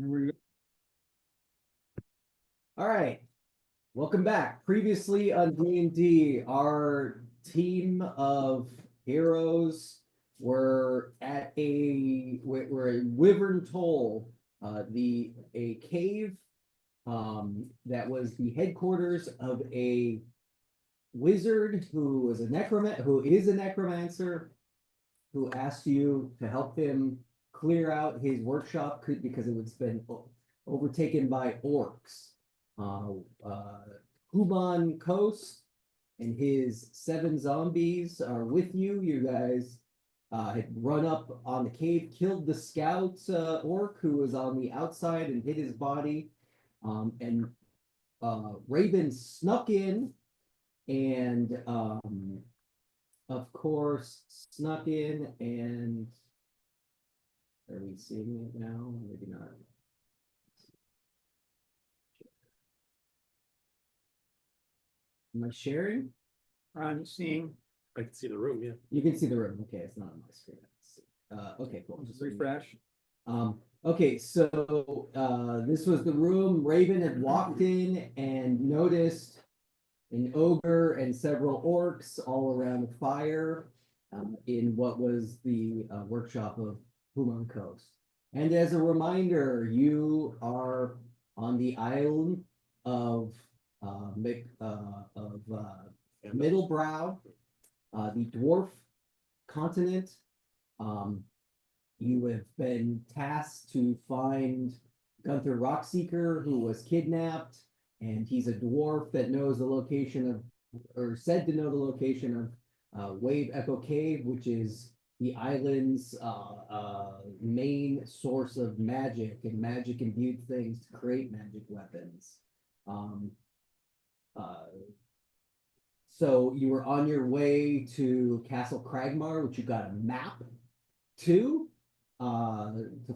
All right, welcome back. Previously on D&D, our team of heroes were at we're at Wyvern Toll, a cave that was the headquarters of a wizard who is a necromancer who asked you to help him clear out his workshop because it was been overtaken by orcs. Human Coast and his 7 zombies are with you. You guys had run up on the cave, killed the scout orc who was on the outside and hid his body. And Raven snuck in and of course snuck in and are we seeing it now? Maybe not. Am I sharing? I'm seeing. I can see the room, yeah. You can see the room. Okay, it's not on my screen. Okay, cool. Just refresh. Okay, so this was the room. Raven had walked in and noticed an ogre and several orcs all around the fire in what was the workshop of Human Coast. And as a reminder, you are on the island of Middlebrow, the dwarf continent. You have been tasked to find Gunther Rockseeker, who was kidnapped, and he's a dwarf that knows the location of, or said to know the location of Wave Echo Cave, which is the island's main source of magic and magic imbued things to create magic weapons. So you were on your way to Castle Cragmar, which you got a map to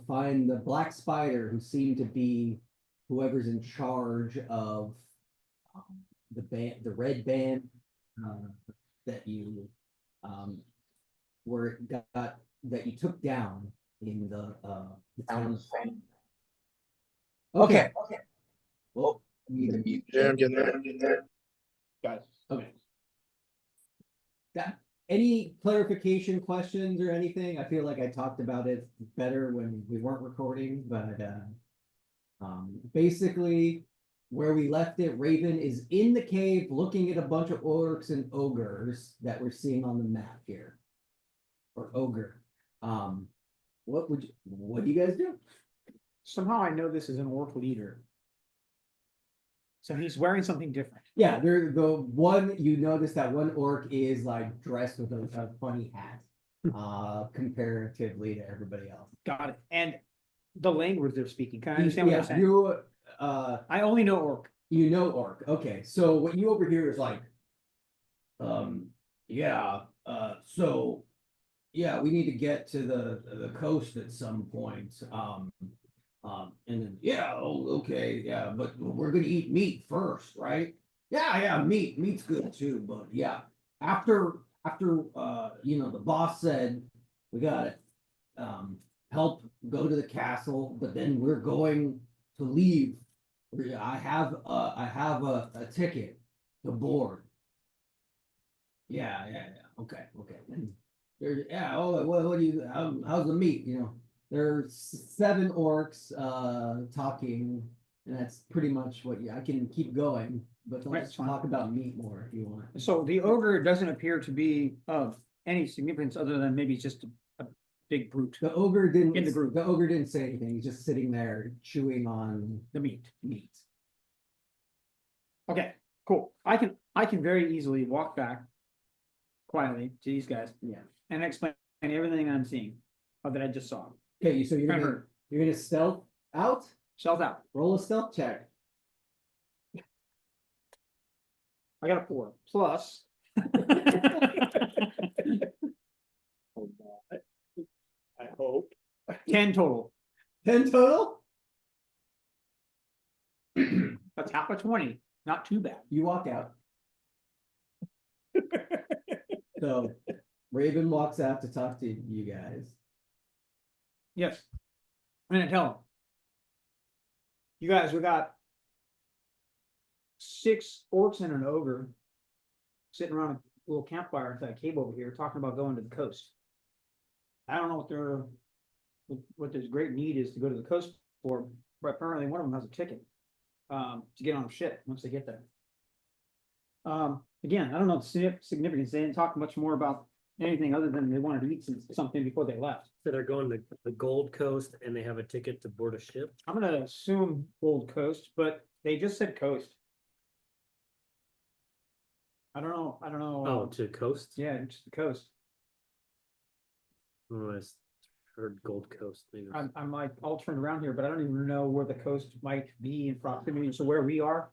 find the Black Spider, who seemed to be whoever's in charge of the red band that you that you took down in the town. Okay. Well, you need to mute. Yeah, I'm getting there. Got it. Okay. Any clarification questions or anything? I feel like I talked about it better when we weren't recording, but basically where we left it, Raven is in the cave looking at a bunch of orcs and ogres that we're seeing on the map here. Or ogre. What do you guys do? Somehow I know this is an orc leader. So he's wearing something different. Yeah, the one you notice that one orc is like dressed with a funny hat, comparatively to everybody else. Got it. And the language they're speaking. Can I understand what they're saying? You I only know orc. you know orc. Okay, so what you overhear is like, yeah, we need to get to the coast at some point. And then okay, yeah, but we're gonna eat meat first, right? Yeah, meat's good too, but yeah, after the boss said we gotta help go to the castle, but then we're going to leave. I have a ticket to board. Yeah, okay. What do you? How's the meat? There's 7 orcs talking, and that's pretty much what I can keep going, but let's talk about meat more if you want. So the ogre doesn't appear to be of any significance other than maybe just a big brute. The ogre didn't in the group. The ogre didn't say anything. He's just sitting there chewing on The meat. meat. Okay, cool. I can very easily walk back quietly to these guys. Yeah. And explain everything I'm seeing or that I just saw. Okay, so you're gonna stealth out? Stealth out. Roll a stealth check. I got a 4 plus. I hope. 10 total. 10 total? That's half of 20. Not too bad. You walk out. So Raven walks out to talk to you guys. Yes. I'm gonna tell him. You guys, we got 6 orcs and an ogre sitting around a little campfire at that cave over here, talking about going to the coast. I don't know what this great need is to go to the coast for, but apparently one of them has a ticket to get on a ship once they get there. Again, I don't know the significance. They didn't talk much more about anything other than they wanted to eat something before they left. So they're going to the Gold Coast and they have a ticket to board a ship. I'm gonna assume Gold Coast, but they just said coast. I don't know. Oh, to coast? Yeah, just the coast. Oh, I heard Gold Coast. Maybe. I'm like all turned around here, but I don't even know where the coast might be in proximity to where we are.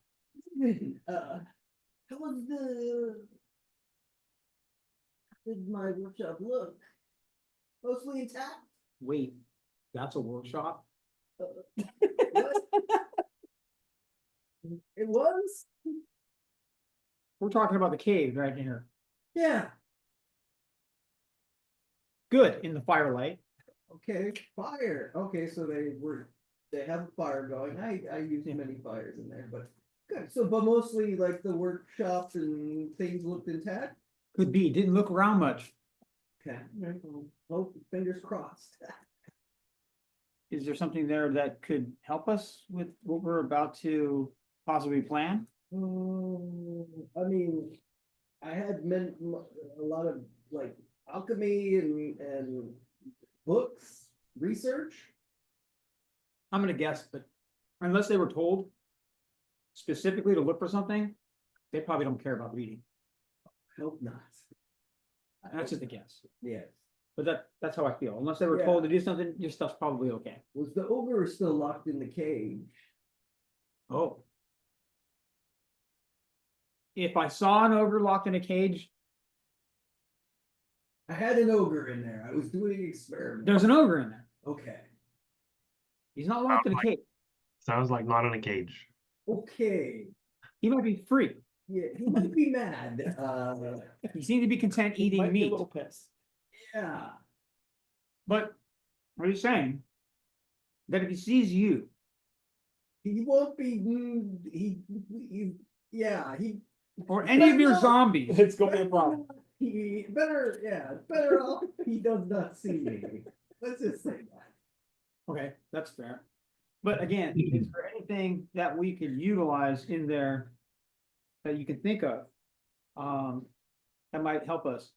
How was did my workshop look? Mostly intact? Wait, that's a workshop? What? It was? We're talking about the cave right here. Yeah, Good, in the firelight. okay, fire, okay, so they have a fire going, I use many fires in there, but good, so, but mostly like the workshops and things looked intact? Could be, didn't look around much. Okay, well, fingers crossed. Is there something there that could help us with what we're about to possibly plan? I mean, I had a lot of like alchemy and books, research. I'm gonna guess, but unless they were told specifically to look for something, they probably don't care about reading. Hope not. That's just a guess. Yes. But that's how I feel. Unless they were Yeah. told to do something, your stuff's probably okay. Was the ogre still locked in the cage? Oh. If I saw an ogre locked in a cage, I had an ogre in there. I was doing experiments. there's an ogre in there. Okay. He's not locked in a cage. Sounds like not in a cage. Okay. He might be free. Yeah, he might be mad. He seemed to be content eating meat. Yeah. But what are you saying? That if he sees you, He won't be. Yeah. He. or any of your Better not. zombies, It's going to be a problem. He better. Yeah. Better off if he does not see me. Let's just say that. okay, that's fair. But again, is there anything that we could utilize in there that you can think of? That might help us.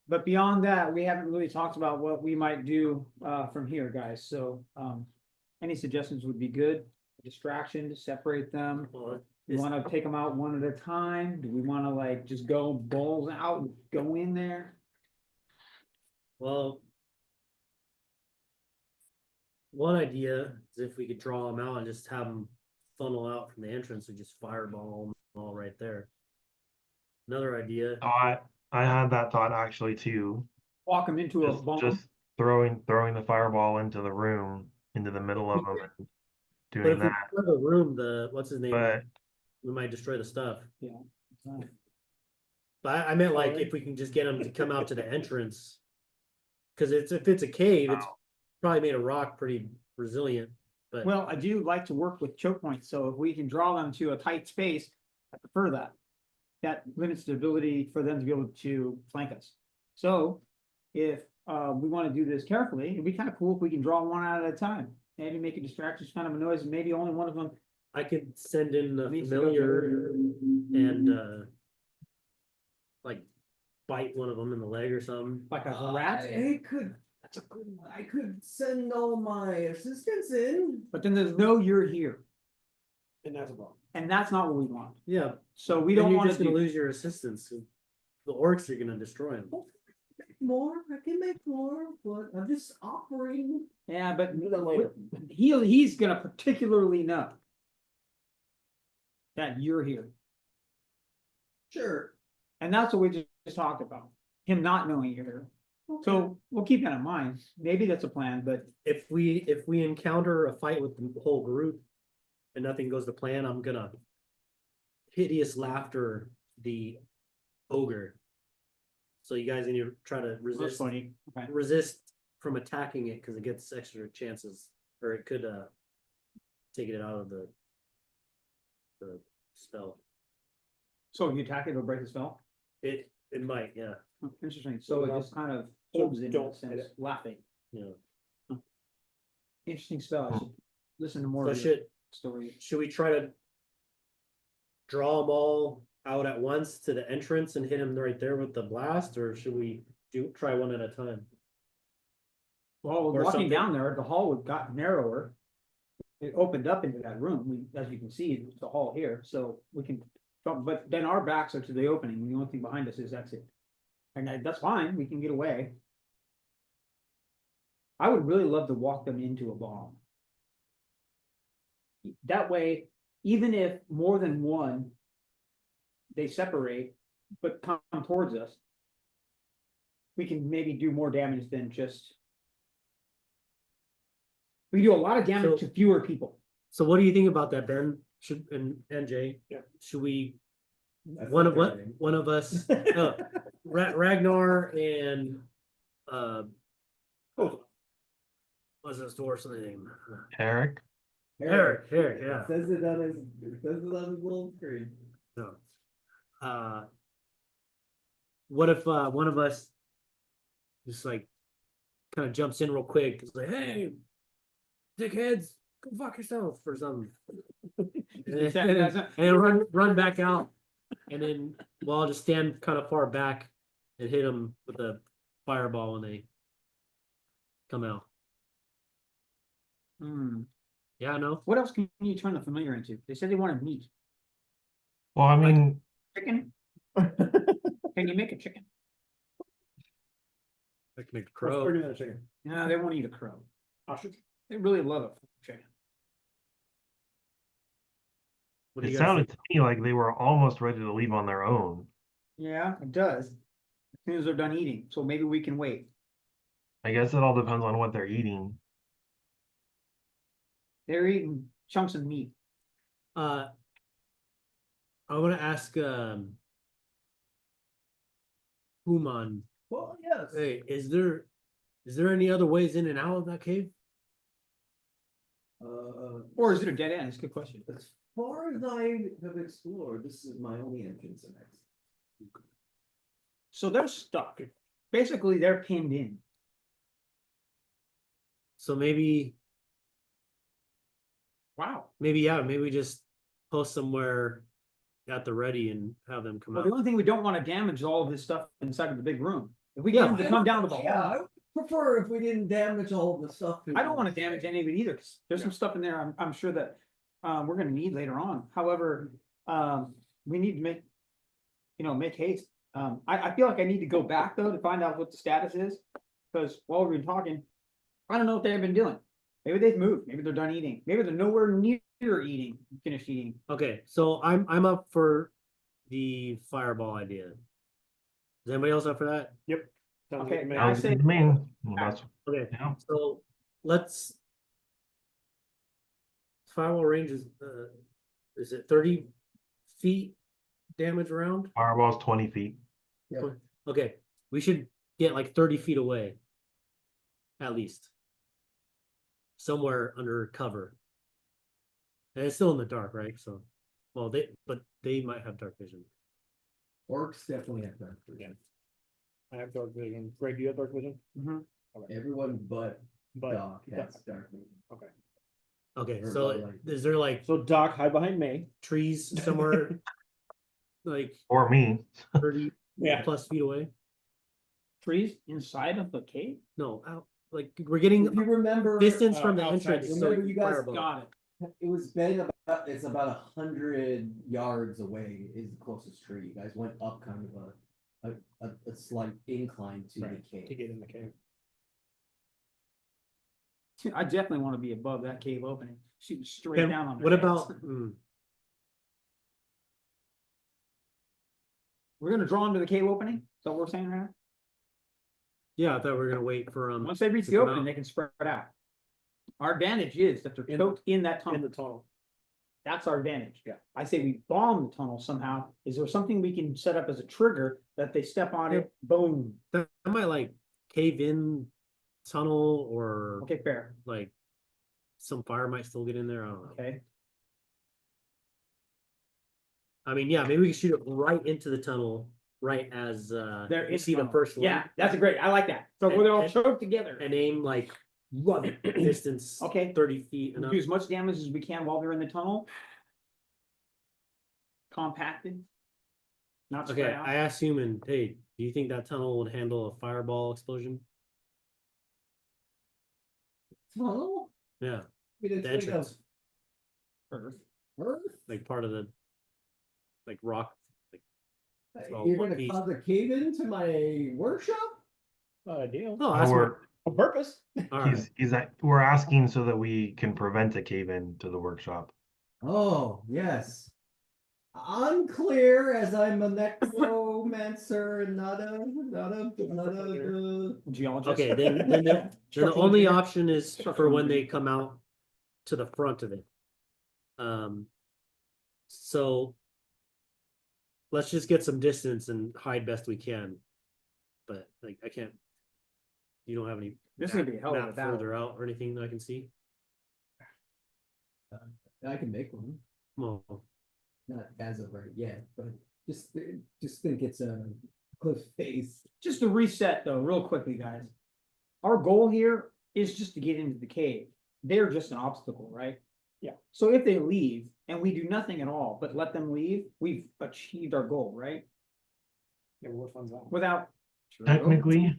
But beyond that, we haven't really talked about what we might do from here, guys. So any suggestions would be good. Distraction to separate them. Well, Do we want to take them out one at a time? Do we want to like just go balls out and go in there? well, one idea is if we could draw them out and just have them funnel out from the entrance and just fireball them all right there. Another idea, Oh, I had that thought actually too. Walk them into a Just, bomb? just throwing the fireball into the room, into the middle of them, and but doing if we that. destroy the room, what's his name? But We might destroy the stuff. Yeah. But I meant like if we can just get them to come out to the entrance. Cause if it's a cave, it's probably made of rock pretty resilient, but. Well, I do like to work with choke points, so if we can draw them to a tight space, I prefer that. That limits the ability for them to be able to flank us. So if we want to do this carefully, it'd be kind of cool if we can draw one out at a time. Maybe make a distraction, kind of a noise, and maybe only one of them I could send in a needs to go familiar and like bite one of them in the leg or something. like a rat. That's a good one. I could send all my assistants in. But then there's no you're here, And that's a problem. and that's not what we want. Yeah, So we then don't you're want just to gonna do. lose your assistants. The orcs are gonna destroy them. More, I can make more, but I'm just offering. Yeah, but Do that later. he's gonna particularly know that you're here. Sure. And that's what we just talked about, him not knowing you're here. So we'll keep that in mind. Maybe that's a plan, but If we encounter a fight with the whole group and nothing goes to plan, I'm gonna hideous laughter the ogre. So you guys need to try to that's resist funny. Okay. resist from attacking it because it gets extra chances, or it could taking it out of the spell. So if you attack it, it'll break the spell? It might, yeah, Interesting, so it just kind of holds it in don't a sense, hit it. laughing. yeah. Interesting spell, I should listen to more So of your should story. we try to draw them all out at once to the entrance and hit them right there with the blast, or should we try one at a time? Well, Or walking something. down there, the hall would got narrower. It opened up into that room, as you can see, it's the hall here, so we can, but then our backs are to the opening, and the only thing behind us is exit. And that's fine, we can get away. I would really love to walk them into a bomb. That way, even if more than one, they separate, but come towards us, we can maybe do more damage than just. We do a lot of damage So- to fewer people. So what do you think about that, Ben? Should, and Jay? Yeah. Should we, I one of think what, one of us, Ragnar and, what's his dwarf's name? Eric, Eric, yeah. Says it on his little screen. No. What if one of us just like kind of jumps in real quick? It's like, hey, dickheads, go fuck yourself or something. and then run back out, and then we'll all just stand kind of far back and hit them with a fireball when they come out. Hmm. Yeah, no. What else can you turn the familiar into? They said they wanted meat. well, I mean, Chicken? Can you make a chicken? I can make a What's crow. pretty much chicken? No, they won't eat a crow. Ostrich? They really love a chicken. What do it you guys sounded think? to me like they were almost ready to leave on their own. Yeah, it does. As soon as they're done eating, so maybe we can wait. I guess it all depends on what they're eating. They're eating chunks of meat. I want to ask Human. Well, yes. Hey, is there any other ways in and out of that cave? Or is it a dead end? It's a good question. As far as I have explored, this is my only entrance and exit. So they're stuck. Basically, they're pinned in. So maybe Wow. maybe we just post somewhere at the ready and have them come Well, out. the only thing we don't want to damage is all of this stuff inside of the big room. If we get them to come down to the Yeah, hall, I would prefer if we didn't damage all the stuff. I don't want to damage any of it either, 'cause there's some stuff in there I'm sure that we're gonna need later on. However, we need to make haste. I feel like I need to go back though to find out what the status is, because while we've been talking, I don't know what they've been doing. Maybe they've moved, maybe they're done eating, maybe they're nowhere near eating, finished eating. Okay, so I'm up for the fireball idea. Is anybody else up for that? Sounds Okay, good to me. now I Sounds say- good to me. Well, that's, Okay, yeah. so let's. Firewall range is it 30 feet damage around? Fireball's 20 feet. Okay, we should get like 30 feet away. At least. Somewhere under cover. And it's still in the dark, right? So, well, they might have dark vision. Orcs definitely have dark vision. I have dark vision. Greg, do you have dark vision? Everyone but But Doc has dark vision. Okay, Or so like- is there like so Doc, hide behind me. trees somewhere like Or me. 30 Yeah. plus feet away? Trees inside of the cave? No, out like we're getting If you remember. distance from the outside, entrance. remember you guys fireball. Got it. It was been about, it's about 100 yards away is the closest tree. You guys went up kind of a slight incline to the Right, to cave. get in the cave. I definitely want to be above that cave opening, shooting straight Okay, down on their what heads. about We're gonna draw them to the cave opening, is that what we're saying right now? yeah, I thought we were gonna wait for Once they reach to the come opening, out. they can spread out. Our advantage is that they're choked in that In tunnel. the tunnel. That's our advantage. Yeah. I say we bomb the tunnel somehow. Is there something we can set up as a trigger that they step on it, boom? that might like cave in tunnel or Okay, fair. like some fire might still get in there. I don't know. Okay, I mean, yeah, maybe we can shoot it right into the tunnel, right as there you is see the one. first one. Yeah, that's a great, I like that. So where they're all choked together. And aim like run distance Okay. 30 feet and We'll up. do as much damage as we can while they're in the tunnel. Compacted. Not spread Okay, out. I asked Human, hey, do you think that tunnel would handle a fireball explosion? Tunnel? Yeah, I mean, it's the made of entrance, Earth. earth? like part of the like rock. all You're one gonna piece. cause a cave into my workshop? Not ideal. Oh, Oh, that's we're, On purpose. all right. we're asking so that we can prevent a cave-in to the workshop. Oh, yes. Unclear, as I'm a necromancer and not a Geologist. Okay, then the Structural only engineer. option is for Structural when they engineer. come out to the front of it. So let's just get some distance and hide best we can. But like I can't. You don't have any This is gonna be a hell of a map battle. further out or anything that I can see. I can make one, Well, not as of right yet, but just think it's a cliff face. Just to reset though, real quickly, guys. Our goal here is just to get into the cave. They're just an obstacle, right? Yeah. So if they leave and we do nothing at all, but let them leave, we've achieved our goal, right? Yeah, what fun's that? Without. Technically,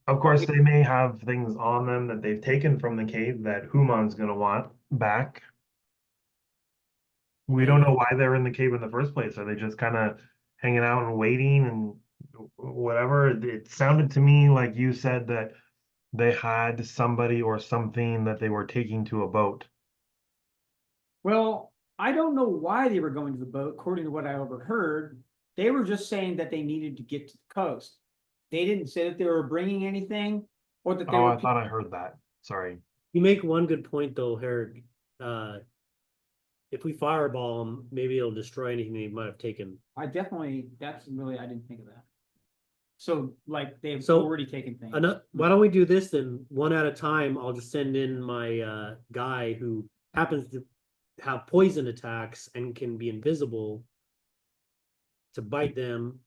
of course, they may have things on them that they've taken from the cave that Human's gonna want back. We don't know why they're in the cave in the first place. Are they just kind of hanging out and waiting and whatever? It sounded to me like you said that they had somebody or something that they were taking to a boat. Well, I don't know why they were going to the boat, according to what I overheard. They were just saying that they needed to get to the coast. They didn't say that they were bringing anything or that they Oh, were. I thought I heard that. Sorry. you make one good point though, Herrick. If we fireball them, maybe it'll destroy anything they might have taken. I definitely, that's really, I didn't think of that. So like they've So, already taken things. Why don't we do this then? One at a time. I'll just send in my guy who happens to have poison attacks and can be invisible to bite them.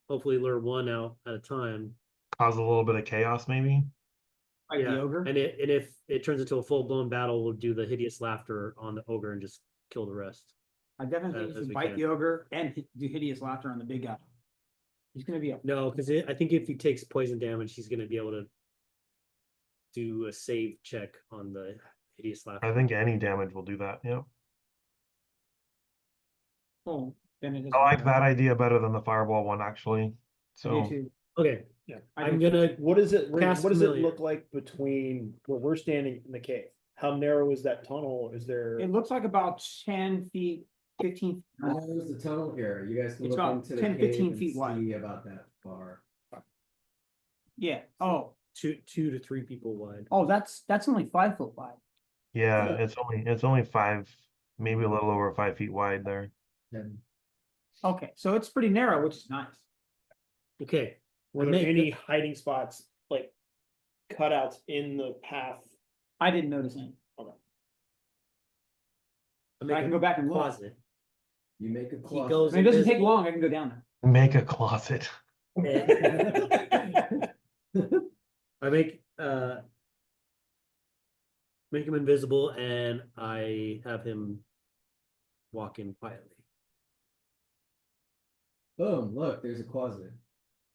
Hopefully lure one out at a time. Cause a little bit of chaos, maybe. Like the ogre. And if it turns into a full-blown battle, we'll do the hideous laughter on the ogre and just kill the rest. I definitely think as you we bite can. the ogre and do hideous laughter on the big guy. He's gonna be a. No, because I think if he takes poison damage, he's gonna be able to do a save check on the hideous laughter. I think any damage will do that. Yeah. Oh, then it is. I like that idea better than the fireball one, actually. I do So too. Okay, Yeah. I I'm do too. gonna What is it, Cast what does it familiar. look like between where we're standing in the cave? How narrow is that tunnel? Is there? It looks like about 10 feet, 15. There's the tunnel here. You guys can It's look about into the 10, cave 15 and feet wide. see about that far. Yeah. Oh, two to three people wide. oh, that's only 5 foot wide. yeah, Yeah. it's only 5, maybe a little over 5 feet wide there. And Okay, so it's pretty narrow, which is nice. Okay, Were there make any hiding spots, like cutouts in the path? I didn't notice any. I I can go back and look. closet. you make a He closet. goes I mean, it doesn't take invisible. long. I can go down there. Make a closet. I make him invisible and I have him walk in quietly. Boom, look, there's a closet.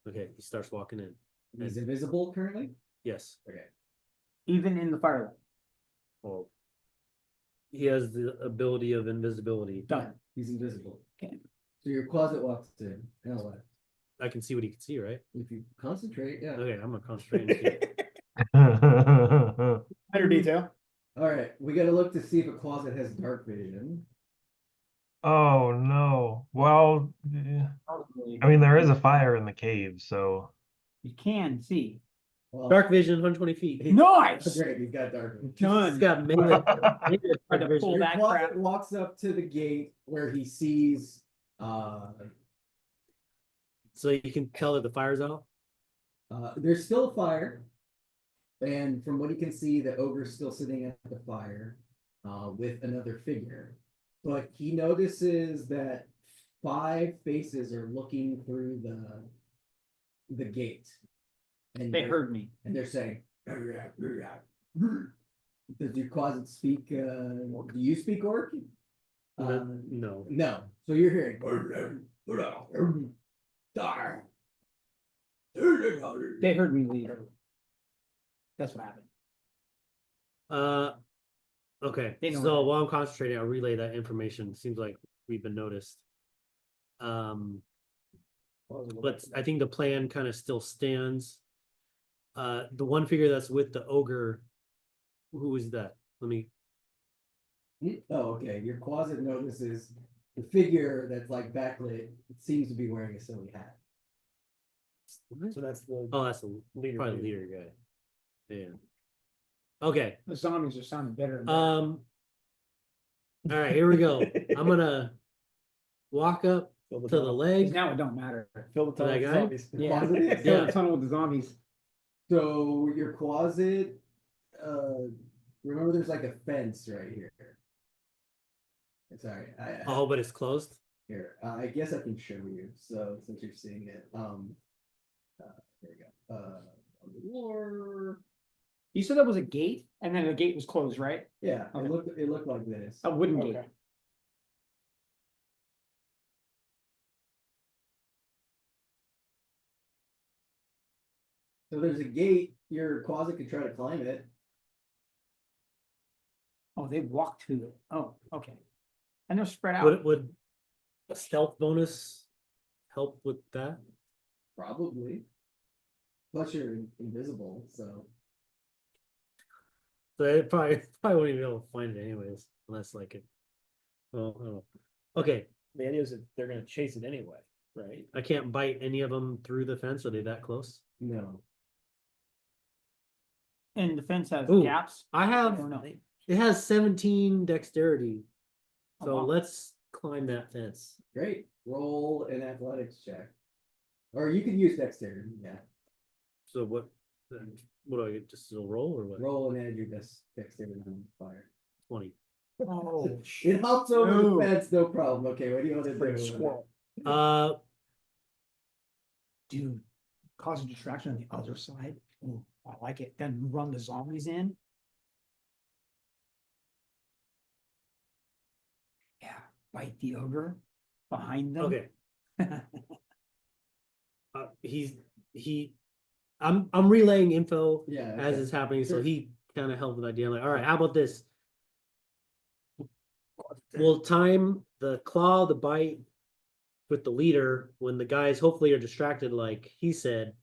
Okay, he starts walking in. He's invisible currently? Yes. Okay. Even in the firelight. Well, he has the ability of invisibility. Done. He's invisible. Okay. So your closet walks in. Now what? I can see what he can see, right? If you concentrate, yeah. Okay, I'm gonna concentrate. Better detail. All right, we gotta look to see if a closet has dark vision. Oh no. Well, Probably. I mean, there is a fire in the cave, so You can see. Well, Dark vision, 120 feet. Nice. Great, he's got dark vision. He's Done. got melee Tried to dark pull vision. Your that closet crap. walks up to the gate where he sees So you can tell that the fire's out. there's still a fire. And from what he can see, the ogre's still sitting at the fire, with another figure. But he notices that 5 faces are looking through the gate. And They heard me. and they're saying, does your closet speak, do you speak orc? No. No, so you're hearing. They heard me leave. That's what happened. Okay, They know so what- while I'm concentrating, I'll relay that information. Seems like we've been noticed. But I think the plan kind of still stands. The one figure that's with the ogre, who is that? Let me, Oh, okay, your closet notices the figure that's like backlit, it seems to be wearing a silly hat. So that's the oh, that's the leader. probably the leader guy. Yeah. Okay, The zombies are sounding better. and all right, here we go. I'm gonna walk up Fill to the tunnel. better. 'Cause leg. now it don't matter. Fill the tunnel that with guy? zombies. The Yeah, closet is? fill Yeah. the tunnel with the zombies. So your closet, remember there's like a fence right here. Sorry, Oh, but it's closed. here, I guess I can show you, so since you're seeing it, here we go, on the floor. You said that was a gate and then the gate was closed, right? Yeah, Okay. it looked like this. A wooden gate. Okay. So there's a gate, your closet could try to climb it. Oh, they walked to it. Oh, okay. And they're spread out. Would a stealth bonus help with that? Probably. Plus you're invisible, so. So it probably wouldn't even be able to find it anyways, unless like it. Well, I don't know. Okay, The idea is that they're gonna chase it anyway, right? I can't bite any of them through the fence. Are they that close? No. And the fence has Ooh, gaps. I have. Or no? It has 17 dexterity, Oh, so wow. let's climb that fence. Great. Roll an athletics check. Or you can use dexterity, yeah. So what? What do I get? Just a roll or what? Roll and add your dexterity on fire. 20. Oh, It hops over No. the fence, no problem. Okay, what do you want to Like a do? squirrel. dude, cause a distraction on the other side. Ooh, I like it. Then run the zombies in. Yeah, bite the ogre behind them. Okay. I'm relaying info Yeah. as okay. it's happening, so Sure. he kind of helped with the idea. I'm like, all right, how about this? We'll time the claw, the bite with the leader when the guys hopefully are distracted, like he said,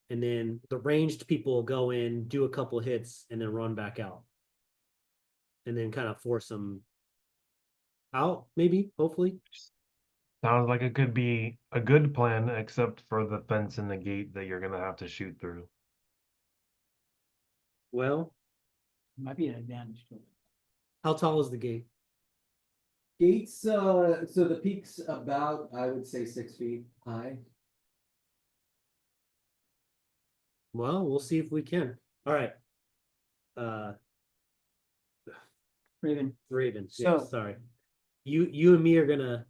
and then the ranged people will go in, do a couple hits, and then run back out. And then kind of force them out, maybe, hopefully. Sounds like it could be a good plan, except for the fence and the gate that you're gonna have to shoot through. Well, Might be an advantage to it. how tall is the gate? Gates, so the peak's about, I would say 6 feet high. Well, we'll see if we can. All right. Raven, Raven. So- Yeah, sorry. You and me are gonna.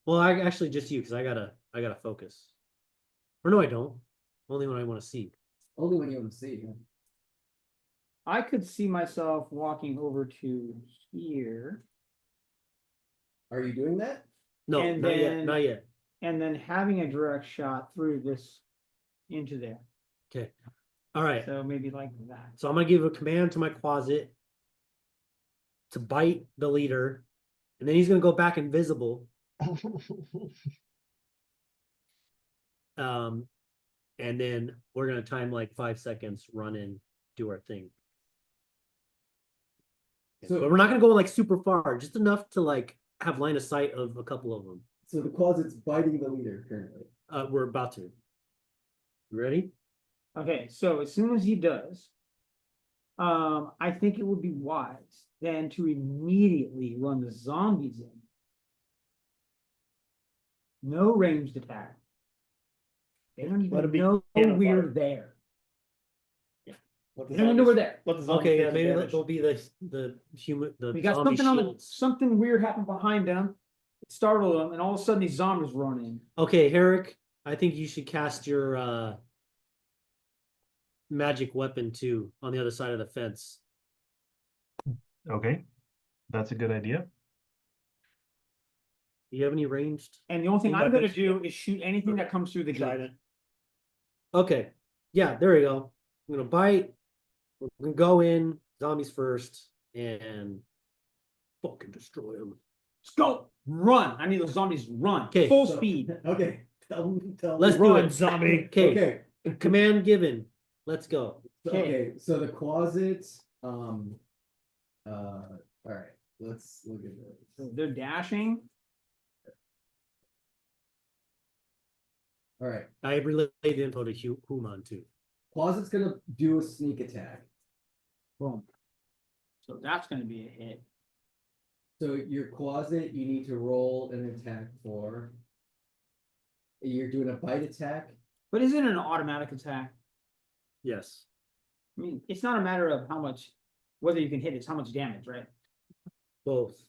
Well, I actually just you because I gotta focus. Or no, I don't. Only when I want to see. Only when you want to see. Yeah. I could see myself walking over to here Are you doing that? No, And not yet. then- Not yet. and then having a direct shot through this into there. Okay. All right. So maybe like that. So I'm gonna give a command to my closet to bite the leader, and then he's gonna go back invisible. And then we're gonna time like 5 seconds, run in, do our thing. So- But we're not gonna go like super far, just enough to like have line of sight of a couple of them. So the closet's biting the leader currently. We're about to. You ready? Okay, so as soon as he does, I think it would be wise then to immediately run the zombies in. No ranged attack. They don't Let even it be know cannon we're fodder. there. Let the You don't even know we're zombies- there. Let the zombies Okay, take yeah, the maybe damage. that'll be the human, the We got zombie something on the, shields. something weird happened behind them. It startled them, and all of a sudden these zombies run in. Okay, Herrick, I think you should cast your magic weapon too on the other side of the fence. Okay, that's a good idea. Do you have any ranged? And the only thing Two I'm gonna weapons. do is shoot anything that comes through the gate. Trident. Okay, yeah, there we go. I'm gonna bite. We're gonna go in, zombies first, and fucking destroy them. Let's go, run. I need those zombies to run, 'Kay. full So- speed. Okay, tell Let's me. do Run, it. zombie. Okay, Okay, command given. Let's go. okay, so the closet, all right, let's look at this. They're dashing. All right, I relayed the info to Human too. closet's gonna do a sneak attack. Boom. So that's gonna be a hit. So your closet, you need to roll an attack for. You're doing a bite attack. But is it an automatic attack? Yes. I mean, it's not a matter of how much, whether you can hit, it's how much damage, right? Both.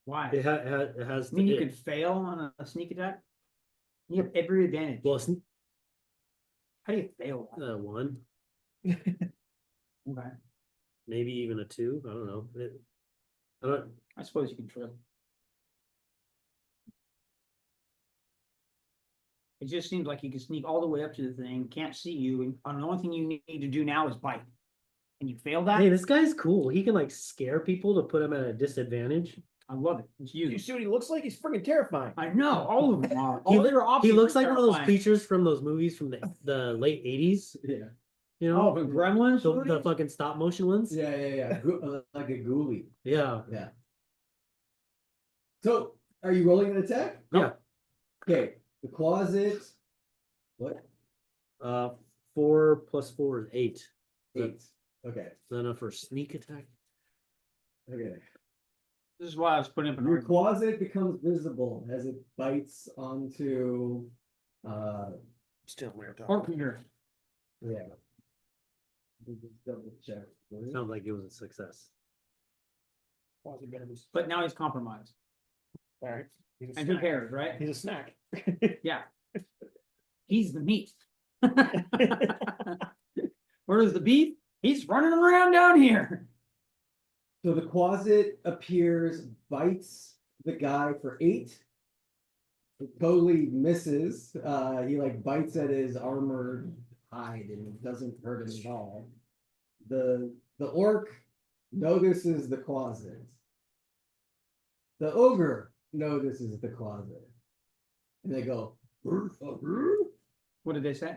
Why? It has. I mean, you it- could fail on a sneak attack. You have every advantage. Well, it's How do you fail that? 1, Okay, maybe even a 2. I don't know. I don't. I suppose you can trip. It just seems like you can sneak all the way up to the thing, can't see you, and the only thing you need to do now is bite. And you fail that? Hey, this guy's cool. He can like scare people to put him at a disadvantage. I love it. It's You you. see what he looks like? He's freaking terrifying. I know, all of them are. He All your options He looks are like one of those terrifying. creatures from those movies from the late 80s. Yeah. You Oh, know, the gremlins? the fucking stop motion ones. Yeah. Like a ghoulie. Yeah. Yeah. So, are you rolling an attack? Yeah. Okay, the closet. What? 4 plus 4 is 8. 8. Okay. Is that enough for a sneak attack? Okay. This is why I was putting up an Your argument. closet becomes visible as it bites onto. Still weird. Or here. Yeah. Let me just double check. Sounds like it was a success. But now he's compromised. Alright. He's a And who snack. cares, right? He's a snack. Yeah. He's the meat. Where's the beef? He's running around down here. So the closet appears, bites the guy for 8. It totally misses. He like bites at his armored hide and it doesn't hurt him at all. The orc notices the closet. The ogre notices the closet. And they go, What did they say?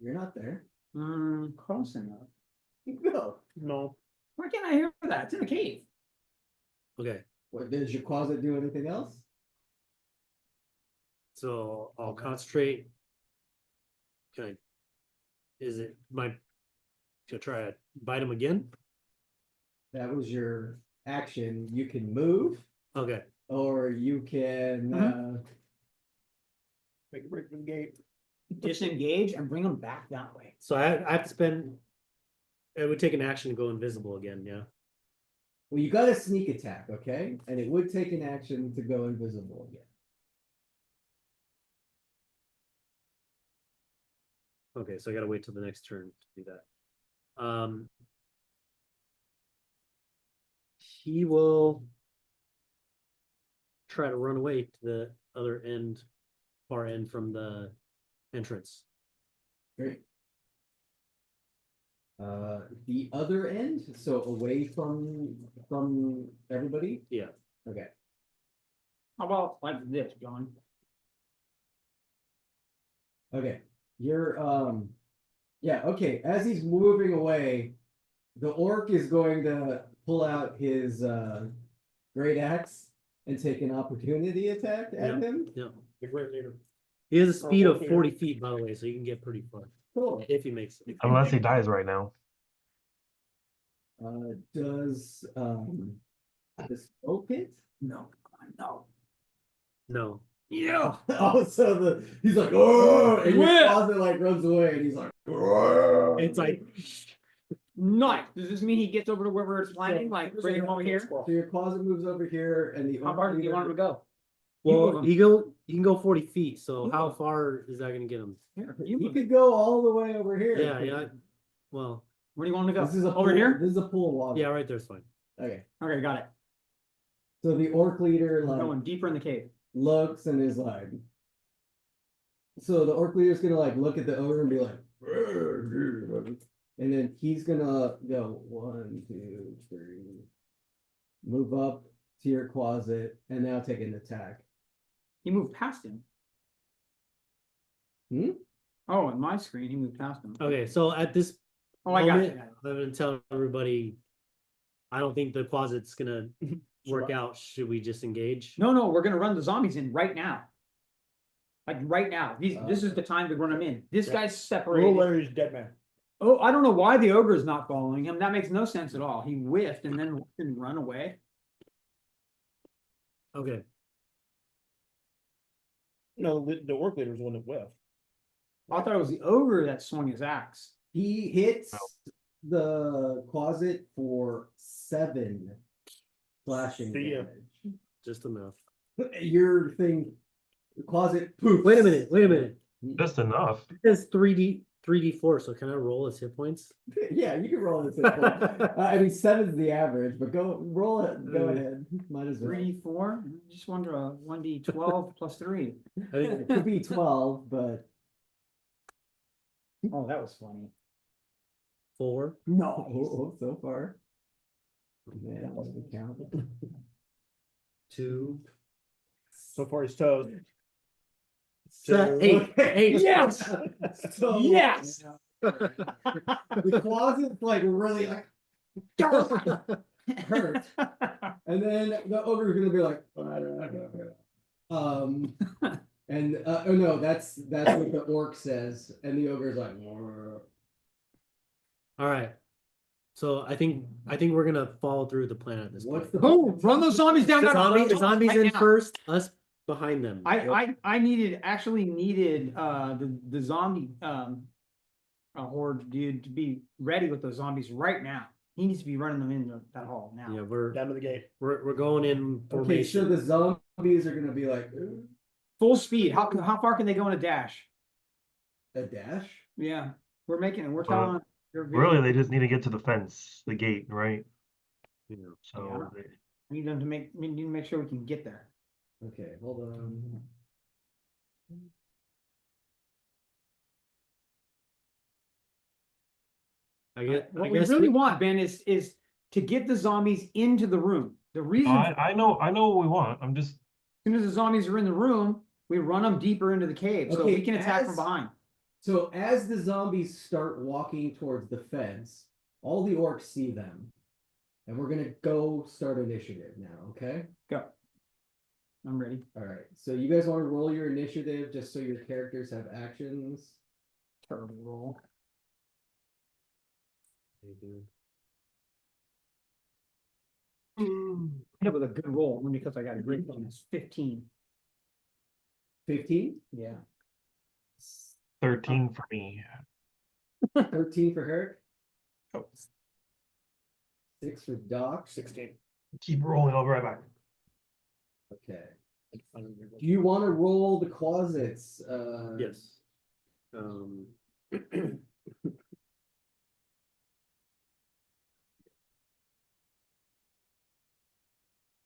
you're not there. Close enough. No. No. Why can't I hear that? It's in a cave. Okay, What, does your closet do anything else? so I'll concentrate. Okay. Is it my? Gonna try to bite him again? That was your action. You can move Okay. or you can Make a break for the gate. Disengage and bring them back that way. So I have to spend. It would take an action to go invisible again. Yeah. well, you got a sneak attack, okay? And it would take an action to go invisible again. Okay, so I gotta wait till the next turn to do that. He will try to run away to the other end, far end from the entrance. Great. The other end, so away from everybody? Yeah. Okay. How about like this, John? Okay. You're yeah, okay. As he's moving away, the orc is going to pull out his great axe and take an opportunity attack at him. Yeah. The great leader. He has a speed of here. 40 feet, by the way, so you can get pretty far Cool. if he makes it. Unless he dies right now. Does this smoke it? No, no. No. Yeah. Oh, so he's like, oh, and your Whip. closet like runs away, and he's like, oh. It's like, Nice. Does this mean he gets over to wherever it's landing? Like bring him over here? So your closet moves over here, and the How far do you want him to go? well, move 'em. you can go 40 feet. So how far is that gonna get him? Here, He move. could go all the way over here. Yeah. Well, Where do you want him to go? This is a Over pool, here? This is a pool of water. yeah, right there's fine. Okay. Okay, got it. So the orc leader like Going deeper in the cave. looks and is like, so the orc leader's gonna like look at the ogre and be like, and then he's gonna go 1, 2, 3, move up to your closet, and now take an attack. He moved past him. Hmm? Oh, on my screen, he moved past him. Okay, so at this Oh, I got moment, it. I'm gonna tell everybody, I don't think the closet's gonna work out. Should we just engage? No, we're gonna run the zombies in right now. Like right now. This is the time to run them in. This Yeah. guy's Rule separated. Larry's dead man. Oh, I don't know why the ogre is not following him. That makes no sense at all. He whiffed and then didn't run away. Okay, No, the orc leader was the one that whiffed. I thought it was the ogre that swung his axe. He hits the closet for 7 slashing See ya. damage. just enough. Your thing, the closet, poof. Wait a minute. Just enough. It says 3d4, so can I roll as hit points? Yeah, you can roll this. I mean, 7's the average, but go roll it. Go ahead. Might as well. 3, 4. Just wonder 1d12 plus 3. I think It could be 12, but Oh, that was funny. 4. No. so far. Man, that was the count. 2. So far he's toast. 8. 8. Yes! So Yes! the closet's like really like hurt, and then the ogre's gonna be like, and oh no, that's what the orc says, and the ogre's like, All right. So I think we're gonna follow through the plan at this what's point. the Oh, run those zombies down. The zombies in Right now. first, us behind them. I actually needed the zombie horde dude to be ready with those zombies right now. He needs to be running them in that hall now. Yeah, we're Down to the gate. going in Okay, so formation. the zombies are gonna be like Full speed. How far can they go in a dash? a dash. Yeah, we're making it. We're telling. Really, they just need to get to the fence, the gate, right? Yeah. So Yeah. We need to make sure we can get there. Okay, hold on. What we really want, Ben, is to get the zombies into the room. The reason, as I know what we want. I'm just soon as the zombies are in the room, we run them deeper into the cave, so Okay, we can attack from as- behind. So as the zombies start walking towards the fence, all the orcs see them. And we're gonna go start initiative now, okay? Go. I'm ready. Alright, so you guys wanna roll your initiative just so your characters have actions? Terrible roll. Yeah, with a good roll, only because I got a great bonus. 15. 15? Yeah. 13 for me. 13 for Herrick? Oh. 6 for Doc? 16. Keep rolling. I'll be right back. Okay. Do you wanna roll the closets? Yes.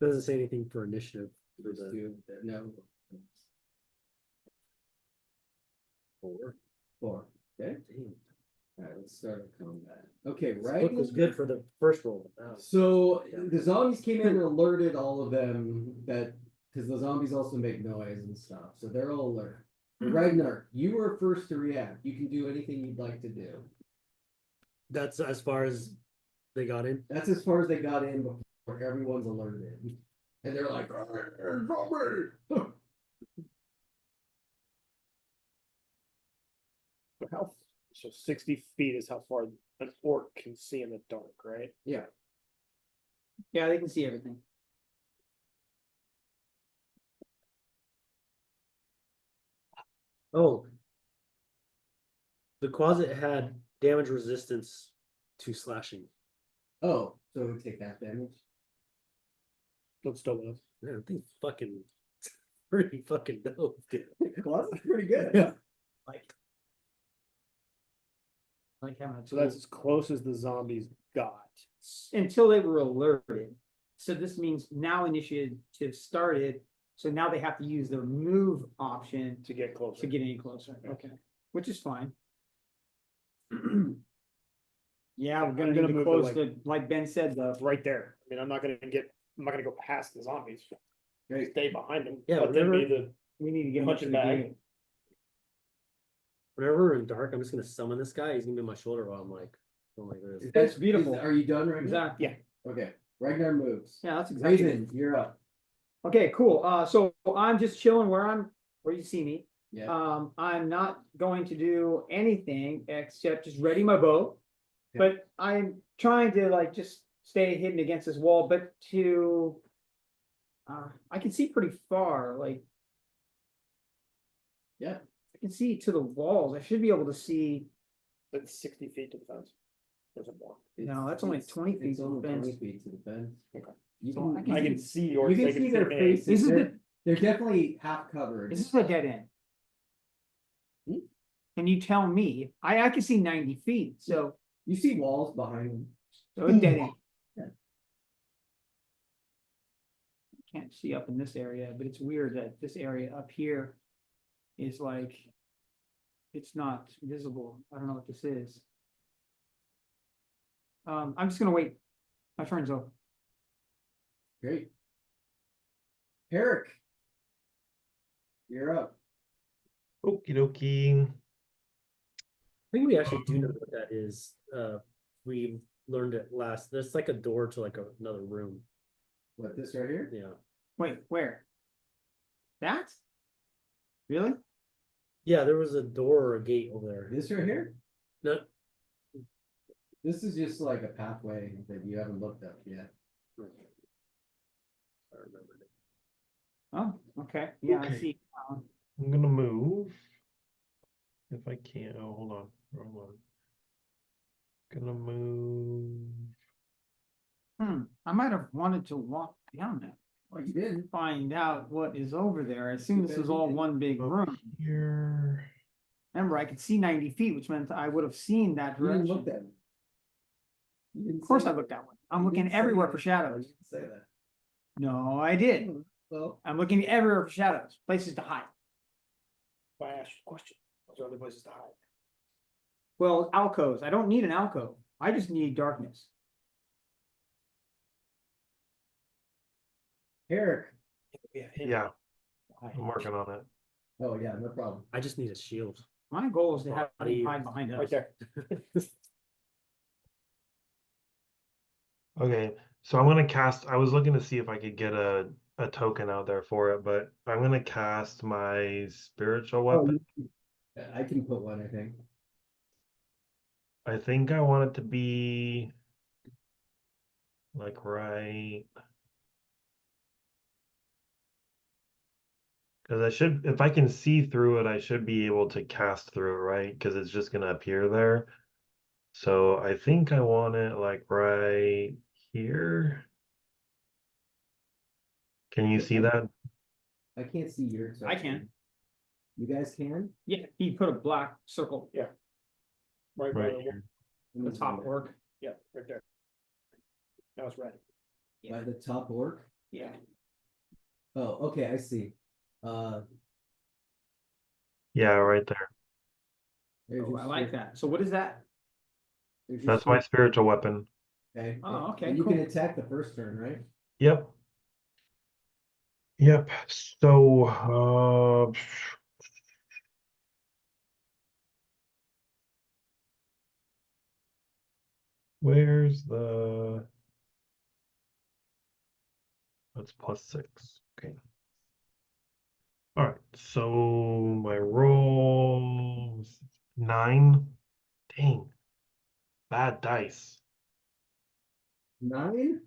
Doesn't say anything for initiative. For Let's the do, no. 4. 4, okay? Alright, let's start with combat. Okay, Book right? was good for the first roll. So the zombies came in and alerted all of them that, because the zombies also make noise and stuff, so they're all alert. Ragnar, you were first to react. You can do anything you'd like to do. That's as far as they got in. That's as far as they got in before everyone's alerted. And they're like, zombie! So 60 feet is how far an orc can see in the dark, right? Yeah. Yeah, they can see everything. Oh. The closet had damage resistance to slashing. Oh, so we take that damage. Let's still live. Man, I think fucking pretty fucking dope, dude. Closet's pretty good. Yeah. Like having a So that's tool. as close as the zombies got. Until they were alerted. So this means now initiative started, so now they have to use their move option To get closer. to get any closer, okay, which is fine. Yeah, we're I'm gonna gonna need to move to, close like- the, like Ben said, the, Right there. I mean, I'm not gonna go past the zombies. Great. Stay behind them. Yeah, Let them be whenever- the, we need to get much Punching of the bag. game. Whenever we're in dark, I'm just gonna summon this guy. He's gonna be on my shoulder while I'm like, oh my goodness. That's beautiful. Are you done, Ragnar? Exactly, yeah. Okay, Ragnar moves. yeah, that's exactly. Raven, you're up. Okay, cool, so I'm just chilling where you see me. Yeah. I'm not going to do anything except just ready my bow. Yeah. But I'm trying to like just stay hidden against this wall, but to. I can see pretty far, like. Yeah. I can see to the walls, I should be able to see, that's 60 feet to the fence. There's a more. No, that's only 20 feet It's to the only fence. 20 feet to the fence. Okay. You So can, I you can I can, can see yours. you they can see their me. faces. This is They're definitely half covered. this is a dead end. Hmm? Can you tell me, I can see 90 feet, so, You see walls behind them. so a dead end. Yeah. Can't see up in this area, but it's weird that this area up here is like, it's not visible. I don't know what this is. I'm just gonna wait. My turn's over. Great. Herrick. You're up. Okie dokie. I think we actually do know what that is. We learned it last. There's like a door to like another room. What, this right here? Yeah. Wait, where? That? Really? Yeah, there was a door or a gate over there. This right here? No, This is just like a pathway that you haven't looked up yet. I remember it. Oh, okay. Yeah, I Okay. see. I'm gonna move. If I can. Oh, hold on. Wrong one. Gonna move. I might have wanted to walk down there. Oh, you didn't? Find out what is over there. I assume this is all one big Up room. here. Remember, I could see 90 feet, which meant I would have seen that You didn't direction. look that way. You didn't Of course say I that. looked that way. I'm You looking didn't say everywhere that. for No, shadows. you didn't say that. No, I did. Well, I'm looking everywhere for shadows, places to hide. If I ask you a question, those are the places to hide. Well, alcoves. I don't need an alcove. I just need darkness. Herrick. Yeah, I'm working on it. Oh, yeah, no problem. I just need a shield. My goal is to have How do you- hide behind us. Right there. Okay, so I'm gonna cast. I was looking to see if I could get a token out there for it, but I'm gonna cast my spiritual weapon. Yeah, I can put one, I think. I think I want it to be like right. Because I should, if I can see through it, I should be able to cast through it, right? Because it's just gonna appear there. So I think I want it like right here. Can you see that? I can't see your. I can. You guys can? Yeah, he put a black circle, Right, Right by the, here. the top orc. yeah, right there. Now it's red. By the top orc? Yeah. Oh, okay, I see. Yeah, right there. There's Oh, your I like spirit- that. So what is that? there's your That's my spirit- spiritual weapon. Okay. Oh, okay, And you can cool. attack the first turn, right? Yep. Yep. So, where's the? That's +6. Okay. All right. So my roll was 9. Dang. Bad dice. 9?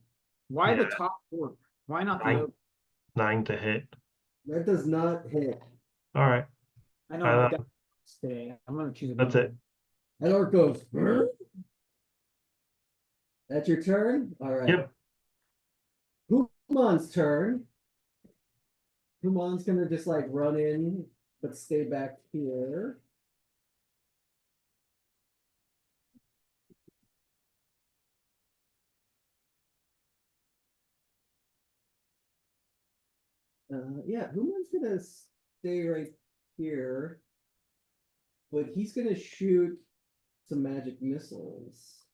Why the Yeah. top orc? Why not the Nine. other? 9 to hit. That does not hit. All right. I know I I know. got today. I'm gonna choose a. That's number. it. And Orc goes. "Brr." That's your turn? Alright. Yep. Humon's turn. Humon's gonna just like run in, but stay back here. Yeah, Humon's gonna stay right here. But he's gonna shoot some magic missiles.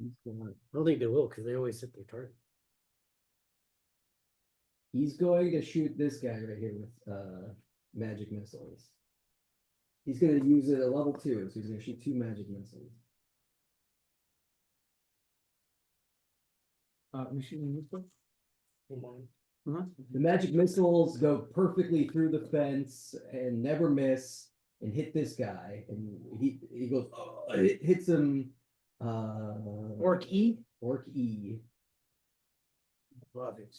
I don't think they will, because they always hit their target. He's going to shoot this guy right here with magic missiles. He's gonna use it at level 2, so he's gonna shoot 2 magic missiles. We shooting this one? Uh-huh. The magic missiles go perfectly through the fence and never miss and hit this guy. And he goes, oh, it hits him. Orc E. Orc E. Love it.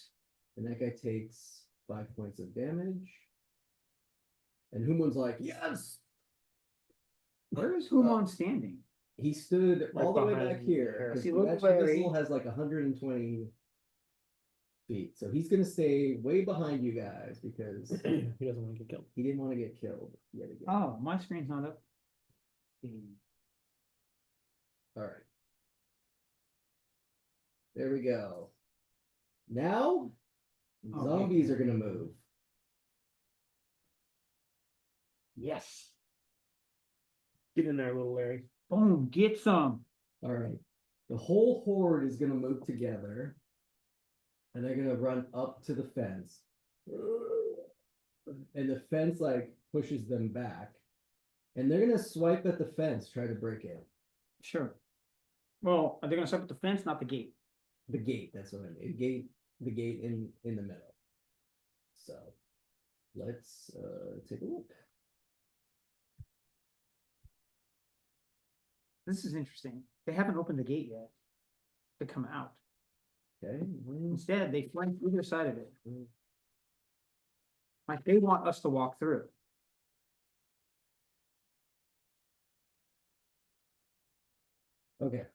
And that guy takes 5 points of damage. And Humon's like, yes. Where is Humon standing? He stood Right all the way behind back here. Harris. Because He the looked magic very- missile has like 120 feet. So he's gonna stay way behind you guys because He doesn't want to get killed. he didn't want to get killed yet again. Oh, my screen's not up. All right. There we go. Now, Oh, zombies are gonna move. Yes. Get in there, little Larry. Boom, get some. All right. The whole horde is gonna move together. And they're gonna run up to the fence. And the fence like pushes them back. And they're gonna swipe at the fence, try to break in. Sure. Well, are they gonna start with the fence, not the gate? The gate, that's what I mean. The gate in the middle. So let's take a look. This is interesting. They haven't opened the gate yet to come out. Okay. Instead, they flank either side of it. Like they want us to walk through. Okay.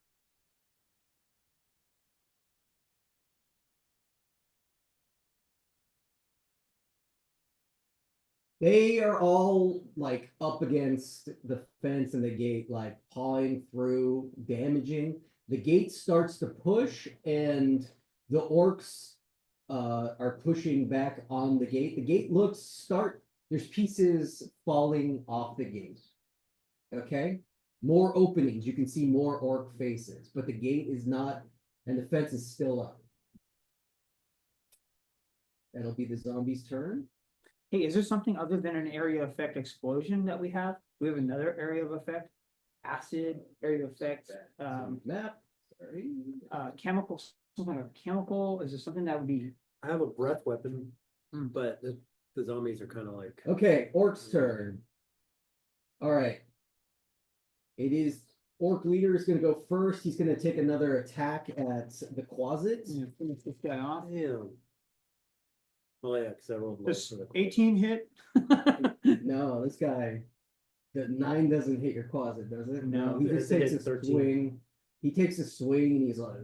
They are all like up against the fence and the gate, like pawing through, damaging. The gate starts to push, and the orcs are pushing back on the gate. The gate there's pieces falling off the gate. Okay, more openings. You can see more orc faces, but the gate is not, and the fence is still up. That'll be the zombies' turn. Hey, is there something other than an area effect explosion that we have? Do we have another area of effect? Acid, area of effect, Map. Sorry. chemical, something like a chemical, is there something that would be? I have a breath weapon, Hmm. but the zombies are kind of like. Okay, Orc's turn. All right. It is Orc leader is going to go first. He's going to take another attack at the closet. Finish this guy off. Damn. Oh yeah, because I rolled low This for the 18 hit? No, this guy, the 9 doesn't hit your closet, does it? No, he it just hit takes a 13. swing. He takes a swing and he's like,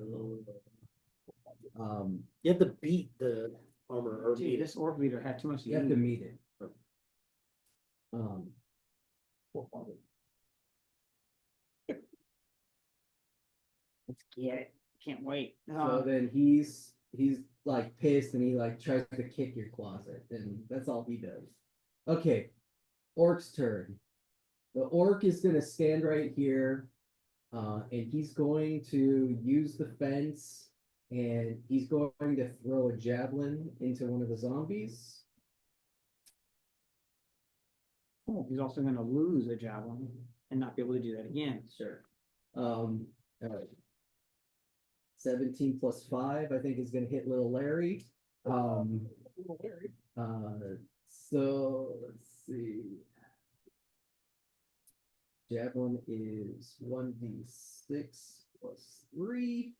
You have to beat the armor or Gee, beat this orc leader had too much to you have to eat. meet it. Let's get it. Can't wait. So then he's like pissed and he like tries to kick your closet, and that's all he does. Okay, Orc's turn. The orc is gonna stand right here, and he's going to use the fence, and he's going to throw a javelin into one of the zombies. Oh, he's also gonna lose a javelin and not be able to do that again. Sure. All right. 17 plus 5, I think, is gonna hit little Larry. So let's see. Javelin is 1d6 plus 3.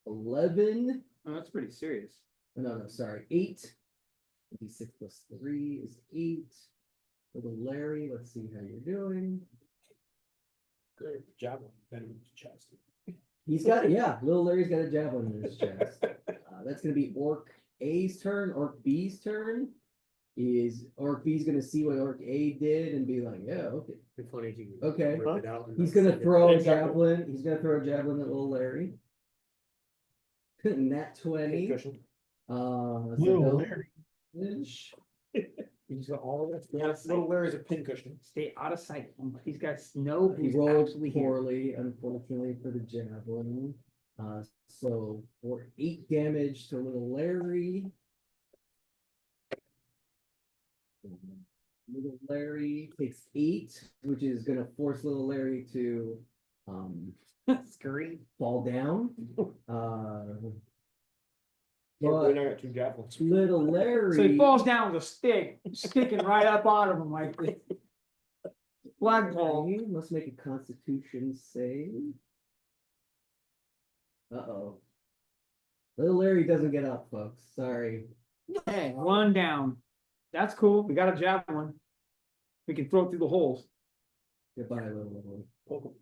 11. Oh, that's pretty serious. No, sorry. 8. D6 plus 3 is 8. Little Larry, let's see how you're doing. Good javelin, then in his chest. He's got, yeah, little Larry's got a javelin in his chest. That's gonna be Orc A's turn. Orc B's turn is Orc B's gonna see what Orc A did and be like, yeah, okay. It'd be funny if you Okay. rip it out. and He's not gonna send it. throw a Exactly. javelin. He's gonna throw a javelin at little Larry. Nat 20. Cushion. So Little no Larry. damage. He's got all of Yeah, little Larry's a pin cushion. Stay out of sight. He's got snow. He He's rolled actually here. poorly, unfortunately, for the javelin. So for 8 damage to little Larry. Little Larry takes 8, which is gonna force little Larry to Scurry. fall down. Yeah, But I got 2 javelins. little Larry. So he falls down with a stick, sticking right up out of him like this. Flagpole. He must make a Constitution save. Uh-oh. Little Larry doesn't get up, folks. Sorry. Hey, 1 down. That's cool. We got a javelin. We can throw it through the holes. Goodbye, little Larry.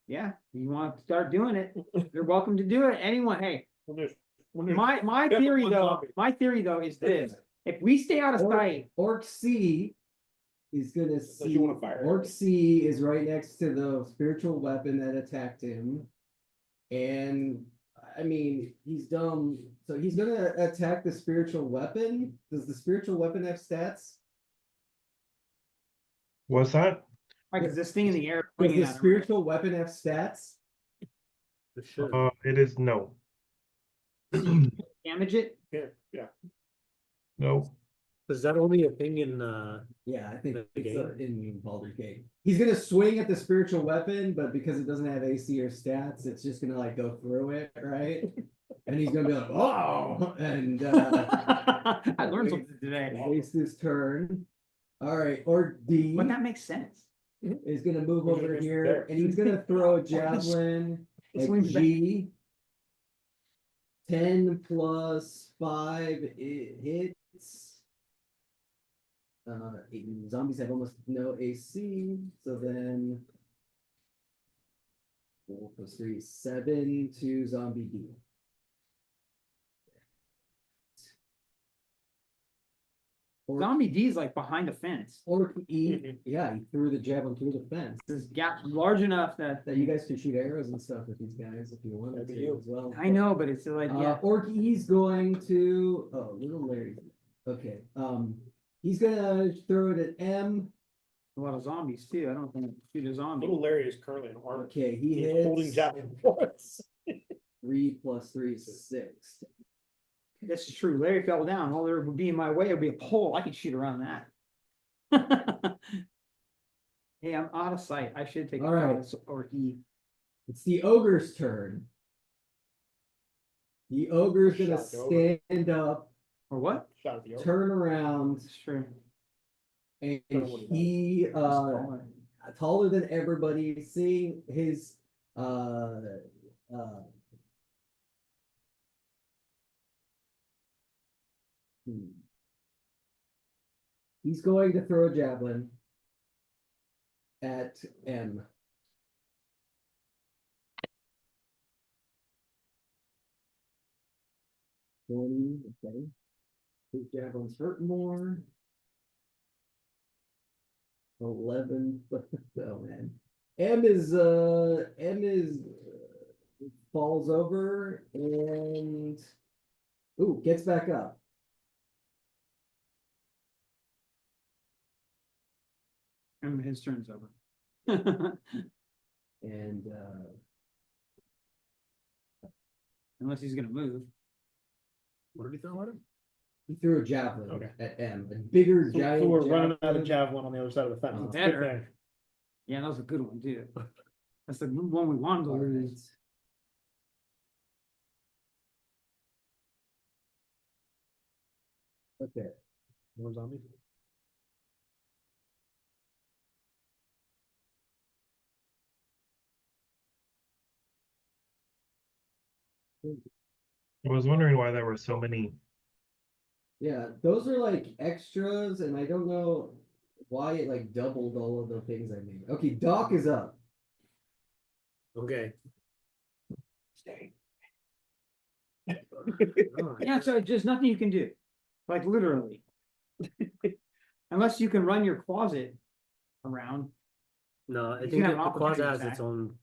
Yeah, you want to start doing it? You're welcome to do it. Anyone, hey, my Yeah, theory one though, zombie. my theory though is this: if we stay out of sight, Orc C is gonna see. you wanna fire Orc it. C is right next to the spiritual weapon that attacked him. And I mean, he's dumb. So he's gonna attack the spiritual weapon. Does the spiritual weapon have stats? What's that? like is this thing in the air? Does pointing the at him? spiritual weapon have stats? It should. It is no. Damage it? Yeah. No. Is that only a thing in Yeah, I think The it's game? in Baldur's Gate. He's gonna swing at the spiritual weapon, but because it doesn't have AC or stats, it's just gonna like go through it, right? And he's gonna be like, oh, and I learned something today. waste his turn. All right, or D But that makes sense. is gonna move Because over you're here, there. and he's gonna throw a javelin It at swings back. G. 10 plus 5, it hits. Zombies have almost no AC, so then 4 plus 3 is 7 to zombie D. Zombie D is like behind a fence. Or E, yeah, he threw the javelin through the fence. This gap large enough that That you guys can shoot arrows and stuff with these guys if you wanted That'd be to you. as well. I know, but it's like yeah. Orc E's going to, oh, little Larry. Okay, he's gonna throw it at M. A lot of zombies too. I don't think shoot a zombie. Little Larry is currently in armor. Okay, he He's holding hits javelin for us. 3 plus 3 is 6. This is true. Larry fell down. All there would be in my way would be a pole. I could shoot around that. Hey, I'm out of sight. I should take a All right. pause or E. It's the ogre's turn. The ogre's gonna Shot the ogre. stand up, Or what? Shot at the ogre. turn around, It's true. and Don't know what he Taller. taller than everybody, seeing his he's going to throw a javelin at M. Okay. His javelins hurt more. 11. Oh man. M is falls over and ooh, gets back up. And his turn's over. And Unless he's gonna move. what did he throw at him? he threw a javelin Okay. at M. A bigger So giant we're running out of javelin. javelin on the other side of the fence. Oh, It's a better. good thing. Yeah, that was a good one too. That's the one we wanted to All lose. right. Okay. More zombies. I was wondering why there were so many. Yeah, those are like extras, and I don't know why it like doubled all of the things I made. Okay, Doc is up. Okay. Yeah, so there's nothing you can do, like literally. Unless you can run your closet around. No, I You think can the have an quasi opportunity has its attack. own.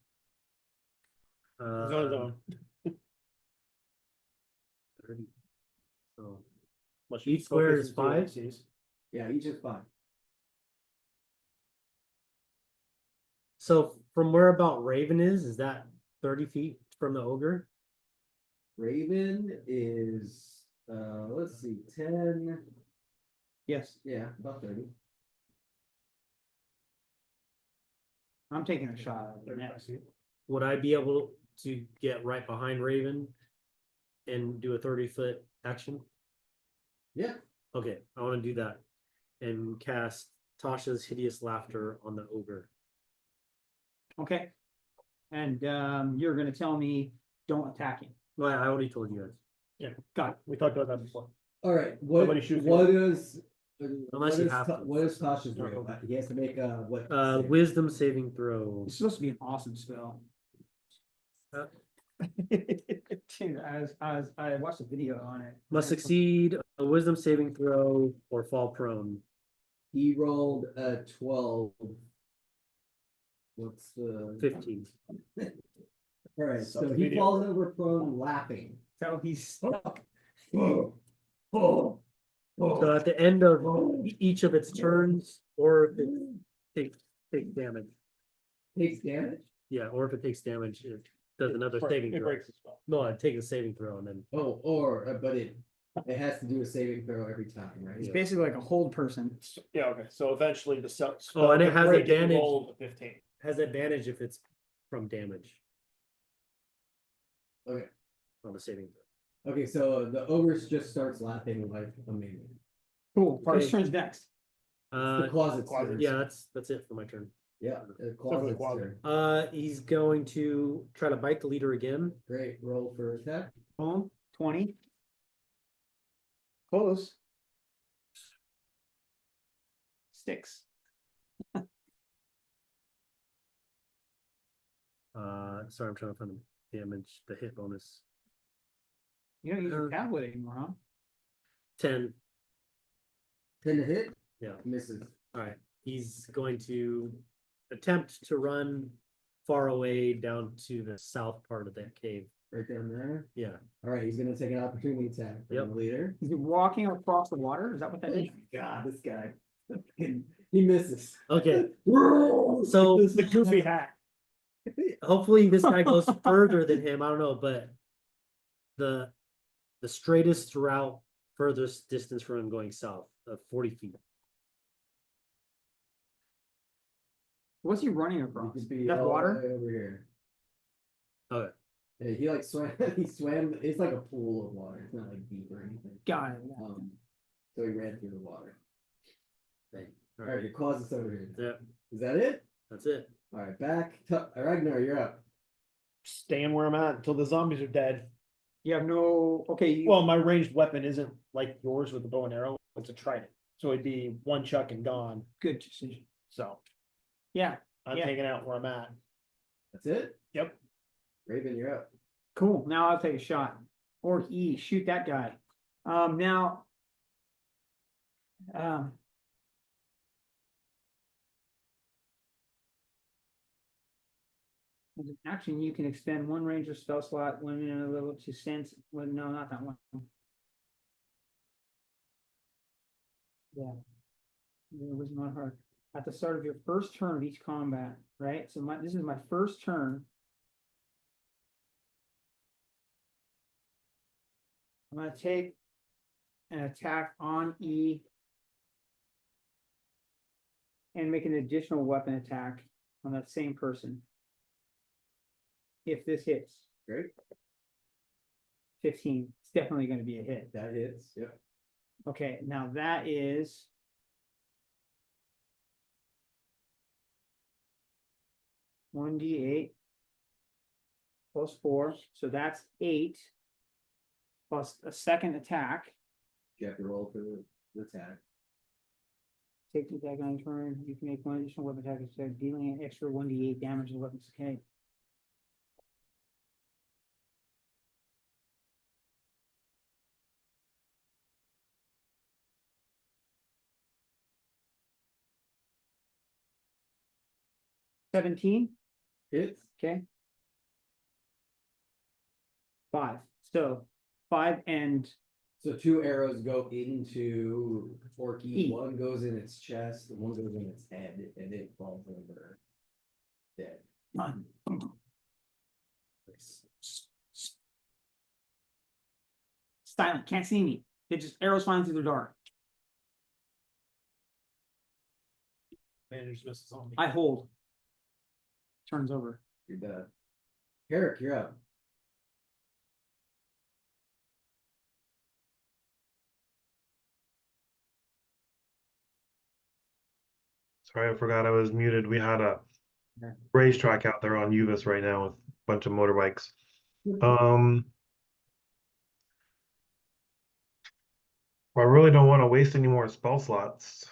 It's on its own. 30. So Unless you each square focus is and 5. DLCs. Yeah, each is 5. So from where about Raven is that 30 feet from the ogre? Raven is let's see, 10. Yes, Yeah, about 30. I'm taking a shot at it next. Would I be able to get right behind Raven and do a 30-foot action? Yeah. Okay, I want to do that and cast Tasha's Hideous Laughter on the ogre. Okay. And you're gonna tell me, don't attack him. Well, I already told you guys. Yeah, Got it. we talked about that before. All right. What Nobody shoots you. what is Unless you have to. what is Tasha's Not roll? open. He has to make what? Wisdom saving throw. It's supposed to be an awesome spell. Uh. Dude, I watched a video on it. Must succeed a wisdom saving throw or fall prone. He rolled a 12. What's the 15. All right, Suck so the he video. falls over prone laughing. So he's stuck. Oh, oh, So at the end of each of its turns, or if it takes damage. takes damage. Yeah, or if it takes damage, it does another It saving throw. breaks the spell. No, it takes a saving throw and then Oh, or but it has to do a saving throw every time, right? He's basically like a hold person. Yeah, okay, so eventually the spell. Oh, and it can has break if you advantage. roll a 15. has advantage if it's from damage Okay. on the saving throw. Okay, so the ogre just starts laughing like amazing. Cool. First Okay. turns next. It's the closet's closet. turn. Yeah, that's it for my turn. Yeah, the for the closet's closet. turn. He's going to try to bite the leader again. Great, roll for attack. Boom. 20. Close. 6. Sorry, I'm trying to find the damage, the hit bonus. You don't use your tablet anymore, huh? 10. 10 to hit. Yeah. Misses. All right. He's going to attempt to run far away down to the south part of that cave. Right down there. Yeah. All right, he's gonna take an opportunity attack. From Yep. the leader. Is he walking across the water? Is that what that Oh is? my God, this guy. He misses. Okay. So So This is the goofy hat. hopefully this guy goes further than him. I don't know, but the straightest route, furthest distance from him going south of 40 feet. What's he running he across? could be That's all water? the way over here. Okay. Yeah, he like swam. He swam. It's like a pool of water. It's not like deep or anything. Got it. So he ran through the water. All All right, your closet's over here. Yeah, Is that it? that's it. All right, back. Ragnar, you're up. Staying where I'm at until the zombies are dead. You have no. Okay. You, Well, my ranged weapon isn't like yours with the bow and arrow. It's a trident. So it'd be one chuck and gone. good decision. So Yeah. I'm Yeah. taking out where I'm at. That's it. Yep. Raven, you're up. Cool. Now I'll take a shot. Orc E, shoot that guy. Now. As an action, you can expend one ranger spell slot when in a level to sense. Well, no, not that one. Yeah. It was not hard. At the start of your first turn of each combat, right? So this is my first turn. I'm gonna take an attack on E and make an additional weapon attack on that same person. If this hits. Great. 15. It's definitely gonna be a hit. That hits. Yep. Okay, now that is. One D8. plus 4, so that's 8. Plus a second attack. You have to roll for the attack. Take the attack on turn. You can make one additional weapon attack instead of dealing an extra 1d8 damage to the weapon's okay. $17. Hits. Okay. 5. So 5 and So 2 arrows go into Orky. E. One goes in its chest, and one goes in its head, and it falls over. Dead. done. Silent, can't see me. It just arrows flying through the dark. Managed misses on me. I hold. Turns over. You're dead. Herrick, you're up. Sorry, I forgot I was muted. We had a Yeah. racetrack out there on Uvis right now with a bunch of motorbikes. I really don't want to waste any more spell slots.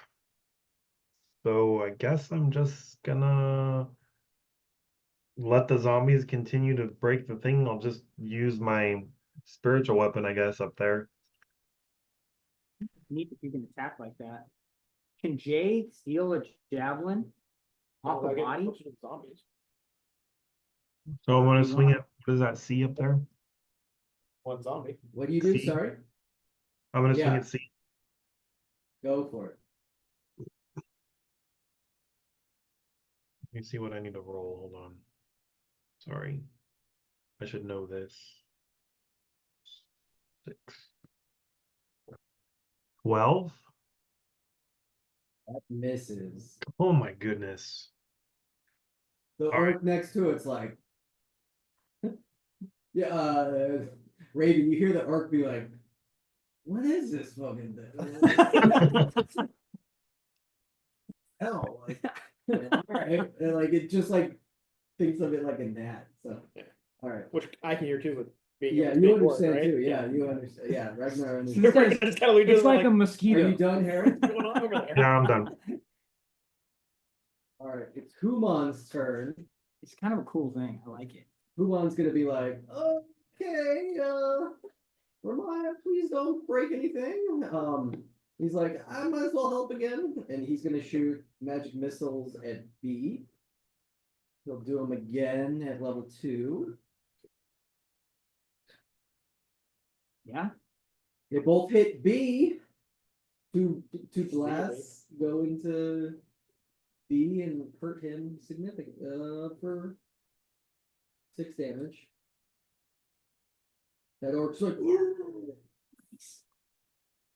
So I guess I'm just gonna let the zombies continue to break the thing. I'll just use my spiritual weapon, I guess, up there. Neat if you can attack like that. Can Jay steal a javelin off the body? Zombies. So I'm gonna You swing want- it. What does that C up there? One zombie. What do you do? See? Sorry? I'm gonna swing Yeah. it C. Go for it. Let me see what I need to roll. Hold on. Sorry. I should know this. 6. 12? That misses. Oh my goodness. The All right. orc next to it's like, yeah, Raven, you hear the orc be like, what is this fucking thing? Hell, like, alright, and like it just like thinks of it like a gnat, so, Yeah. alright. Which I can hear too with being. Yeah, a you big orc, understand right? too, yeah, you understand, yeah, Ragnar It's understands. like- Just kinda leave It's it like a Are mosquito. you done, Harry? What's going on over there? Yeah, I'm done. Alright, it's Humon's turn. It's kind of a cool thing. I like it. Humon's gonna be like, okay, Ramaya, please don't break anything. He's like, I might as well help again, and he's gonna shoot magic missiles at B. He'll do them again at level 2. Yeah. They both hit B. Two blasts go into B and hurt him significantly for 6 damage. That orc's like,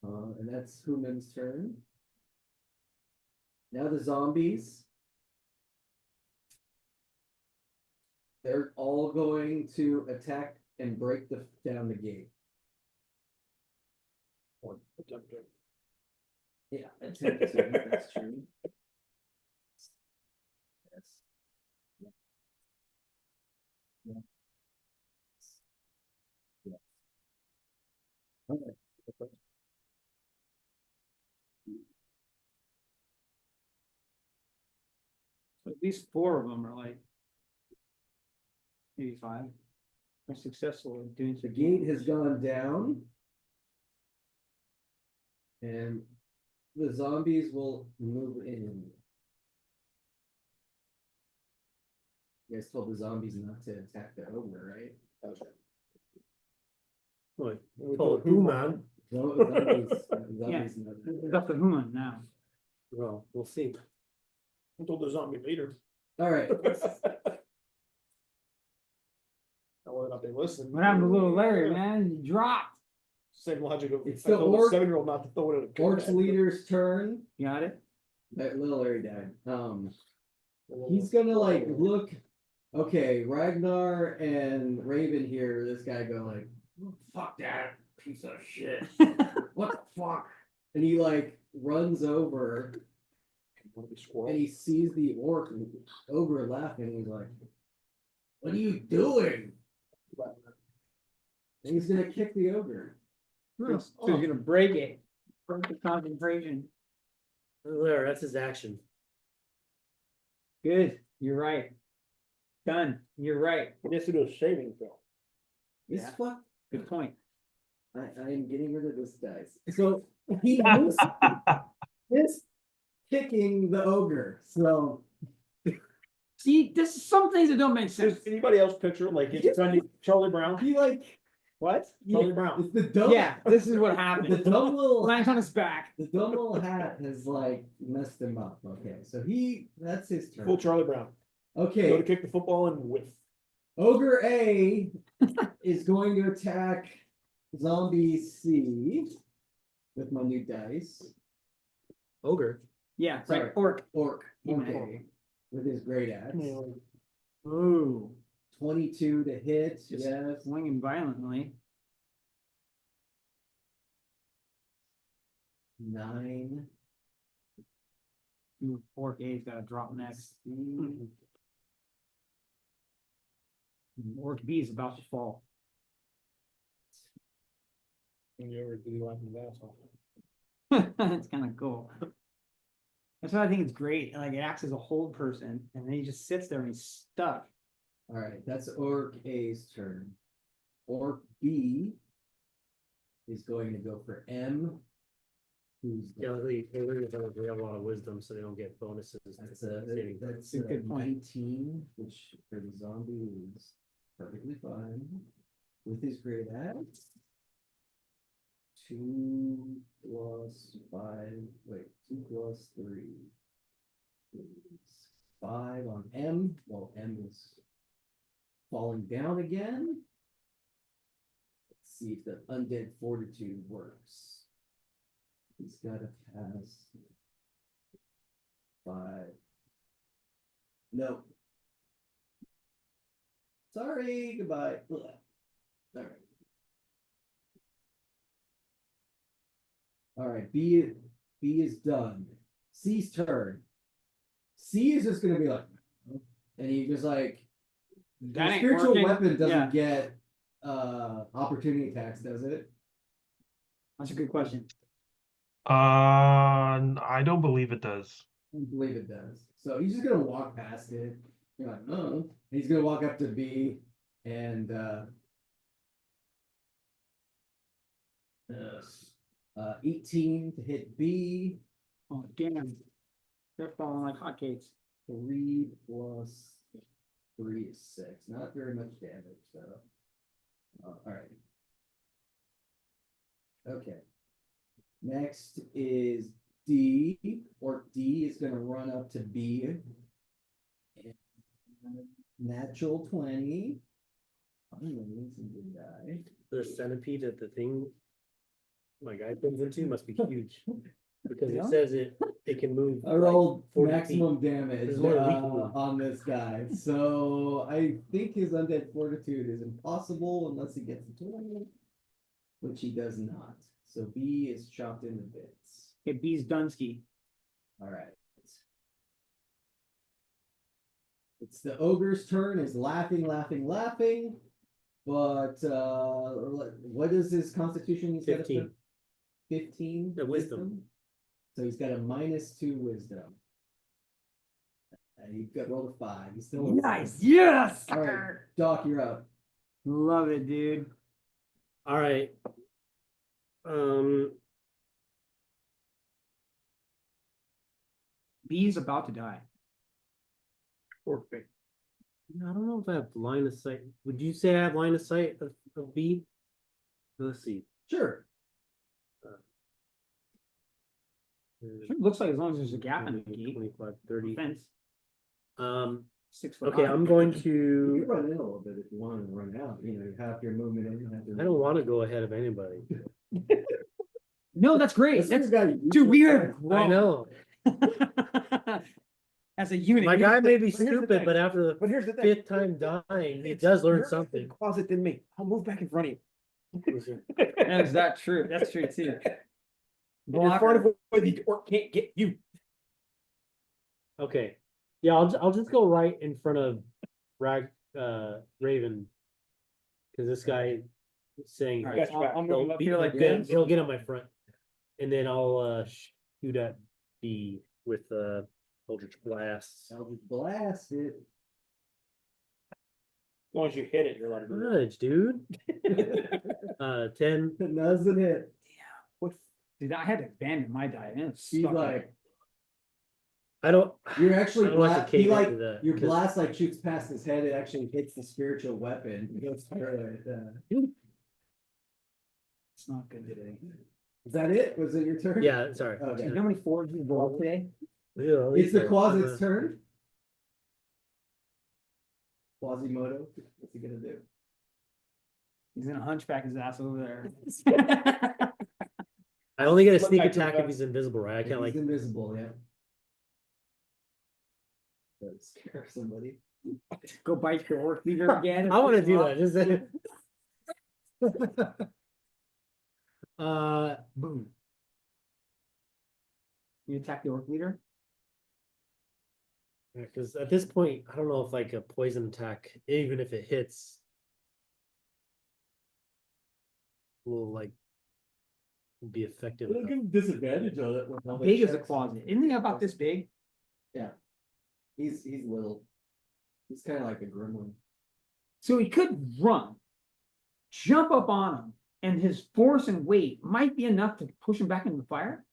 and that's Human's turn. Now the zombies. They're all going to attack and break down the gate. Yeah, attempt to, that's true. Yes. Yeah. Yeah. Okay. So at least 4 of them are like maybe 5 are successful in doing The some gate damage. has gone down. And the zombies will move in. You guys told the zombies not to attack the ogre, right? Like, told who, man? Zombies, Yeah. zombies know that. It's up to Human now. Well, we'll see. I told the zombie leader. All right, Whether or not they listen. What happened to little Larry, man? He dropped. Same logic of. It's I the told a orc- 7-year-old not to throw it at a good Orcs guy. leader's turn. Got it? That little Larry died. He's gonna like look. Okay, Ragnar and Raven here. This guy go like, "Fuck that piece of shit! What the fuck?" And he like runs over Wanna be squirrel? and he sees the orc ogre laughing. He's like, "What are you doing?" He's gonna kick the ogre. So you're gonna break it. Break the concentration. There, that's his action. Good, you're right. Done, you're right. He has to do a saving throw. This Yeah. fuck. Good point. I am getting rid of this dice. So he was this kicking the ogre. So See, this is some things that don't make sense. Does anybody else picture like it's Charlie Brown? he like What? Charlie Brown. it's the dumb. Yeah, this is what The happened. dumb little Lands on his back. the dumb little hat has like messed him up. Okay, so that's his turn. Full Charlie Brown. Go to Okay, kick the football and whiff. ogre A is going to attack zombie C with my new dice. Ogre. Yeah, Sorry. right, orc. Orc Yeah. A with his great axe. Ooh, 22 to hit. Just Yes. swinging violently. 9. Ooh, orc A's gotta drop next. Orc B is about to fall. When you ever do you want the ass off? It's kind of cool. That's why I think it's great. Like it acts as a hold person, and then he just sits there and he's stuck. All right, that's Orc A's turn. Orc B is going to go for M. Who's Yeah, they have a lot of wisdom, so they don't get bonuses. that's That's a good point. 19, which for the zombie is perfectly fine. With his great axe. 2 plus 5. Wait, 2 plus 3 is 5 on M. Well, M is falling down again. Let's see if the undead fortitude works. He's got to pass 5. No. Sorry, goodbye. Ugh. All right. All right, B is done. C's turn. C is just gonna be like, and he just like, That the ain't spiritual working. weapon doesn't Yeah. get opportunity attacks, does it? That's a good question. I don't believe it does. I believe it does. So he's just gonna walk past it. You're like, oh. He's gonna walk up to B and 18 to hit B. Oh damn, they're falling like hotcakes. 3 plus 3 is 6. Not very much damage, though. All right. Okay. Next is D, or D is going to run up to B. And natural 20. Finally, some good die. The centipede that the thing my guy comes into must be huge. Because Yeah. it says it can move. I rolled 40 maximum damage There's more we can do. on this guy. So I think his undead fortitude is impossible unless he gets a 20, which he does not. So B is chopped into bits. Okay, B's Dunsky. All right. It's the ogre's turn, is laughing. But what is his constitution? He's got 15. 15 The wisdom. So he's got a -2 wisdom. And he got rolled a 5. He's still Nice. Yes. All right, Doc, you're up. Love it, dude. All right. B's about to die. Orc B. I don't know if I have line of sight. Would you say I have line of sight of B? Let's see. Sure. Sure, looks like as long as there's a gap in the 20, gate. 25, 30. Fence. 6 foot Okay, high. I'm going You to. can run in a little bit if you want to run out. You know, half your movement in, half your I don't want to go ahead of anybody. No, that's great. That's got dude. We are. I know. As a unit. My guy may be But here's the stupid, thing. but after But here's the the thing. 5th time dying, he It's- does learn you're in the something. Closet than me. I'll move back in front of you. Is that true? That's true too. You're far enough away the orc can't get you. Okay. Yeah, I'll just go right in front of Raven. Cause this guy is saying All right, Got your back. I'll move he'll him up be, here like he'll, this. he'll get on my front. And then I'll, shoot at B with, Eldritch Blast. Eldritch Blast it. As long as you hit it, you're allowed to do Fudge, dude. 10. Doesn't it? What? Dude, I had to abandon my die. And it's He's stuck in like, it. I don't, you're actually I don't like to blast, he cave like, into that, your 'cause- blast like shoots past his head, it actually hits the spiritual weapon. It goes through it. It's not good today. Is that it? Was it your turn? yeah, sorry. Okay. You know how many fours you rolled today? Yeah, at It's least the I- closet's turn. Quasimodo, what's he gonna do? He's gonna hunchback his ass over there. I only get a Look sneak back to attack the- if he's invisible, right? I can't He's like, invisible, yeah. That'd scare somebody. Go bite your orc leader again. I wanna and piss do him that, off. just. Boom. You attack the orc leader? Cause at this point, I don't know if like a poison attack, even if it hits. Will like. Be effective. Look at disadvantage on it. with How all the big is the checks. closet? Isn't it about this big? He's little. He's kind of like a gremlin. So he could run, jump up on him, and his force and weight might be enough to push him back into the fire.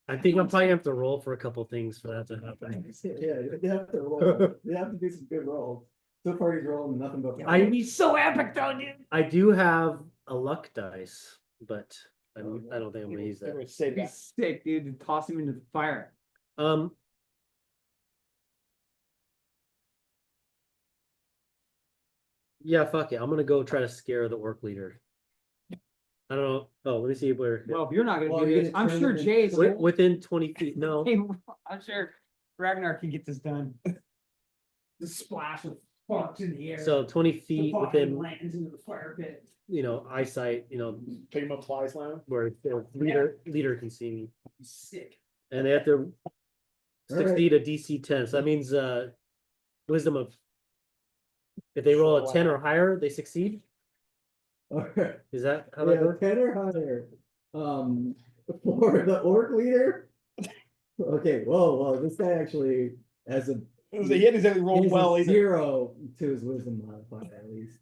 I think I'm probably gonna have to roll for a couple things for that to happen. Yeah, you have to roll. You have to do some good rolls. So far he's rolling nothing but. It'd be so epic, though, dude. I do have a luck dice, but I don't think I'm gonna use that. Everyone say It'd be that. sick, dude, to toss him into the fire. Yeah, fuck it. I'm gonna go try to scare the orc leader. I don't know. Oh, let me see where. Well, if you're not Well, gonna do you're this, gonna I'm turn sure him in- Jay's. Within 20 feet. No. Hey, I'm sure Ragnar can get this done. The splash of sparks in the air. So 20 the feet body within, lands into the fire pit. eyesight, Pick him up, fly slam. where the leader can see me. Sick. And they have to Alright. succeed a DC 10. So that means wisdom of if they roll a 10 or higher, they succeed. Alright, Is that how that yeah, works? 10 or higher. For the orc leader. Okay, whoa, this guy actually has a. He hit exactly rolled he has well. a He's 0 to his wisdom modifier at least.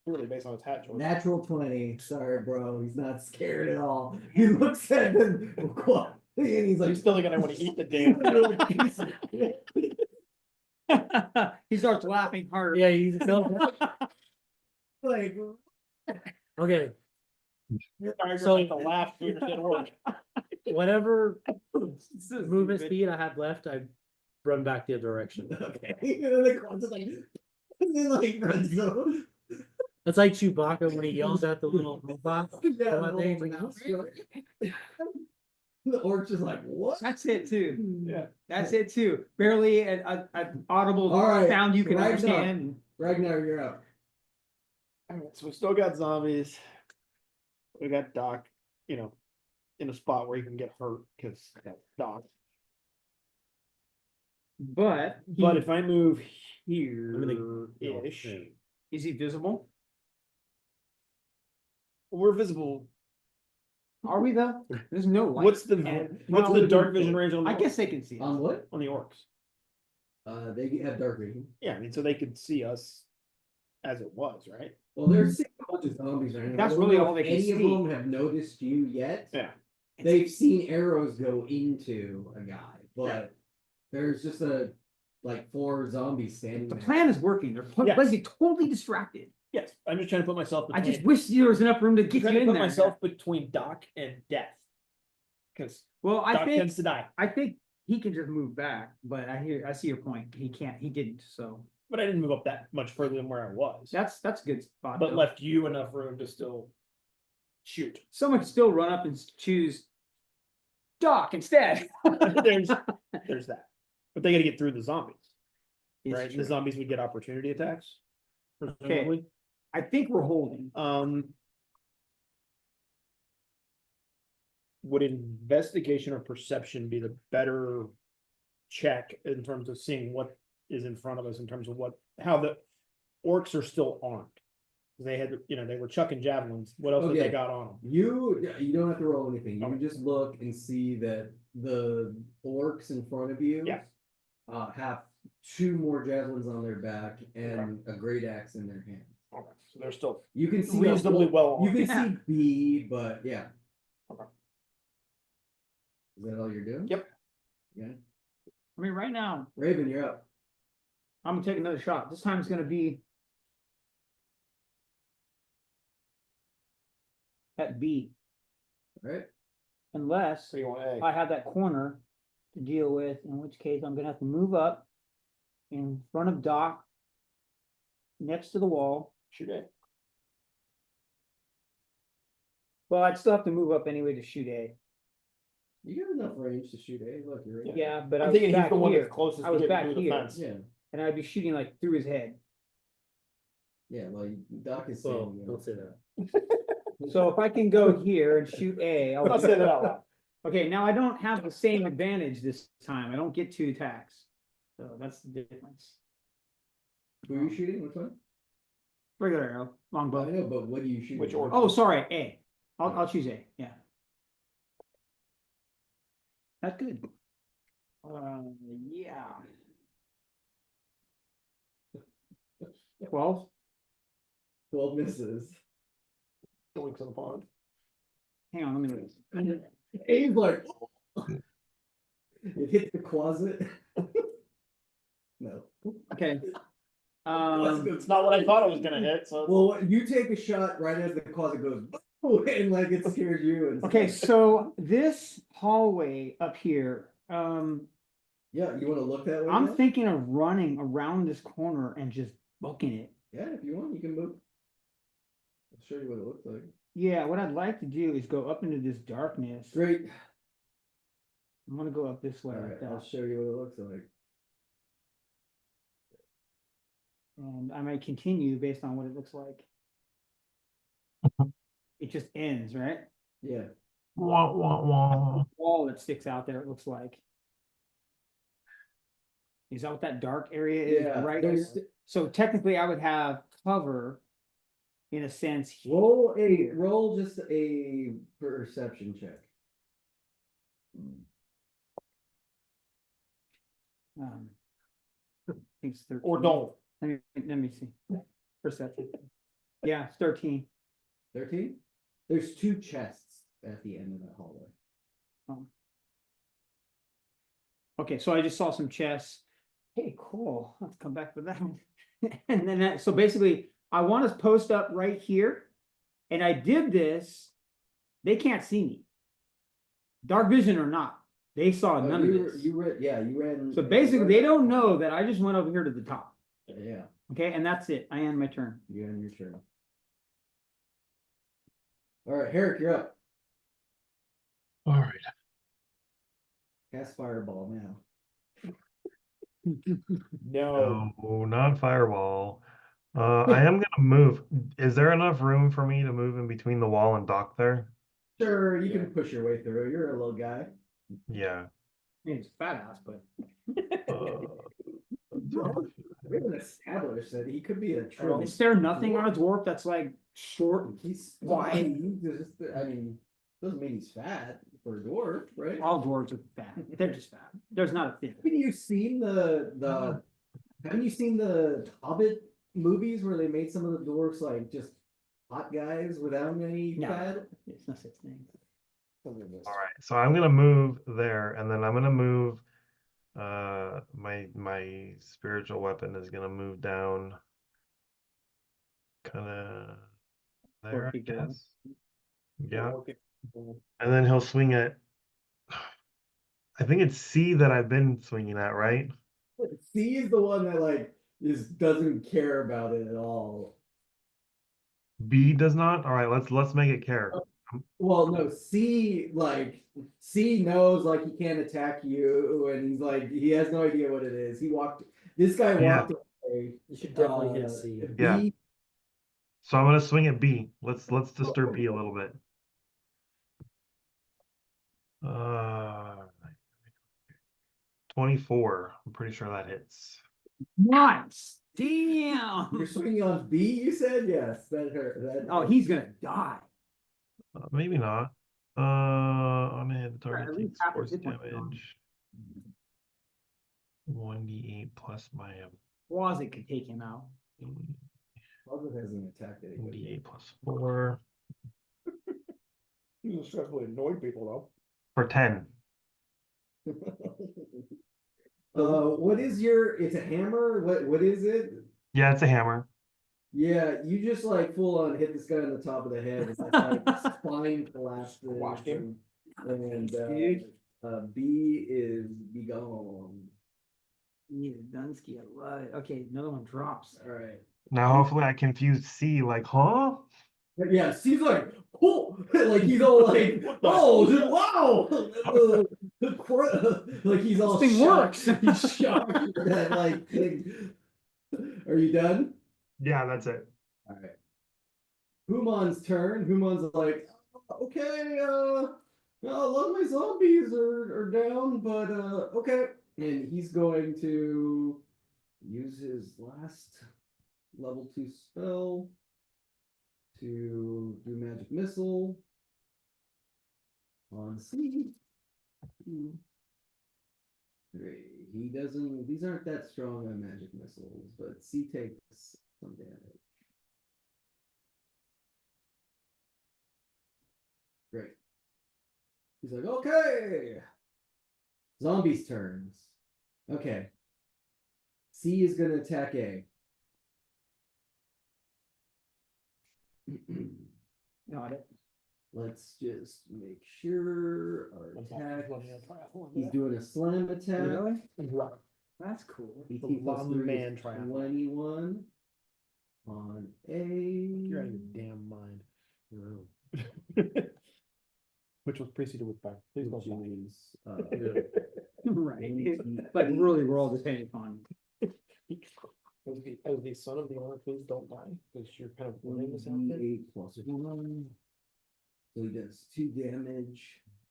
really based on his hat choice. Natural 20. Sorry, bro. He's not scared at all. He looks at him and he's like, He's still gonna want to eat the damn. He starts laughing hard. Yeah, you like, Okay. So So- the laugh through your dead orc. Whatever So movement stupid. speed I have left, I run back the other direction. okay. And then the crowd's just like, and then like, runs over. That's like Chewbacca when he yells at the little robot. Yeah, What the they- whole thing. The orc's just like, what? That's it too. Yeah. That's it too. Barely an audible All right, sound you can Ragnar. understand. Ragnar, you're up. Alright, so we still got zombies. We got Doc, in a spot where he can get hurt because Doc. But But if I move here I'm gonna- ish, yeah. is he visible? we're visible. Are we though? There's no light. What's the And- what's no, the dark vision range on the I guess they can see us. On what? on the orcs? They have dark vision. Yeah, I mean, so they could see us as it was, right? Well, they're seeing a bunch of zombies right now. That's I don't really know all if they can any see. of them have noticed you yet. Yeah. They've seen arrows go into a guy, but Yeah. there's just like 4 zombies standing The there. plan is working. They're Yes. basically totally distracted. Yes, I'm just trying to put myself. I Between, just wish there was enough room to get trying you to in put there. myself between Doc and death, because Well, Doc tends to die. I think he can just move back, but I see your point. He can't, he didn't, so But I didn't move up that much further than where I was. that's a good spot. But though. left you enough room to still shoot. Someone can still run up and choose Doc instead. there's that. But they gotta get through the zombies, It's right? true. The zombies would get opportunity attacks. Okay. presumably. I think we're holding. Would investigation or perception be the better check in terms of seeing what is in front of us in terms of how the orcs are still armed. They had, they were chucking javelins. What else have they Okay. got on them? You don't have to roll anything. You Okay. can just look and see that the orcs in front of you. Yeah. Have 2 more javelins on their back and a great axe in their hand. Okay, so they're still You can see reasonably well. You can Yeah. see B, but yeah. Okay. Is that all you're doing? Yep. Yeah. I mean, right now, Raven, you're up. I'm gonna take another shot. This time it's gonna be at B, All right. unless So you want A? I have that corner to deal with, in which case I'm gonna have to move up in front of Doc, next to the wall. Shoot A. Well, I'd still have to move up anyway to shoot A. You got enough range to shoot A. Look, you're right. Yeah, but I I'm was thinking he's back the one here, that's closest I to was getting back through the here. fence. Yeah. and I'd be shooting like through his head. Yeah. Well, Doc is Well, saying. don't say that. So if I can go here and shoot A, I'll say that out loud. Okay, now I don't have the same advantage this time. I don't get 2 attacks. So that's the difference. Who are you shooting? Which one? Regular arrow, I longbow. know, but what do you shoot? Which orc? Oh, sorry, A. I'll choose A, yeah. That's good. Yeah. 12? 12 misses. Going to the pond. Hang on, let me look. A's like, it hit the closet. No. Okay. It's not what I thought it was gonna hit, so. Well, you take a shot right as the closet goes, and like it scares you. And Okay, stuff. so this hallway up here, Yeah, you want to look that way? I'm now? thinking of running around this corner and just booking it. Yeah, if you want, you can move. I'll show you what it looks like. Yeah, what I'd like to do is go up into this darkness. Great. I'm gonna go up this way All right, like I'll that. show you what it looks like. And I might continue based on what it looks like. It just ends, right? Yeah. Wah, wah, wah. Wall that sticks out there, it looks like. Is that what that dark area is? Yeah. Right. There's So technically I would have cover in a sense. roll just a perception check. I think it's 13. Or don't. Let me see. Perception. Yeah, it's 13. 13? There's 2 chests at the end of that hallway. Okay, so I just saw some chests. Hey, cool. Let's come back for that. And then so basically, I want to post up right here. And I did this. They can't see me. Dark vision or not. They saw Oh, none of this. you ran. So basically, they don't know that I just went over here to the top. Yeah, Okay, and that's it. I end my turn. you end your turn. All right, Herrick, you're up. All right. Cast fireball now. No. No, not fireball. I am gonna move. Is there enough room for me to move in between the wall and dock there? Sure, you can push your way through. You're a little guy. Yeah. He's a fat ass, but We haven't established that he could be a true. is there nothing on a dwarf that's like short? He's why? I mean, doesn't mean he's fat for a dwarf, right? All dwarves are fat. They're just fat. There's not a thing. Haven't you seen the? Haven't you seen the Hobbit movies where they made some of the dwarfs like just hot guys without any No. fat? It's no such thing. All right. So I'm gonna move there, and then I'm gonna move. My spiritual weapon is gonna move down. Kind of there, I people. guess. Yeah. And then he'll swing at. I think it's C that I've been swinging at, right? C is the one that like doesn't care about it at all. B does not. All right, let's make it care. Well, no, C knows like he can't attack you, and he's like he has no idea what it is. This guy Yeah. walked away. You should definitely hit C. B, Yeah. So I'm gonna swing at B. Let's disturb B a little bit. 24. I'm pretty sure that hits. Nice. Damn. You're swinging on B, you said? Yes, that hurt. That Oh, he's gonna die. Maybe not. On a hit, the Right, target at least takes half force his hit points gone. damage. 1d8 plus my Quasi could take him out. Closet hasn't attacked anybody. 1d8 plus 4 You successfully annoyed people for 10. What is your, it's a hammer? What is it? Yeah, it's a hammer. Yeah, you just like full on hit this guy on the top of the head. It's like spine collapses. Washed him. And Dude. B is be gone. He's a Dunsky, I love it. Okay, another one drops. All right. Now, hopefully, I confused C. Like, huh? But yeah, he's like, oh, like he's all like, oh, wow, like he's all This thing shocked. works. He's shocked that like thing. Are you done? Yeah, that's it. All right. Human's turn. Human's like, okay, a lot of my zombies are down, but okay. And he's going to use his last level 2 spell to do magic missile on C. 2, 3. He doesn't, these aren't that strong on magic missiles, but C takes some damage. Great. He's like, okay. Zombies turns. Okay. C is gonna attack A. Got it. Let's just make sure our attack. He's up. doing a slam attack. Really? Right. That's cool. 18 plus One 3 man is triathlon. 21 on A. You're out of your damn mind. Which was preceded with by. Please don't Which lie. is, Right. But really, we're all depending on. As the son of the owner, please don't die, because you're kind of winning this outfit. 1d8 plus 1. So he does 2 damage.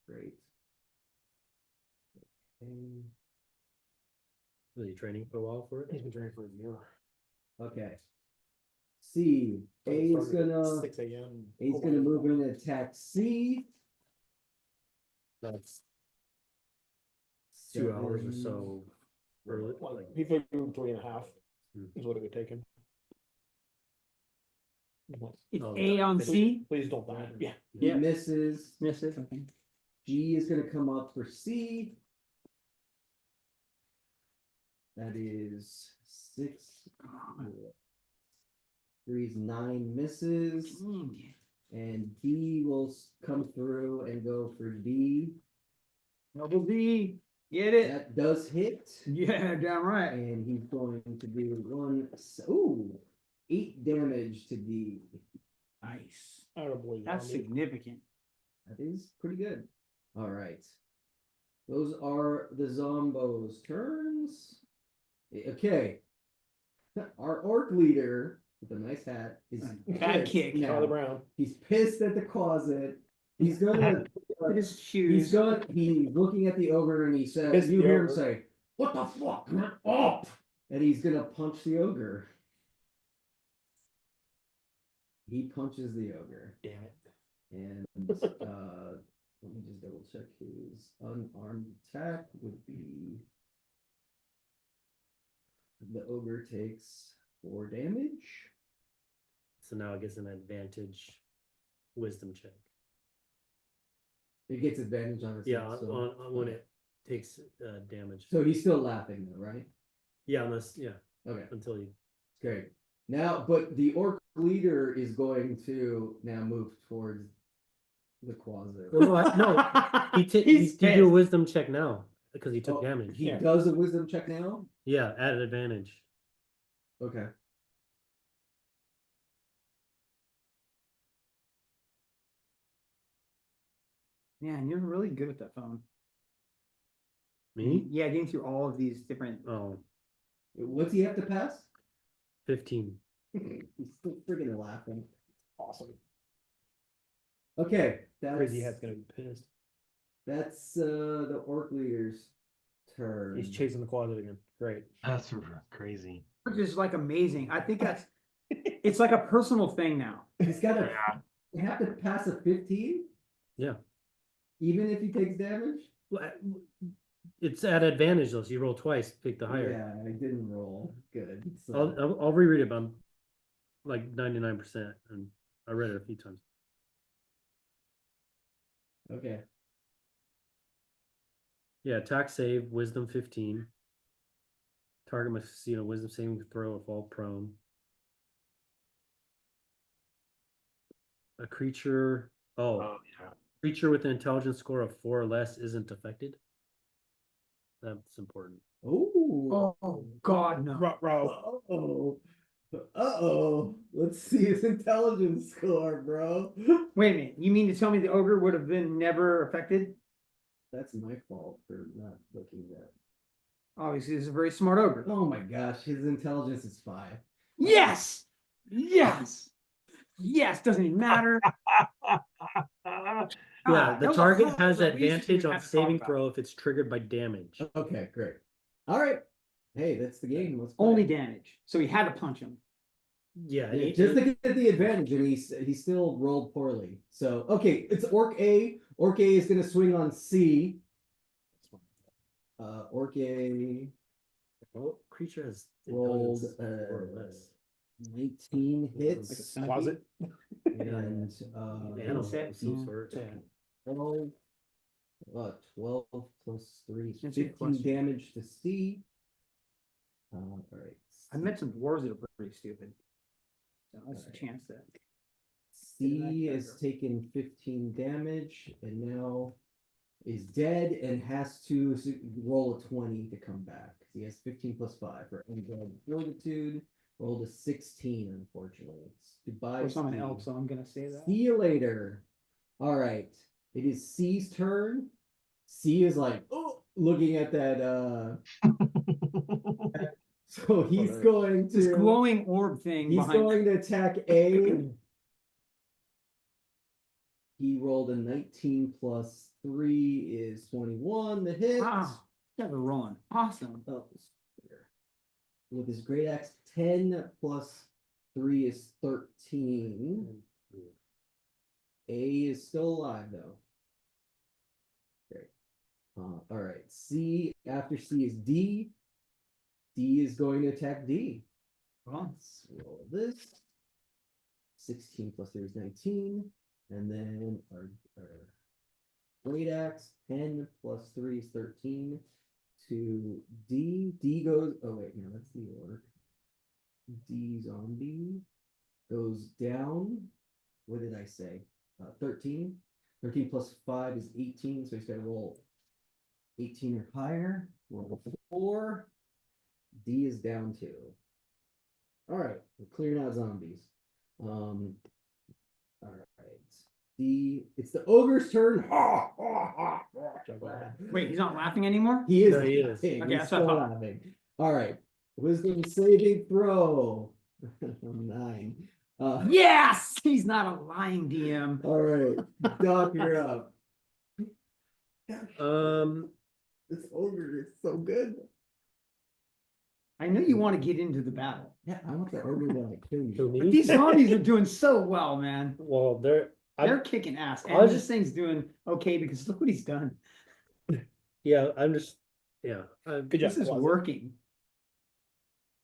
Great. Okay. Was he training for a while for He's it? been training for a year. Okay. C. A is Started at gonna 6 a.m. A's gonna move in and attack C. That's 2 hours or so early. Like, Like, he figured 3.5 Hmm. is what it would take him. It's Oh, A on C. Please don't die. Yeah. He Yeah. misses. Misses. Okay. G is gonna come up for C. That is 6. 3 is 9 misses. Mm. And D will come through and go for D. Double D. Get it? That does hit. Yeah, damn right. And he's going to do 8 damage to D. Nice. Attaboy, That's zombie. significant. That is pretty good. All right. Those are the zombos' turns. Okay. Our orc leader with a nice hat is Bad pissed kick. now. Charlie Brown. He's pissed at the closet. He's gonna Look at his he's shoes. looking at the ogre and he says, Pissed you the hear him ogre. say, "What the fuck? Get up!" And he's gonna punch the ogre. He punches the ogre. Damn it. And let me just double check his unarmed attack would be the ogre takes 4 damage. so now it gets an advantage wisdom check. It gets advantage on his Yeah, hit, so, on when it takes damage. so he's still laughing though, right? Yeah, unless, yeah, Okay, until you, great. Now, but the orc leader is going to now move towards the closet. well, no, he He's he do a pissed. wisdom check now because he took Oh, damage. He Yeah. does a wisdom check now? Yeah, at advantage. Okay. Man, you're really good with that phone. Me? Yeah, getting through all of these different. Oh, What's he have to pass? 15. He's still freaking laughing. Awesome. Okay, that's Crazy Head's gonna be pissed. the orc leader's turn. He's chasing the quadrant again. Great. That's crazy. Which is like amazing. I think that's, it's like a personal thing now. He's got to, you have to pass a 15, Yeah. even if he takes damage? Well, it's at advantage though, so you roll twice, pick the higher. Yeah, I didn't roll good. I'll reread it, but I'm like 99%, and I read it a few times. Okay. Yeah, attack save, wisdom 15. Target must succeed a wisdom saving throw or fall prone. A creature, Yeah. creature with an intelligence score of 4 or less isn't affected. That's important. Ooh. Oh, God, no. Ruh-roh. Uh-oh. Uh-oh. Let's see his intelligence score, bro. Wait a minute, you mean to tell me the ogre would have been never affected? That's my fault for not looking at that. Obviously, he's a very smart ogre. Oh my gosh, his intelligence is 5. Yes! Yes! Yes, doesn't even matter. Yeah, that the was a target whole has other reason we advantage on have to talk saving about. throw if it's triggered by damage. Okay, great. All right. Hey, that's the game. Let's play. Only damage, so he had to punch him. Yeah, Yeah, just to get the advantage, and he still rolled poorly. So okay, it's Orc A. Orc A is gonna swing on C. Orc A creature has rolled intelligence 4 or less. 19 hits. Like a closet. And Animal Insect, of some yeah. sort. 12, 12 plus 3 is That's a good 15 question. damage to C. All right. I met some dwarves that are pretty stupid. So that's a Alright. chance that. C is taking 15 damage and now is dead and has to roll a 20 to come back. He has 15 plus 5 for undead fortitude. Rolled a 16, unfortunately. Goodbye. Or someone C. else, so I'm gonna say that. See you later. All right. It is C's turn. C is like, oh, looking at that. So he's going This to. glowing orb thing He's behind. going to attack A. He rolled a 19 plus 3 is 21. The hit. Wow, you guys are rolling. Awesome. Oh, with his great axe, 10 plus 3 is 13. A is still alive though. Great. All right. C after C is D. D is going to attack D. Well, Let's roll this. 16 plus 3 is 19. And then our great axe, 10 plus 3 is 13. To D. D goes, oh wait, no, that's the orc. D zombie goes down. What did I say? 13. 13 plus 5 is 18, so he's got to roll 18 or higher. Roll 4. D is down 2. All right, we're clearing out zombies. All right. It's the ogre's turn. wait, he's not laughing anymore? He is. No, he is. laughing. Okay, He's that's what I still thought. laughing. All right. Wisdom saving throw. 9. Yes! He's not a lying DM. All right. Doc, you're up. This ogre is so good. I know you want to get into the battle. Yeah, I want the ogre to like kill Who, you. me? These zombies are doing so well, man. Well, they're They're kicking ass. I was And this just- thing's doing okay because look what he's done. yeah. I'm just Good job. This is Closet. working.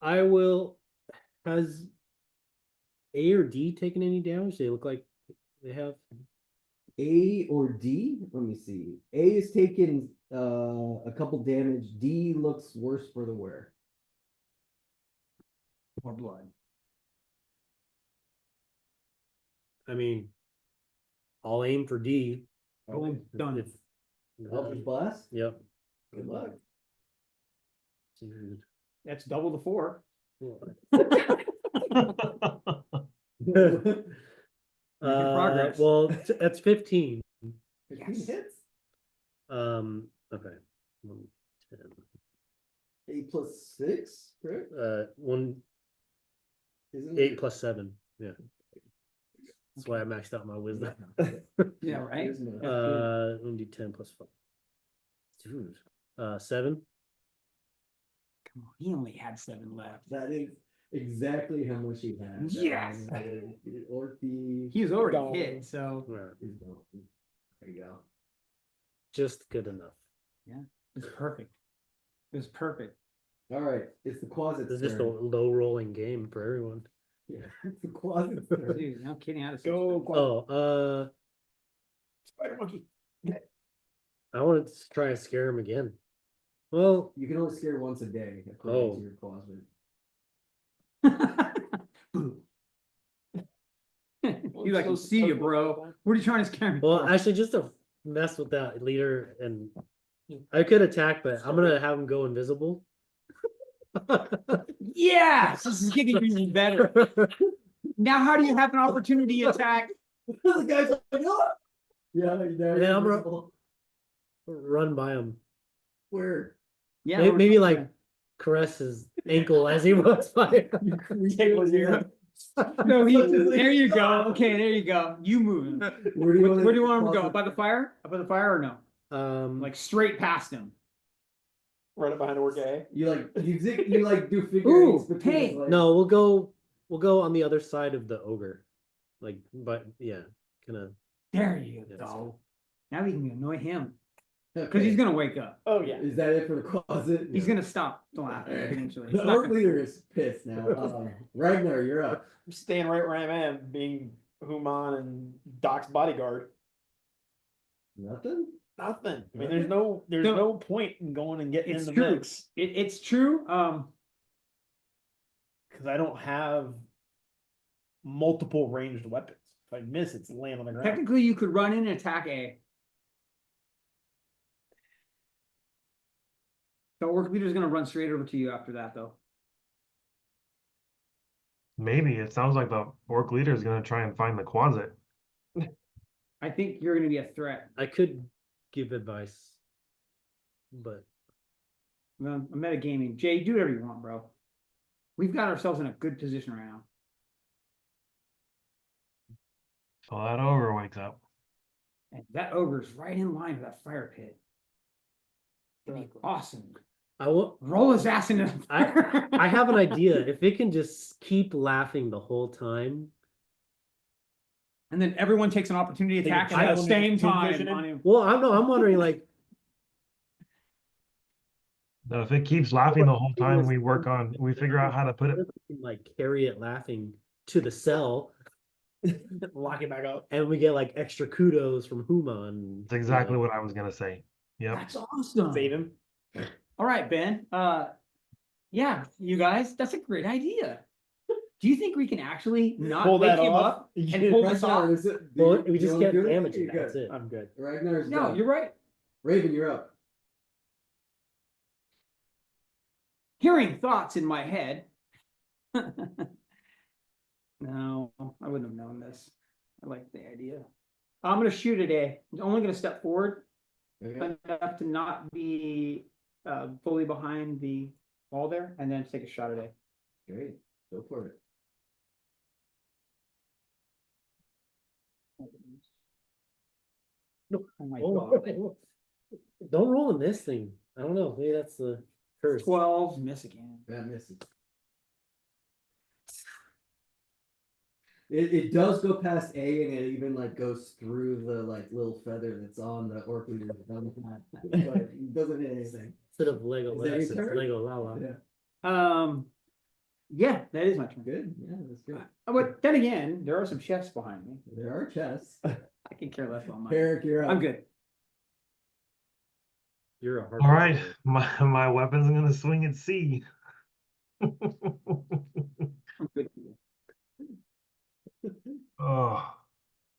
I will. Has A or D taken any damage? They look like they have. A or D? Let me see. A is taking a couple damage. D looks worse for the wear. More blood. I mean, I'll aim for D. Boom, done. Help bust. Yep. Good luck. Dude. That's double the 4. progress. Well, that's 15. 15 Yes. hits. Okay. 1, 10. 8 plus 6, correct? 1 Isn't 8 it? plus 7. Yeah. That's why I maxed out my wisdom. Yeah, right? There's no- 1d10 plus 5. Dude. 7. He only had 7 left. That is exactly how much he had. Yes! Or the. He was already Gone. hit, so Yeah, There you go. just good enough. it's perfect. It was perfect. All right, it's the closet's This is just a turn. low rolling game for everyone. Yeah, it's the closet's turn. Dude, no kidding. How to Go, Oh, Spider Monkey. I wanted to try and scare him again. Well, You can only scare once a day, according Oh. to your closet. He's like, I see you, bro. What are you trying to scare me well, for? actually, just to mess with that leader, and I could attack, but I'm gonna have him go invisible. Yes, this is getting even better. Now, how do you have an opportunity attack? The guy's like, "Ah!" Yeah, And then I'm gonna run by him. Where? Yeah, Maybe like caress his ankle as he runs by. Tickle his ear. No, there you go. Okay, there you go. You move him. Where do you Where do you want him to go? closet- By the fire? Up by the fire or no? Like Like straight past him. Right up behind Orc A. You like do figure Ooh, eights between hey. his legs. no, we'll go on the other side of the ogre, like, but yeah, kind of. There you Yes. go. Now we can annoy him because Okay. he's gonna wake up. Oh yeah. Is that it for the closet? He's gonna stop laughing eventually. He's The not orc gonna- leader is pissed now. Ragnar, you're up. I'm staying right where I am, being Human and Doc's bodyguard. Nothing. Nothing. I mean, Nothing? there's No. no point in going and getting It's in the true. mix It's true. because I don't have multiple ranged weapons. If I miss, it's laying on the ground. Technically, you could run in and attack A. The orc leader's gonna run straight over to you after that, though. Maybe it sounds like the orc leader is gonna try and find the closet. I think you're gonna be a threat. I could give advice, but Well, I'm metagaming. Jay, do whatever you want, bro. We've got ourselves in a good position right now. So that ogre wakes up. And that ogre's right in line with that fire pit. It'd be awesome. I will. Roll his ass into the fire. I have an idea. If it can just keep laughing the whole time. And then everyone takes an opportunity Think attack of at the challenge same and time vision on him. Well, I'm wondering, like, Now, if it keeps laughing the whole time, we figure out how to put it. like carry it laughing to the cell, Lock it back up. and we get like extra kudos from Human. It's exactly what I was gonna say. Yep. That's awesome. Save him. All right, Ben. Yeah, you guys, that's a great idea. Do you think we can actually not Pull wake that him off. up and pull this Ragnar, off? is it? Well, do we you just wanna get do it? damage. You're That's good. it. I'm good. Ragnar's No, done. you're right. Raven, you're up. Hearing thoughts in my head. No, I wouldn't have known this. I like the idea. I'm gonna shoot at A. I'm only gonna step forward Okay. enough to not be fully behind the wall there, and then take a shot at A. Great. Go for it. Oh my Oh, god. don't roll in this thing. I don't know. Maybe that's the curse. 12, miss again. That misses. It does go past A and it even like goes through the like little feather that's on the orc leader's gun. But it doesn't hit anything. Instead of Lego Is that Lex, your it's turn? Lego Lala. Yeah. Yeah, that is my turn. Good. Yeah, that's good. But then again, there are some chests behind me. There are chests. I can care less about mine. Eric, you're up. I'm good. You're a hard. All right, my weapon's gonna swing at C. I'm good. Oh,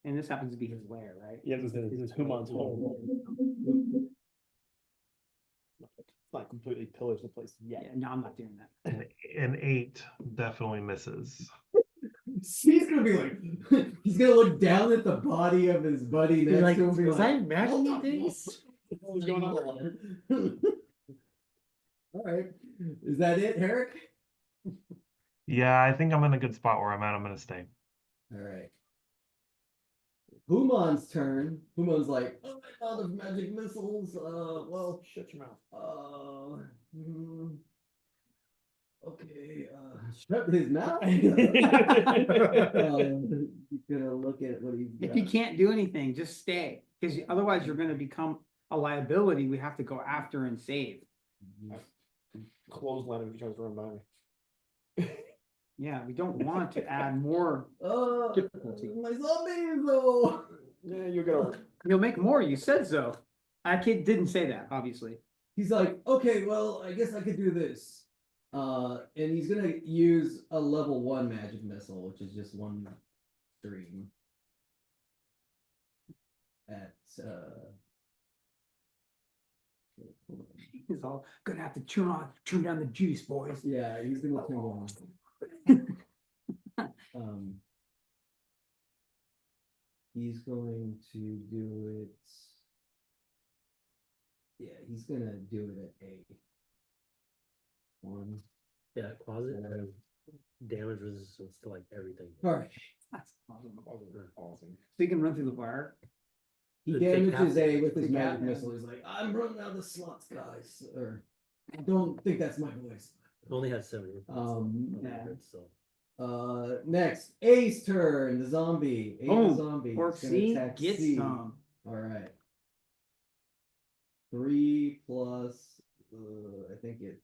And this happens to be his lair, right? Yeah, this is Human's home. It's not completely pillars the place Yeah, yet. no, I'm not doing that. an 8 definitely misses. He's gonna be like, he's gonna look down at the body of his buddy next Like, to him. and be was like, I imagining "What the things? What was going on? All right. Is that it, Eric? Yeah, I think I'm in a good spot where I'm at. I'm gonna stay. All right. Human's turn. Human's like, oh, I'm out of magic missiles. Well, Shut your mouth. hmm, Okay, shut his mouth. He's gonna look at what he's If got. you can't do anything, just stay, because otherwise you're gonna become a liability we have to go after and save. Clothesline if he tries to run by me. Yeah, we don't want to add more, difficulty. My zombies though. Yeah, you'll get over it. you'll make more, you said so. I kid didn't say that, obviously. He's like, okay, well, I guess I could do this. And he's gonna use a level 1 magic missile, which is just one stream. At hold on. He's all gonna have to turn down the juice, boys. Yeah, he's gonna turn on. He's going to do it. Yeah, he's gonna do it at a 1. Yeah, closet has damage resistance to like everything. All right. That's awesome. Awesome. So you can run through the fire. He The take damages half- A with his take magic half missile. He's like, I'm running out of slots, guys. Or I don't think that's my voice. It only has 70. Yeah. So Next, A's turn. The zombie. A Boom. the zombie. Or It's gonna C attack gets C. some. All right. 3 plus, I think it's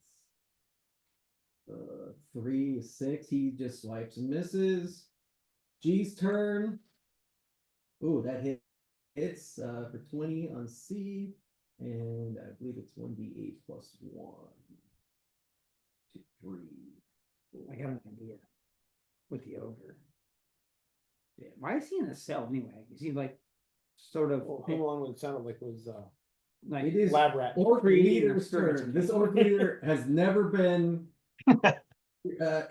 3 is 6. He just swipes and misses. G's turn. Oh, that hits for 20 on C, and I believe it's 1d8 plus 1, 2, 3. I got an idea with the ogre. Yeah, why is he in a cell anyway? Is he like sort of Well, Home Alone, what it sounded like was like It is lab rat. Orc creating leader's experiments. turn. This orc leader has never been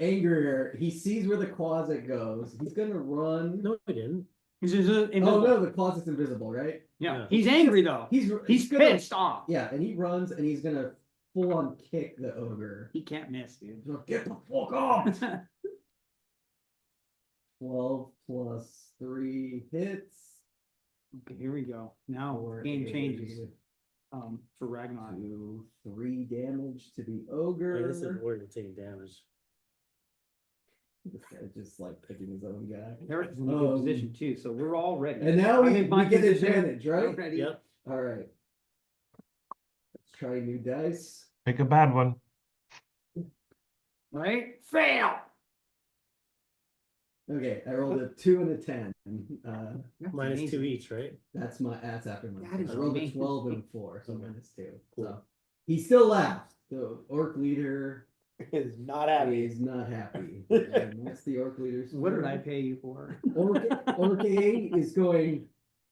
angrier. He sees where the closet goes. He's gonna run. no, I didn't. he's just Oh invisible. no, the closet's invisible, right? Yeah, Yeah. he's angry though. He's gonna, pissed off. Yeah, and he runs and he's gonna full on kick the ogre. He can't miss, dude. He's like, get the fuck off! 12 plus 3 hits. Okay, here we go. Now for game a changes. For Ragnar. 2, 3 damage to the I mean, ogre. this is where you're taking damage. This guy's just like picking his own guy. Eric's in a good position too, so we're all ready. And now I'm we in my get position. advantage, right? I'm ready. Yep. All right. Let's try new dice. Pick a bad one. Right? Fail. Okay, I rolled a 2 and a 10. That's Minus amazing. 2 each, right? That's after my. That is I rolled a amazing. 12 and a 4, so minus 2. Cool. So he still laughed. The orc leader Is not happy. is not happy. And that's the orc leader's. What did turn. I pay you for? Orc A is going.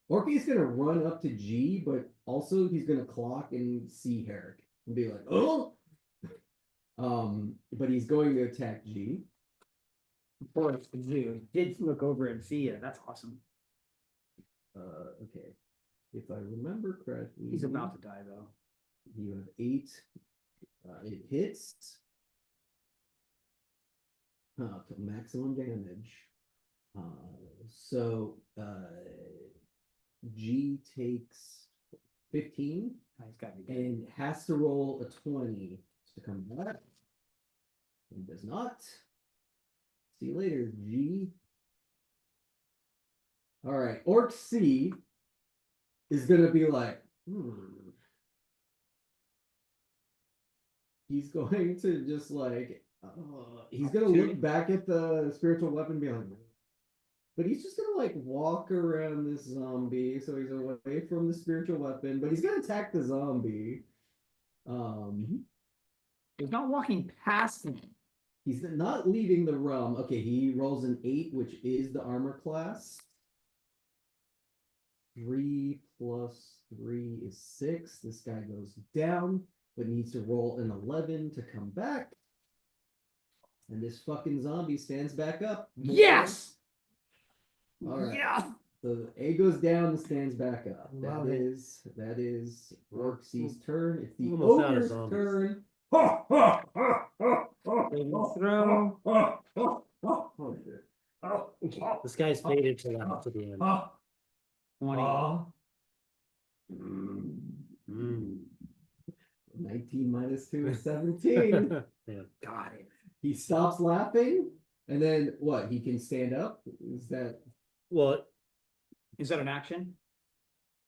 Orc A is going to run up to G, but also he's going to clock and see Herrick and be like, oh. But he's going to attack G. Of course, the zoo did look over and see it. That's awesome. Okay. If I remember correctly, He's about to die though. You have 8. It hits. For maximum damage. So G takes 15 Oh, he's got to be dead. and has to roll a 20 to come back. And does not. See you later, G. All right, Orc C is gonna be like, He's going to just like, he's gonna look back at the spiritual weapon and be like, but he's just gonna like walk around this zombie, so he's away from the spiritual weapon, but he's gonna attack the zombie. He's not walking past him. He's not leaving the realm. Okay, he rolls an 8, which is the armor class. 3 plus 3 is 6. This guy goes down, but needs to roll an 11 to come back. And this fucking zombie stands back up. Yes. All right. Yeah. So A goes down and stands back up. Love That it. is Orc C's turn. It's the Almost out of ogre's zombies. turn. This guy's faded to that to the end. 20. Mm. 19 minus 2 is 17. Yeah. Got it. He stops laughing, and then what? He can stand up. Is that Well, Is that an action?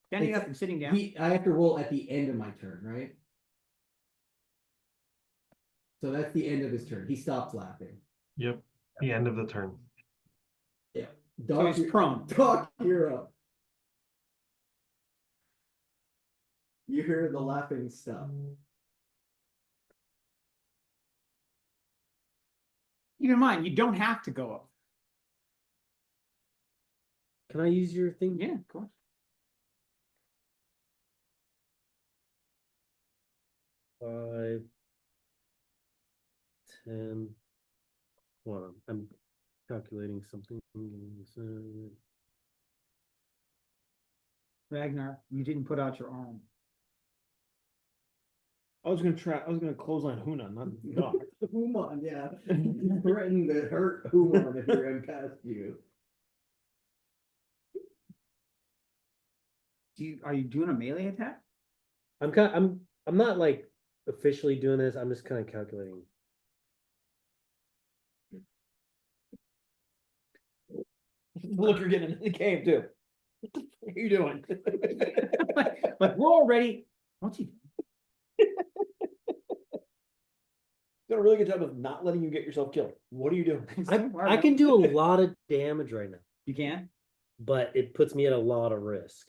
Standing It's- up and sitting down? I have to roll at the end of my turn, right? So that's the end of his turn. He stops laughing. Yep, the end of the turn. Yeah. So he's prone. Doc, you're up. You hear the laughing stuff. Keep in mind, you don't have to go up. can I use your thing? Yeah, of course. Five, 10. Hold on, I'm calculating something. Ragnar, you didn't put out your arm. I was gonna clothesline Huna, not Doc. Human, yeah. You threatened to hurt Human if he ran past you. Are you doing a melee attack? I'm not like officially doing this. I'm just kind of calculating. Look, you're getting in the cave too. What the fuck are you doing? Like we're already. What's he? Done a really good job of not letting you get yourself killed. What are you doing? I can do a lot of damage right now, You can, but it puts me at a lot of risk.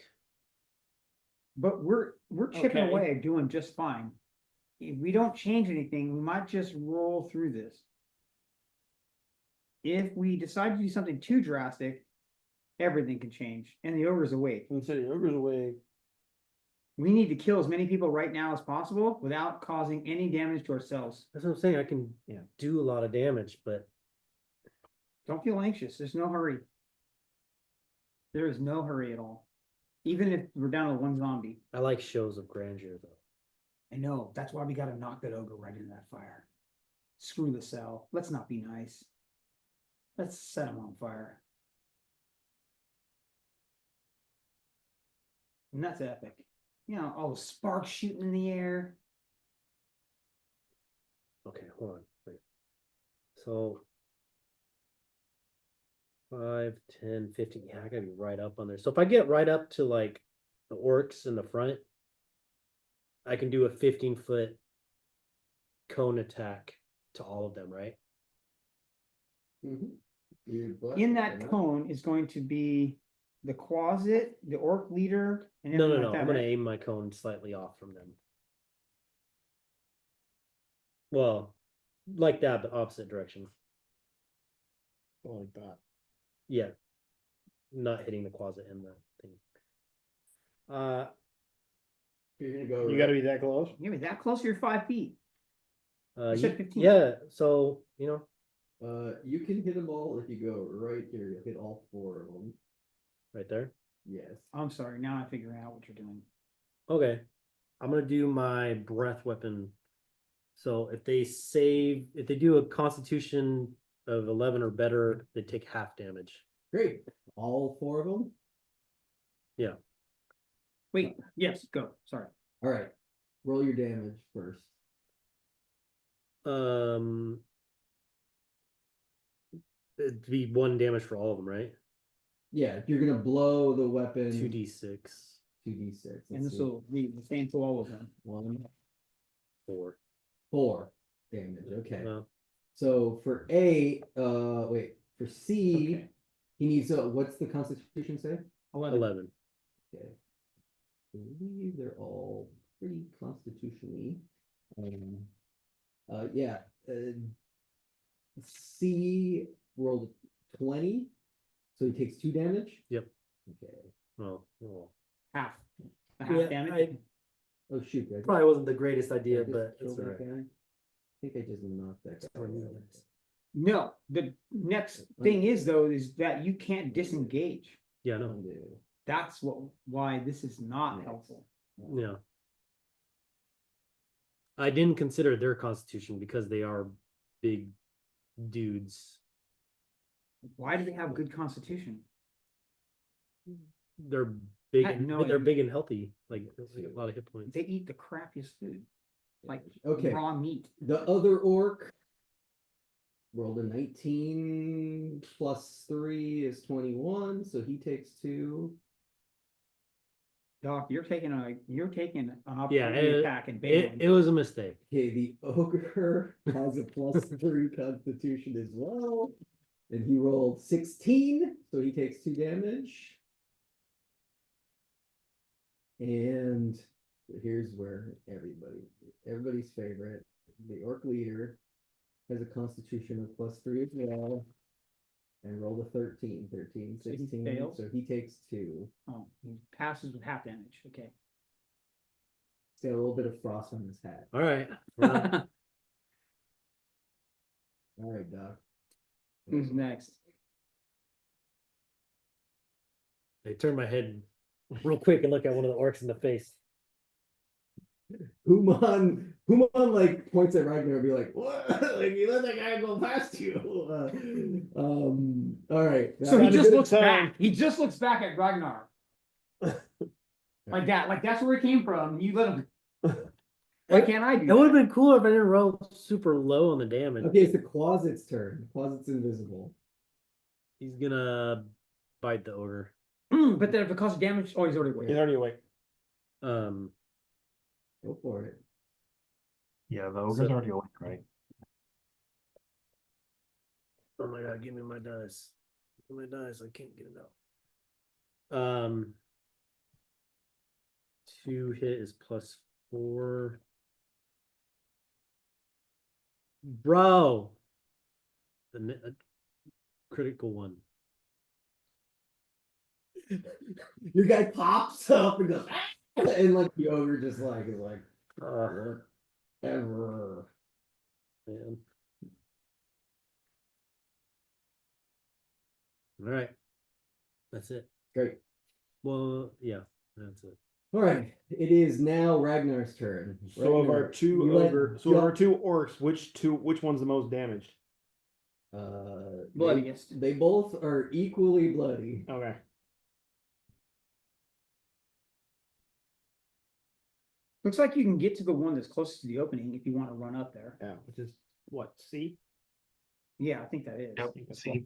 but we're chipping Okay. away, doing just fine. If we don't change anything, we might just roll through this. If we decide to do something too drastic, everything can change, and the ogre's awake. And said ogre's away. We need to kill as many people right now as possible without causing any damage to ourselves. That's what I'm saying. I can Yeah. do a lot of damage, but Don't feel anxious. There's no hurry. There is no hurry at all. Even if we're down to one zombie. I like shows of grandeur though. I know. That's why we gotta knock that ogre right into that fire. Screw the cell. Let's not be nice. Let's set him on fire. And that's epic. You know, all the sparks shooting in the air. Okay, hold on. Wait. So 5, 10, 15. Yeah, I gotta be right up on there. So if I get right up to like the orcs in the front, I can do a 15-foot cone attack to all of them, right? In that cone is going to be the closet, the orc leader, and No, everything no, like no. that, I'm gonna right? aim my cone slightly off from them. Well, like that, but opposite direction. Like that. Yeah. Not hitting the closet in the thing. You're gonna go. You gotta be that close. You be that close to your 5 feet. You said 15. Yeah, so You can hit them all if you go right here. You'll hit all 4 of them. right there. Yes. I'm sorry. Now I figure out what you're doing. Okay. I'm gonna do my breath weapon. So if they do a constitution of 11 or better, they take half damage. Great. All 4 of them. Yeah. Wait. Yes. Go. Sorry. All right. Roll your damage first. It'd be 1 damage for all of them, right? Yeah, you're gonna blow the weapon. 2d6, 2d6. And this will be the same for all of them. 1, 4. 4 damage. Okay. Well, So for for C, Okay. he needs what's the Constitution say? 11. Okay. I believe they're all pretty constitutionally. Yeah. C rolled 20, so he takes 2 damage. Yep. Okay. Well, Half. A half Yeah, damage. Oh shoot! Did I probably wasn't the greatest idea, just but kill it's that alright. guy? I think I just knocked that guy. out. No. The next thing is though, is that you can't disengage. Yeah, no. Undo. That's why this is not Nice. helpful. Yeah. I didn't consider their constitution because they are big dudes. Why do they have good constitution? They're big had and no they're idea. big and healthy. Like a lot of hit points. They eat the crappiest food, like Okay. raw meat. The other orc rolled a 19 plus 3 is 21, so he takes 2. Doc, you're taking an Yeah, opportunity attack and it bam. was a mistake. Okay, the ogre has a plus 3 constitution as well. And he rolled 16, so he takes 2 damage. And here's where everybody's favorite, the orc leader has a constitution of plus 3 as well. And rolled a 13, 13, So he 16, fails? so he takes 2. Oh, he passes with half damage. Okay. He's got a little bit of frost on his hat. All right. Well, All right, Doc. Who's next? I turn my head real quick and look at one of the orcs in the face. Human like points at Ragnar and be like, "What? Like you let that guy go past you?" All right. So he Not a just good looks time. back. He just looks back at Ragnar. Like that. Like that's where he came from. You let him. Why can't I do It would have that? been cooler if I didn't roll super low on the damage. Okay, it's the closet's turn. Closet's invisible. He's gonna bite the ogre. But then if it causes damage, oh, he's already He's awake. already awake. Go for it. Yeah, the ogre's So- already awake, right? Oh my god, give me my dice. Give me my dice, I can't get it out. 2 hit is plus 4. Bro. A critical one. Your guy pops up and goes, "Ah!" And like the ogre just like is like, whatever. Man. All right. That's it. Great. Well, yeah, that's it. All right. It is now Ragnar's turn. So of our Ragnar, two you let ogre, so of Doc- our 2 orcs, which one's the most damaged? Bloodiest. They both are equally bloody. Okay. Looks like you can get to the one that's closest to the opening if you want to run up there. Yeah, which is what, C? Yeah, I think that is. Yep. See,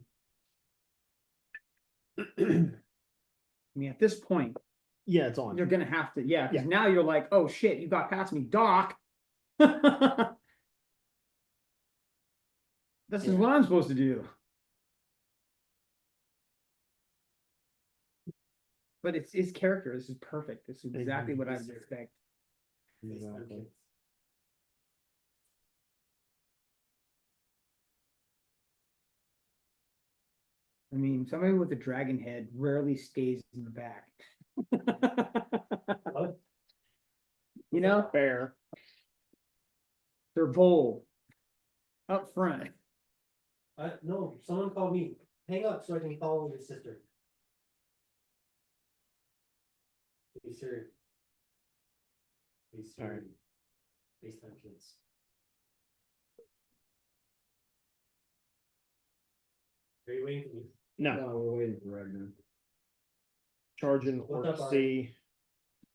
I mean, at this point, Yeah, it's on. you're gonna have to, yeah, because Yeah. now you're like, oh shit, you got past me, Doc. This is what I'm supposed to do. But it's his character. This is perfect. This is exactly what I would expect. Exactly. I mean, somebody with a dragon head rarely stays in the back. You know, Fair. they're bold up front. No, someone called me. Hang up so I can call your sister. Be serious. Be serious. FaceTime kids. Are you waiting for me? No, No, we're waiting for Ragnar. charging What's orc up, C,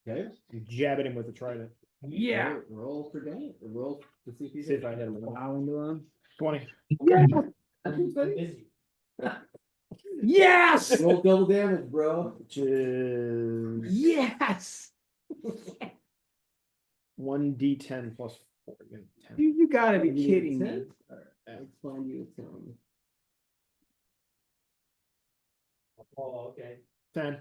Okay. jabbing him with the trident. Yeah. Alright, roll for damage. Roll to see if you See if I hit him. Wow into him. 20. I'm busy. Yes! Roll double damage, bro. Which is Yes! 1d10 plus 4. Again, 10. You gotta be You need a kidding me. 10? Alright, let's find you a 10. Oh, okay. 10.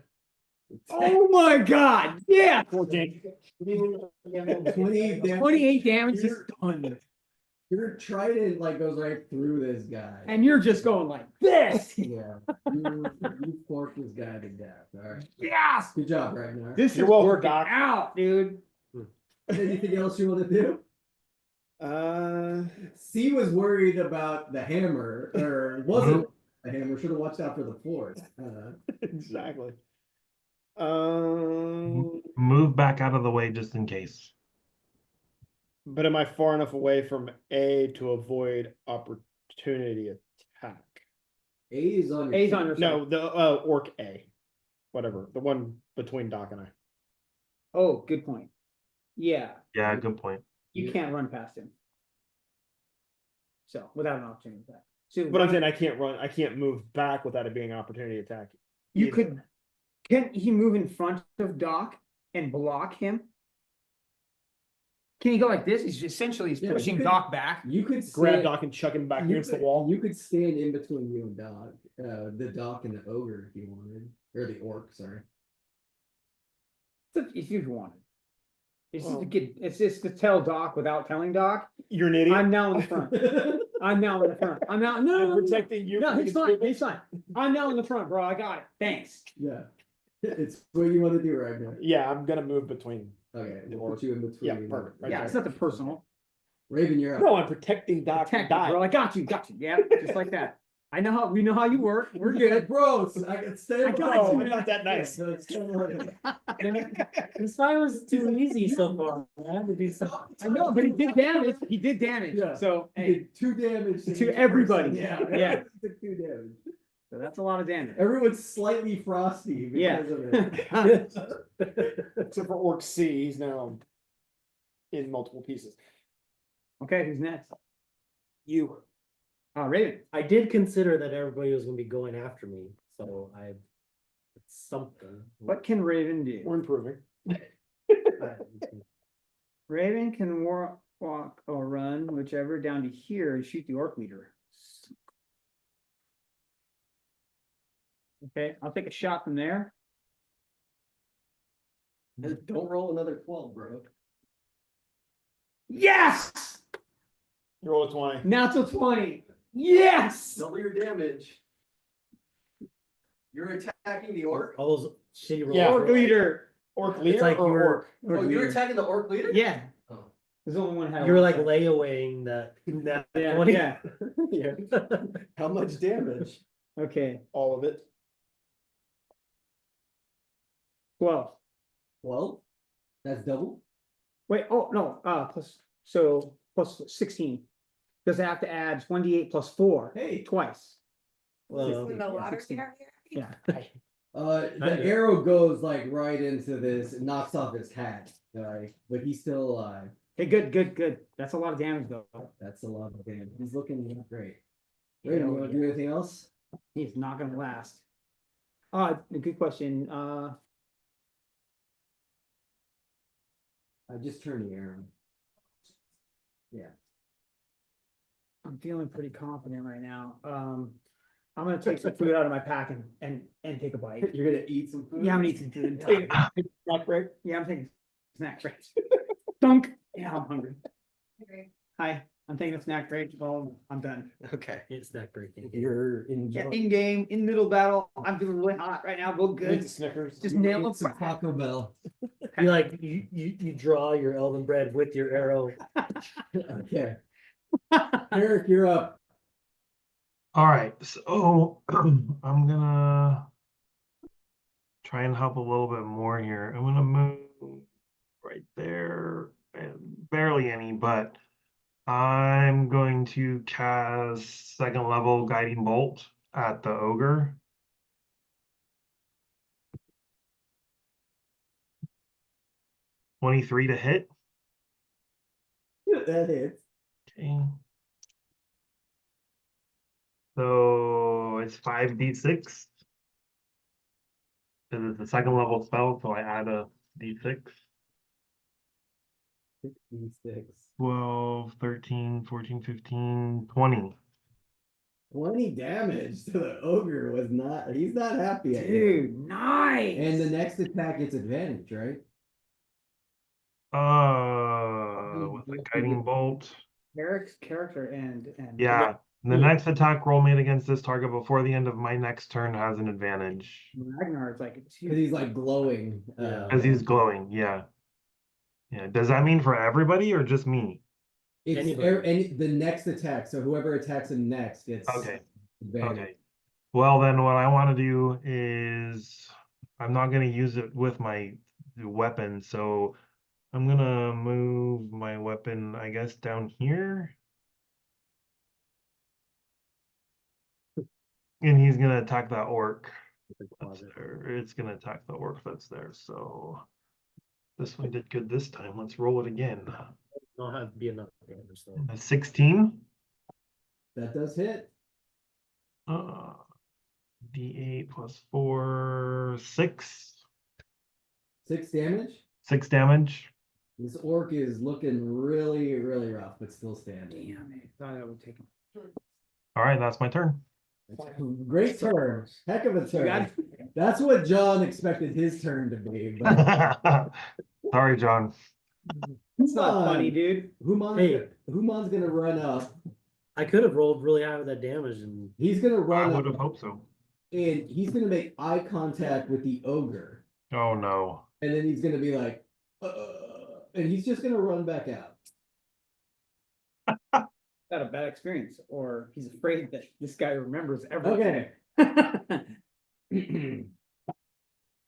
Oh my god! Yeah! 14. 28 damage. 28 damage is done. Your trident like goes right through this guy. And you're just going like this. yeah, you forked this guy to death. All right, Yes! good job, Ragnar. This You're is welcome, working Doc. out, dude. Anything else you want to do? C was worried about the hammer, or wasn't a hammer. Should have watched out for the floor. Exactly. move back out of the way just in case. But am I far enough away from A to avoid opportunity attack? A is on your. A's on your side. No, the orc A. Whatever. The one between Doc and I. Oh, good point. Yeah, Yeah, good point. you can't run past him. So, without an opportunity attack. So But I'm saying I can't move back without it being an opportunity attack. you either. could, can he move in front of Doc and block him? Can he go like this? He's essentially Yeah, you pushing could- Doc back. You could Grab stand- Doc and chuck him back you against the could- wall. You could stand in between you and Doc, the Doc and the ogre if you wanted, or the orc. Sorry. If you wanted. It's just to Well- get, it's just to tell Doc without telling Doc, You're an idiot. I'm now in the front. I'm now in the front. I'm now, no. I'm protecting you. No, from he's being fine, stupid. he's fine. I'm now in the front, bro. I got it. Thanks. Yeah, it's what you want to do right now. Yeah, I'm gonna move between. Okay, The we'll orc. put you in between. Yeah, perfect. Right Yeah, there. it's nothing personal. Raven, you're up. No, I'm protecting Doc from Tactic, bro. die. I got you, got you. Yeah, just like that. I know how, we know how you work. We're Good, good. bros. I can stay. I got No, you. I'm not that nice. So it's kind of like- This fight was too easy so far. I had to do some. I know, but he did damage. He did damage. Yeah. So, You hey, did 2 damage To each everybody. person. Yeah. everyone took 2 damage. so that's a lot of damage. Everyone's slightly frosty Yeah. because of it. Except for Orc C, he's now in multiple pieces. Okay, who's next? You. Raven. I did consider that everybody was gonna be going after me, so it's something. What can Raven do? We're improving. Raven can walk or run, whichever, down to here and shoot the orc leader. Okay, I'll take a shot from there. Don't roll another 12, bro. Yes! You roll a 20. Natural 20. Yes! Double your damage. You're attacking the orc. All those shitty rolls. Yeah. Orc leader. Orc leader like you or were- orc? Orc Oh, you're leader. attacking the orc leader? Yeah. Oh. There's only one had. You were like layawaying that. Yeah, 20. yeah. Yeah. How much damage? Okay. All of it. 12. 12? That's double? Wait, oh, no, plus 16. Because I have to add 1d8 plus 4. Hey. Twice. Well, In the lottery 16. area. Yeah. The Kinda. arrow goes like right into this, it knocks off his hat, right? But he's still alive. Okay, good. That's a lot of damage though. That's a lot of damage. He's looking great. Yeah, Raven, you want to do anything else? He's not gonna last. Good question. I just turned the arrow. Yeah. I'm feeling pretty confident right now. I'm gonna take some food out of my pack and take a bite. You're gonna eat some food? Yeah, I'm gonna eat some food. Snack break. Yeah, I'm taking a snack break. Dunk. Yeah, I'm hungry. Okay. Hi, I'm taking a snack break. Well, I'm done. Okay. it's that breaking. You're Yeah, in game, in middle battle. I'm feeling really hot right now. Real Eat good. the Snickers. Just nail Eat some it. Taco Bell. You like you draw your elven bread with your arrow. Okay. Eric, you're up. All right, so I'm gonna try and help a little bit more here. I'm gonna move right there, and barely any, but I'm going to cast 2nd level guiding bolt at the ogre. $23 to hit. That hits. Okay. So it's 5d6. This is the 2nd level spell, so I add a d6. 66. 12, 13, 14, 15, 20. 20 damage to the ogre was not, he's not happy at you. Dude, nice. And the next attack gets advantage, right? With a guiding bolt. Eric's character and Yeah. The next attack roll made against this target before the end of my next turn has an advantage. Ragnar's like Because he's like glowing. As he's glowing, yeah. Yeah. Does that mean for everybody or just me? It's Anybody. the next attack. So whoever attacks him next gets Okay. advantage. Okay. Well, then what I want to do is I'm not going to use it with my weapon. So I'm going to move my weapon, I guess, down here. And he's going to attack that orc. That's there. It's going to attack the orc that's there. So this one did good this time. Let's roll it again. Don't have to be enough damage though. A 16. That does hit. D8 plus 4, 6. 6 damage. 6 damage. This orc is looking really, really rough, but still standing. Damn it, thought I would take him. All right, that's my turn. Great turn. Heck of a You got turn. it? That's what John expected his turn to be. But Sorry, John. It's not funny, dude. Human's gonna run up. I could have rolled really high with that damage and He's gonna I run would up have hoped so. and he's gonna make eye contact with the ogre. Oh no. And then he's gonna be like, and he's just gonna run back out. Had a bad experience, or he's afraid that this guy remembers everything. Okay.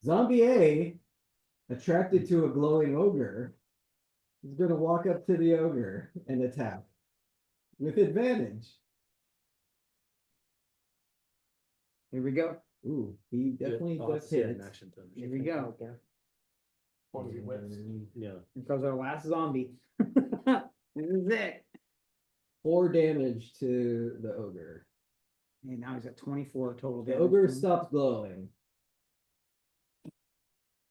Zombie A, attracted to a glowing ogre, is gonna walk up to the ogre and attack with advantage. Here we go. Ooh, he definitely Oh, does it's an hit. action to Here we go. What is he with? Yeah. Here goes our last zombie. This is it. 4 damage to the ogre. And now he's at 24 total The damage. ogre stops glowing.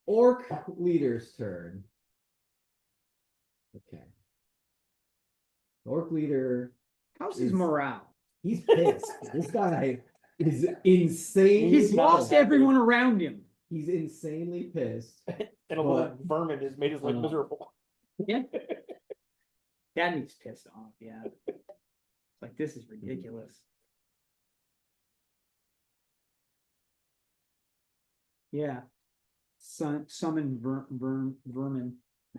Orc leader's turn. Okay. Orc leader, How's his is- morale? he's pissed. This guy is insane. He's lost everyone around him. He's insanely pissed. And a little vermin has made his life Uh, miserable. Yeah. That means pissed off, yeah. It's like, this is ridiculous. Yeah. Summon vermin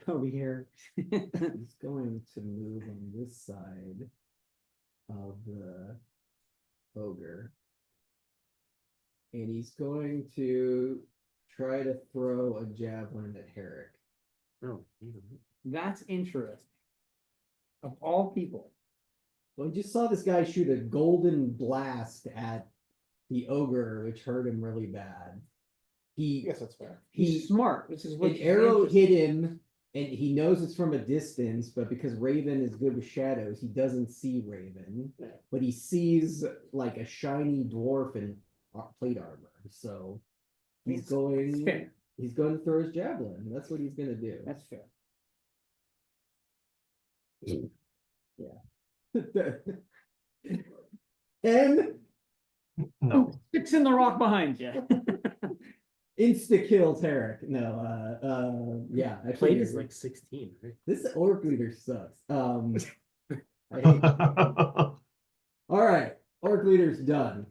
over here. He's going to move on this side of the ogre. And he's going to try to throw a javelin at Herrick. Oh, That's interesting. Of all people. Well, we just saw this guy shoot a golden blast at the ogre, which hurt him really bad. I guess that's fair. He's smart, which is what An arrow hit him, and he knows it's from a distance, but because Raven is good with shadows, he doesn't see Raven. Yeah. But he sees like a shiny dwarf in plate armor. So he's That's going fair. to throw his javelin. That's what he's gonna do. That's fair. And No. Sticks in the rock behind you. insta kill Tarek. No, yeah, Plate actually, is like 16, right? this orc leader sucks. I hate All right, orc leader's done.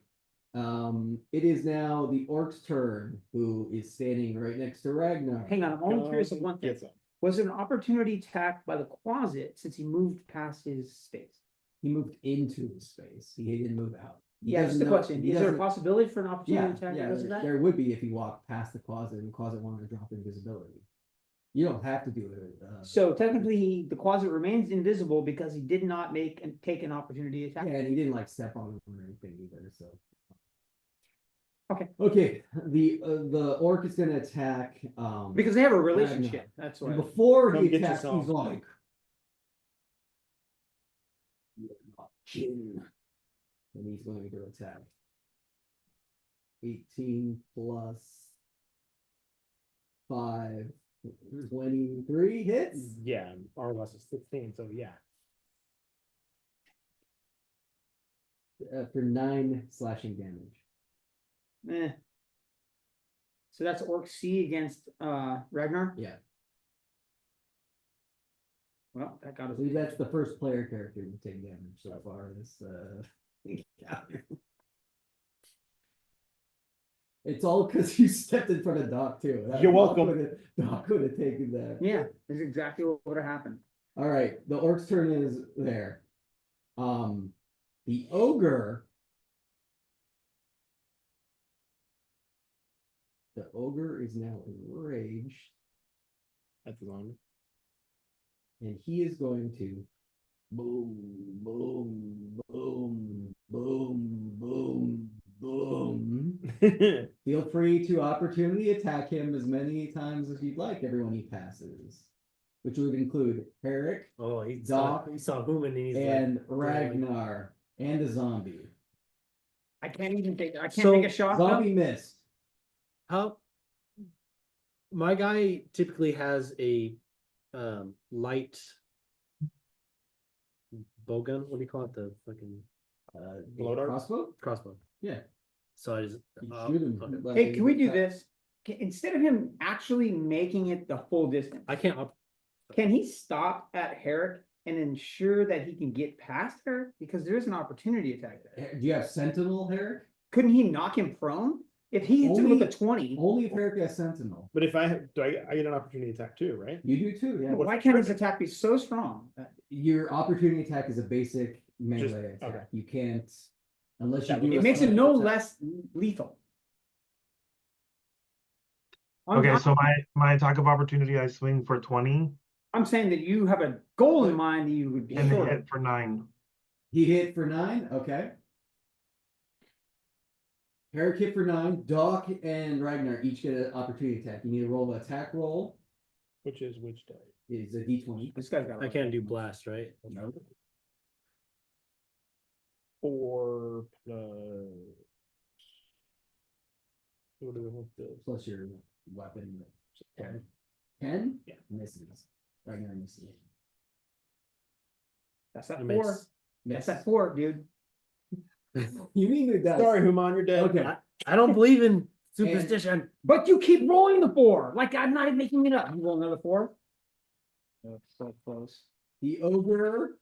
It is now the orc's turn, who is standing right next to Ragnar. Hang on, I'm only curious of one thing. Get some. Was it an opportunity attack by the closet since he moved past his space? He moved into his space. He didn't move out. He Yeah, that's doesn't the know- question. he Is there a doesn't- possibility for an opportunity Yeah, attack yeah, because of that? there would be if he walked past the closet and the closet wanted to drop invisibility. You don't have to do it. So technically, the closet remains invisible because he did not take an opportunity attack. Yeah, and he didn't like step on him or anything either. So. Okay. Okay. The orc is gonna attack. Because they have a relationship, that's why. And before Come he get attacks, yourself. he's like, "You're not kin." And he's going to attack. 18 plus 5, 23 hits. Yeah, RLS is 16, so yeah. For 9 slashing damage. Eh. So that's Orc C against Ragnar? Yeah. Well, that got I us. believe that's the first player character to take damage so far. This encounter. It's all because you stepped in front of Doc too. You're welcome. Doc would have taken that. Yeah, that's exactly what would have happened. All right, the orc's turn is there. The ogre. The ogre is now enraged, That's his arm. and he is going to boom, boom, boom, boom, boom, boom. Feel free to opportunity attack him as many times as you'd like, everyone he passes, which would include Herrick Oh, Doc he saw Human and he's and like, Ragnar and a zombie. I can't even take, I can't So, take a shot. though? Zombie missed. How? My guy typically has a light bowgun. What do you call it? The fucking Blow dart? Crossbow? crossbow. Yeah. So I just You uh, shoot him. okay. but Hey, they can we do attack- this? Instead of him actually making it the full distance, I can't. can he stop at Herrick and ensure that he can get past her? Because there is an opportunity attack there. Do you have Sentinel, Herrick? Couldn't he knock him prone? If he hits him with a Only- 20, Only if Herrick has Sentinel. But if I have, I get an opportunity attack too, right? You do too, yeah. why can't his attack be so strong? Your opportunity attack is a basic melee Just- attack. okay. You can't, unless you That do. would- a It makes it special no attack. less lethal. Okay, so my attack of opportunity, I swing for 20 I'm saying that you have a goal in mind that you would be and short hit of. for 9. He hit for 9, okay. Herrick hit for 9. Doc and Ragnar each get an opportunity attack. You need to roll an attack roll. Which is which die? Is a d20. This guy's got. I can't do blast, right? No. 4 plus. What do we have to? Plus your weapon. 10. 10? Yeah. Misses. Ragnar misses. That's that I 4. miss. That's that 4, dude. You mean it does? Sorry, Human, you're dead. Okay. I don't believe in superstition. But you keep rolling the 4. Like I'm not even making it up. You roll another 4. That's so close. The ogre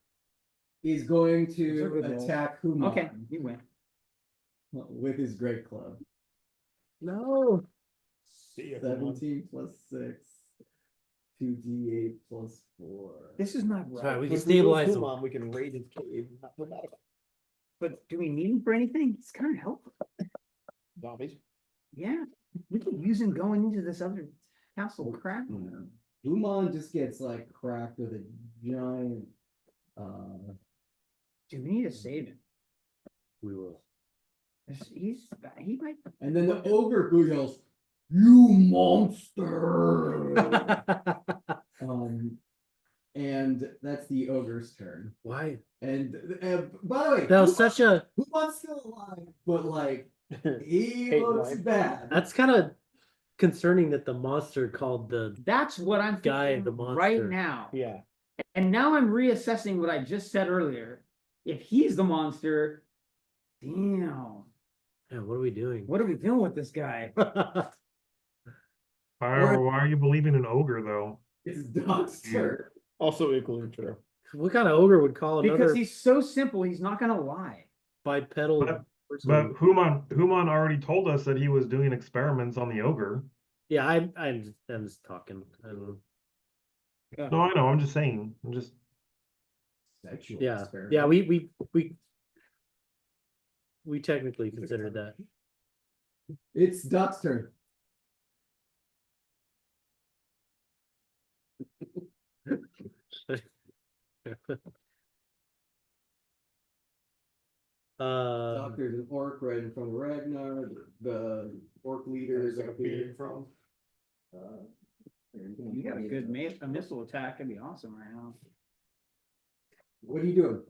is going Those are to good rolls. attack Human Okay, you win. with his great club. No. See ya, Human. 17 plus 6. 2d8 plus 4. This is not Right, right. we If can lose stabilize him. Human, we can raid his cave. Not feel bad about But do we need him for anything? It's kind of helpful. zombies. Yeah, we could use him going into this other castle crap. No. Human just gets like cracked with a giant Do we need to save him? We will. He might. and then the ogre who yells, "You monster!" And that's the ogre's turn. Why? And by the way, That was such a. Human's still alive, but like he Hate looks life. bad. That's kind of concerning that the monster called the That's what I'm Guy, thinking the right monster. now. Yeah. And now I'm reassessing what I just said earlier. If he's the monster, damn, Man, what are we doing? what are we doing with this guy? Why are you believing in ogre though? It's Doc's turn. Also equally true. What kind of ogre would call Because another he's so simple, he's not gonna lie. bipedal But- person? But Human already told us that he was doing experiments on the ogre. Yeah, I'm just talking. I don't know. No, I know. I'm just saying. I'm just Sexual Yeah, experiment. yeah, we technically considered that. It's Doc's turn. Doc, there's an orc right in front of Ragnar. The orc leader is up here. from. You got a good a missile attack, that'd be awesome right now. What are you doing?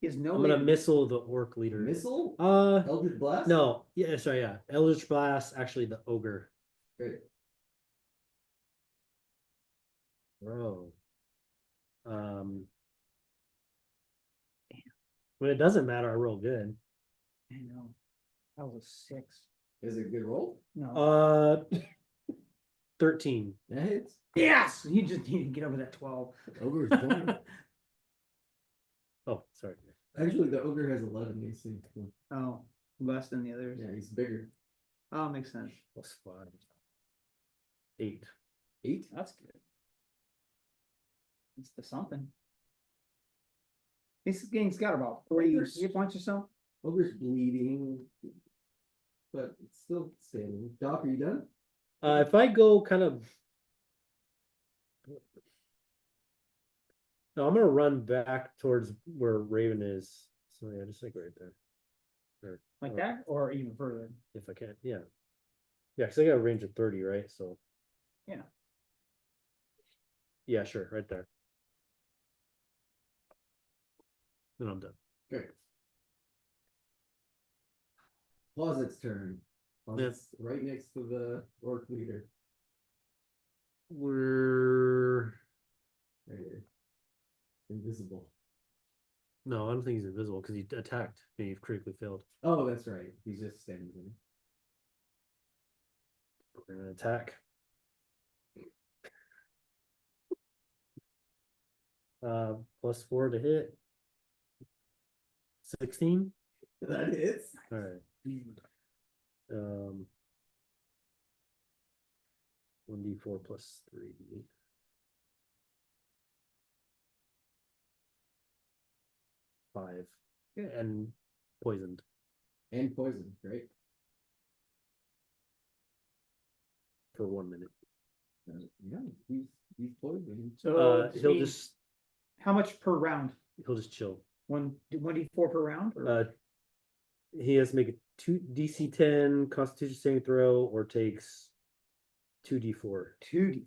He has no I'm way gonna to- missile the orc leader. Missile? Uh, Eldritch Blast? no, yeah, sorry, yeah, Eldritch Blast. Actually, the ogre. Great. Bro. When it doesn't matter, I roll good. I know. That was a 6. Is it a good roll? No. 13. That hits. Yes! He just needed to get over that 12. Ogre's done. Oh, sorry. Actually, the ogre has 11 AC. Oh, less than the others. Yeah, he's bigger. Oh, makes sense. Plus 5. 8. 8? That's good. It's the something. This game's got about 40 hit points or so. Ogre's bleeding. But it's still standing. Doc, are you done? If I go kind of. No, I'm gonna run back towards where Raven is. So yeah, just like right there. There, Like that, or even further. if I can, yeah. Yeah, because I got a range of 30, right? So. Yeah. Yeah, sure, right there. Then I'm done. Okay. Closet's turn. Closet's right next to the orc leader. We're Right here. Invisible. no, I don't think he's invisible because he attacked and he critically failed. Oh, that's right. He's just standing there. We're gonna attack. +4 to hit. 16. That hits. All right. 1d4 plus 3. 5. And poisoned. And poison. Great. For 1 minute. Yeah, he's poisoned. So He'll just how much per round? chill. 1d4 per round? Or? He has to make a 2 DC 10 Constitution saving throw or takes 2d4. 2d.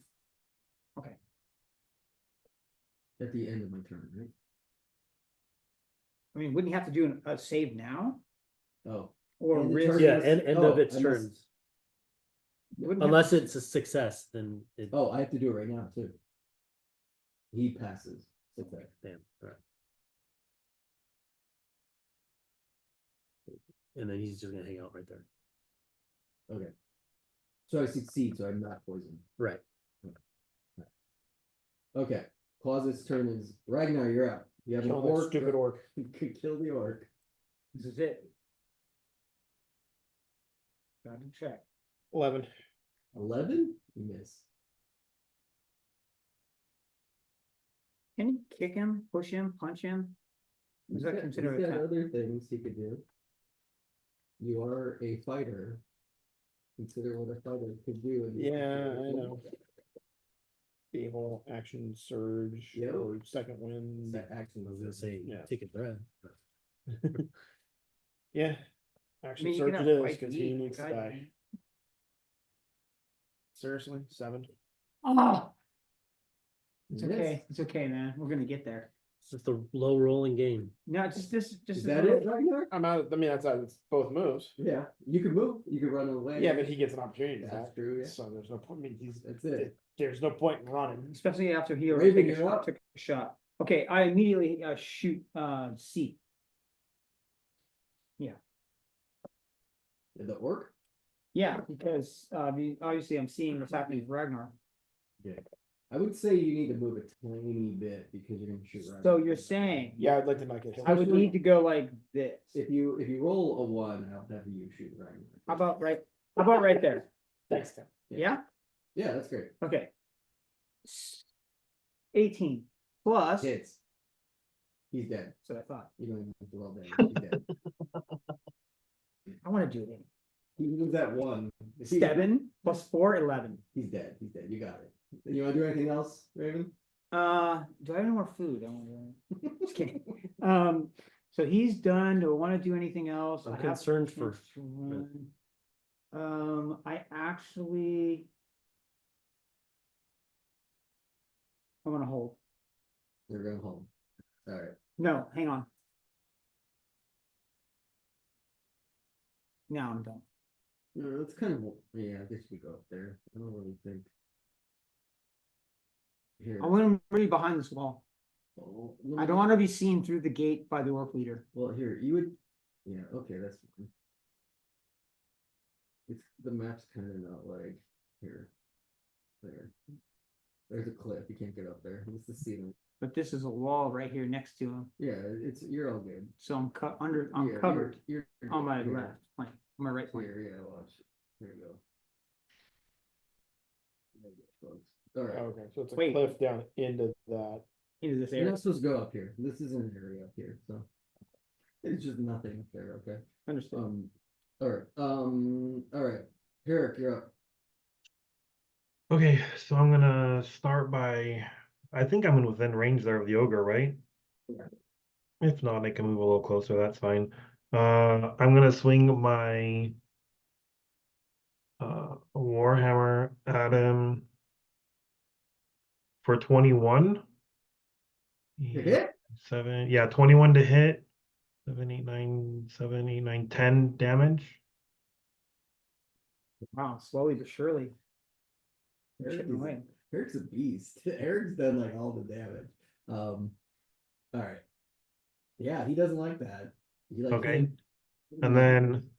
Okay. At the end of my turn, right? I mean, wouldn't you have to do a save now? Oh. Or And the risk? turn Yeah, is- end oh, of its unless- turns. Wouldn't have Unless to- it's a success, then it. Oh, I have to do it right now too. He passes. Success. Damn. All right. And then he's just gonna hang out right there. Okay. So I succeed, so I'm not poisoned. Right. Okay. Closet's turn is Ragnar, you're up. You have an Kill that orc. stupid orc. You could kill the orc. This is it. Got to check. 11. 11? You miss. Can you kick him, push him, punch him? Is He's that got- considered he's got attack? other things he could do. You are a fighter. Consider what a fighter could do. in this Yeah, I situation. know. The whole action surge Yep. or second wind. That action I was was gonna say, Yeah. take a breath. Yeah. I Action mean, you surge can it have is white because meat, he needs to God, die. Seriously, 7. Oh, it's Miss. okay. It's okay, man. We're gonna get there. It's just a low rolling game. No, just this, just Is a that little- it, Ragnar? I'm out. I mean, that's both moves. Yeah. You could move. You could run away. Yeah, but he gets an opportunity to That's act. true, yeah. So there's no point. I mean, That's it. there's no point in running. Especially after he Raven, already you're up. took a shot. Okay, I immediately shoot C. The orc? Yeah, because obviously I'm seeing what's happening with Ragnar. Yeah. I would say you need to move a tiny bit because you're gonna shoot Ragnar. So you're saying Yeah, I'd like to not get hit. I would need to go like this. If you roll a 1, I'll have you shoot Ragnar. How about right there? Thanks, Tim. Yeah? Yeah, that's great. Okay. 18 plus. Hits. He's dead. So I thought. You don't even have to roll damage. He's dead. I want to do it. He moves that 1. If he- 7 plus 4, 11. He's dead. He's dead. You got it. You wanna do anything else, Raven? Do I have any more food? I wonder. Just kidding. So he's done. Do I want to do anything else? I'm I have concerned a for- chance to run. I actually. I'm gonna hold. They're going home. All right. No, hang on. Now I'm done. No, it's kind of yeah. I guess we go up there. I don't really think. Here. I want him really behind this wall. Oh, I don't want to be seen through the gate by the orc leader. Well, here you would. Yeah. Okay, that's fine. It's the map's kind of not like here. There. There's a cliff. You can't get up there. It's the ceiling. But this is a wall right here next to him. Yeah, you're all good. So I'm Yeah, you're- covered You're, on my here. left flank, on my right flank. Here, yeah, watch. Here you go. There you go, folks. All right. Okay, so it's a Wait. cliff down into that. Into this You're area. not supposed to go up here. This is an area up here, so it's just nothing up there. Okay. Understood. All right. Herrick, you're up. Okay, so I'm gonna start by, I think I'm within range there of the ogre, right? Yeah. If not, I can move a little closer, that's fine. I'm gonna swing my Warhammer at him for 21. You Yeah, hit? 21 to hit. 10 damage. Wow, slowly but surely. Eric Chipping is- away. Eric's a beast. Eric's done like all the damage. All right. Yeah, he doesn't like that. He like Okay. And then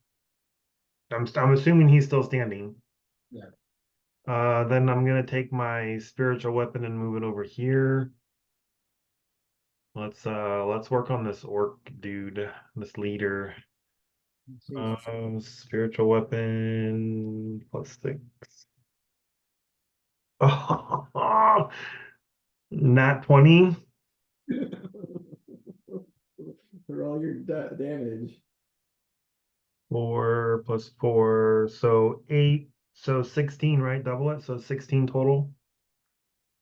I'm assuming he's still standing. Yeah. Then I'm gonna take my spiritual weapon and move it over here. Let's work on this orc dude, this leader. Spiritual weapon +6. Oh, nat 20 for all your damage. 4 + 4, so 8, so 16, right? Double it, so 16 total.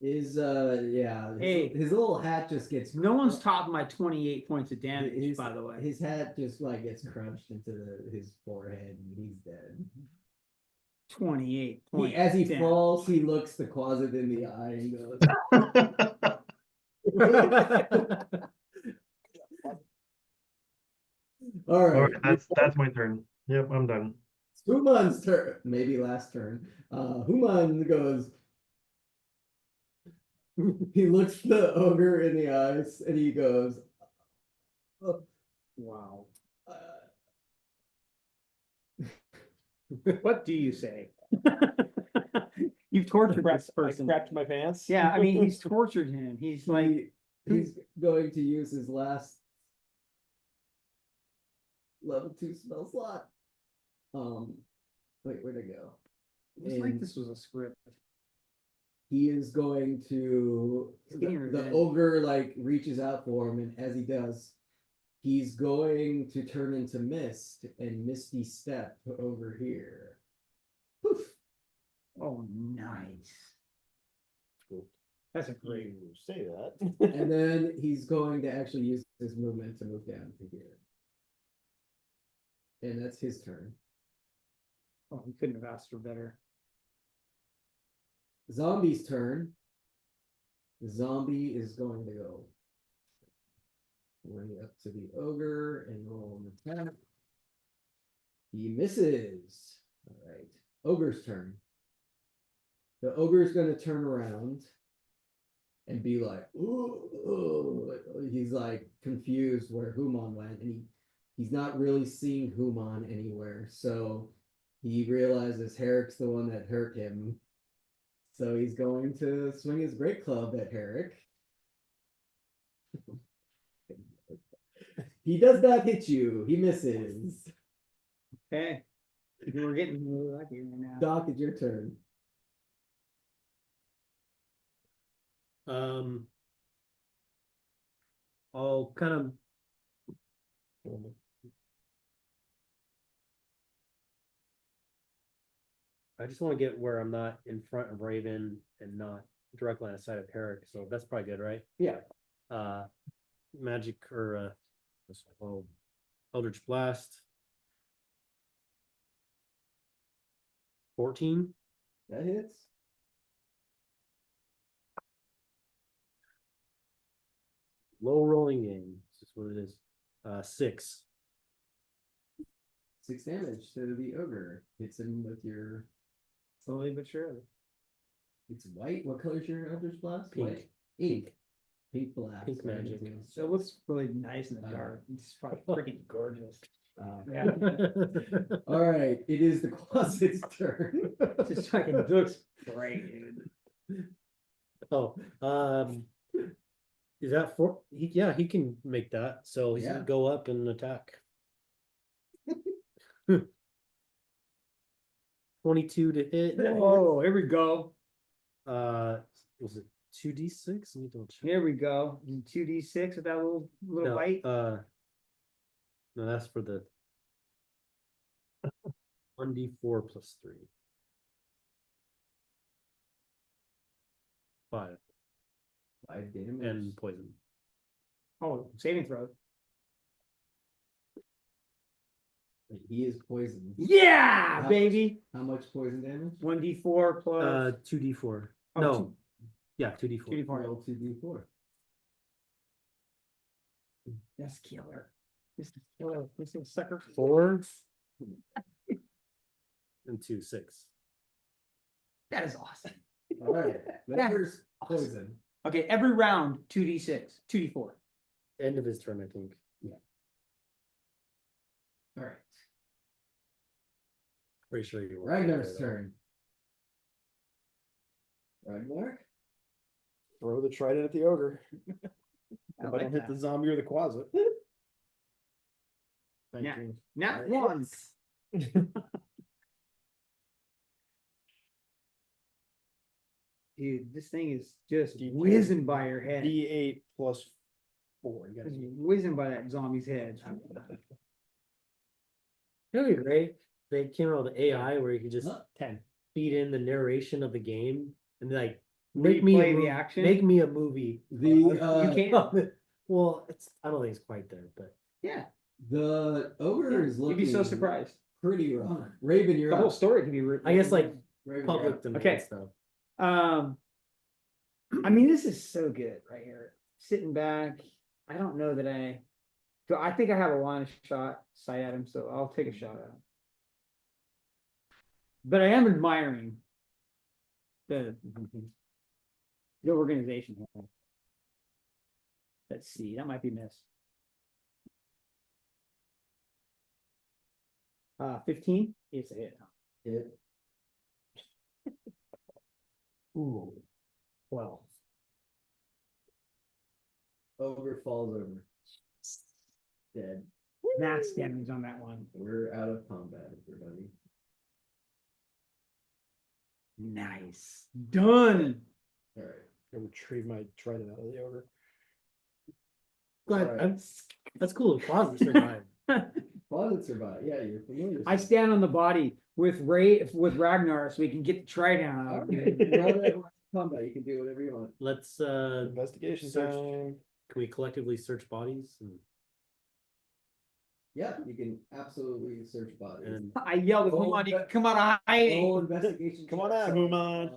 His yeah, Hey. his little hat just gets No one's topped my 28 points of damage, his, by the way. His hat just like gets crunched into his forehead and he's dead. 28 points. As he damage. falls, he looks the closet in the eye and goes, all All right, right, that's my turn. Yep, I'm done. it's Human's turn, maybe last turn. Human goes, he looks the ogre in the eyes and he goes, oh, Wow. uh, What do you say? You've tortured this I person. crapped my pants. Yeah, I mean, he's tortured him. He's like, he's going to use his last level 2 spell slot. Wait, where'd it go? it's like this was a script. He is going to He's getting the revenge. ogre like reaches out for him, and as he does, he's going to turn into mist and misty step over here. Poof. Oh, nice. That's a great. You say that. And then he's going to actually use his movement to move down to here. And that's his turn. Oh, we couldn't have asked for better. Zombie's turn. The zombie is going to go running up to the ogre and roll an attack. He misses. All right. Ogre's turn. The ogre's going to turn around and be like, ooh. He's like confused where Human went, and he's not really seeing Human anywhere. So he realizes Herrick's the one that hurt him. So he's going to swing his great club at Herrick. He does not hit you. He misses. Okay. We're getting really lucky right now. Doc, it's your turn. I'll kind of I just want to get where I'm not in front of Raven and not direct line of sight of Herrick, so that's probably good, right? Yeah. Magic or what's it called? Eldritch Blast. 14. That hits. Low rolling game. This is what it is. 6. 6 damage to the ogre. Hits him with your. Slowly but surely. It's white. What color is your Eldritch Blast? Pink. White. Pink. Pink blast. Pink right magic. into- So it looks really nice in the dark. It's probably freaking gorgeous. Yeah. All right. It is the closet's turn. Just fucking looks great, dude. Oh, is that for? Yeah, he can make that. So he's Yeah. gonna go up and attack. 22 to hit. Oh, here we go. Was it 2d6? Let me double check. Here we go. 2d6 with that little No, bite. no, that's for the 1d4 plus 3. 5 5 damage. and poison. Oh, saving throw. He is poisoned. Yeah, How baby. How much poison damage? 1d4 plus 2d4. Oh, No. Yeah, 2d4. 2d4. Roll 2d4. That's killer. This is killer. This is sucker. 4. and 2, 6. That is awesome. All right, there's poison. Okay, every round, 2d6, 2d4. End of his turn, I think. All right, Pretty sure you were. Ragnar's turn. Ragnar? Throw the trident at the ogre. If I like don't hit that. the zombie or the closet. Thank Yeah. you. Not Nice. once. Dude, this thing is just D10. whizzing by your head. D8 plus 4. You gotta It's do whizzing by that zombie's head. That'd be great. They came out with AI where you could just 10. feed in the narration of the game and like make me a Replay the movie, action? make me a movie. The You can't. Well, I don't think it's quite there, but Yeah, the ogre is you'd looking be so surprised. pretty rough. Raven, you're The whole up. story could be. I guess like Raven, you're public up. domain Okay. stuff. I mean, this is so good right here. Sitting back, I don't know that so I think I have a line of sight at him, so I'll take a shot at him. But I am admiring the organization here. Let's see, that might be miss. 15 is a hit. Hit. Ooh. 12. Ogre falls over. Dead. Max damage on that one. We're out of combat, everybody. Nice. Done. All right. I retrieve my trident out of the ogre. Glad Alright. that's cool. Closet survived. Closet survive. Yeah, you're familiar. I stand on the body with Ragnar so we can get the trident out. Okay. You're out of combat. You can do whatever you want. Let's Investigation search. time. Can we collectively search bodies Yeah, you can absolutely search bodies. and I yelled at Oh, him, that- come out of hiding. Roll investigation. Come on checks out, Human.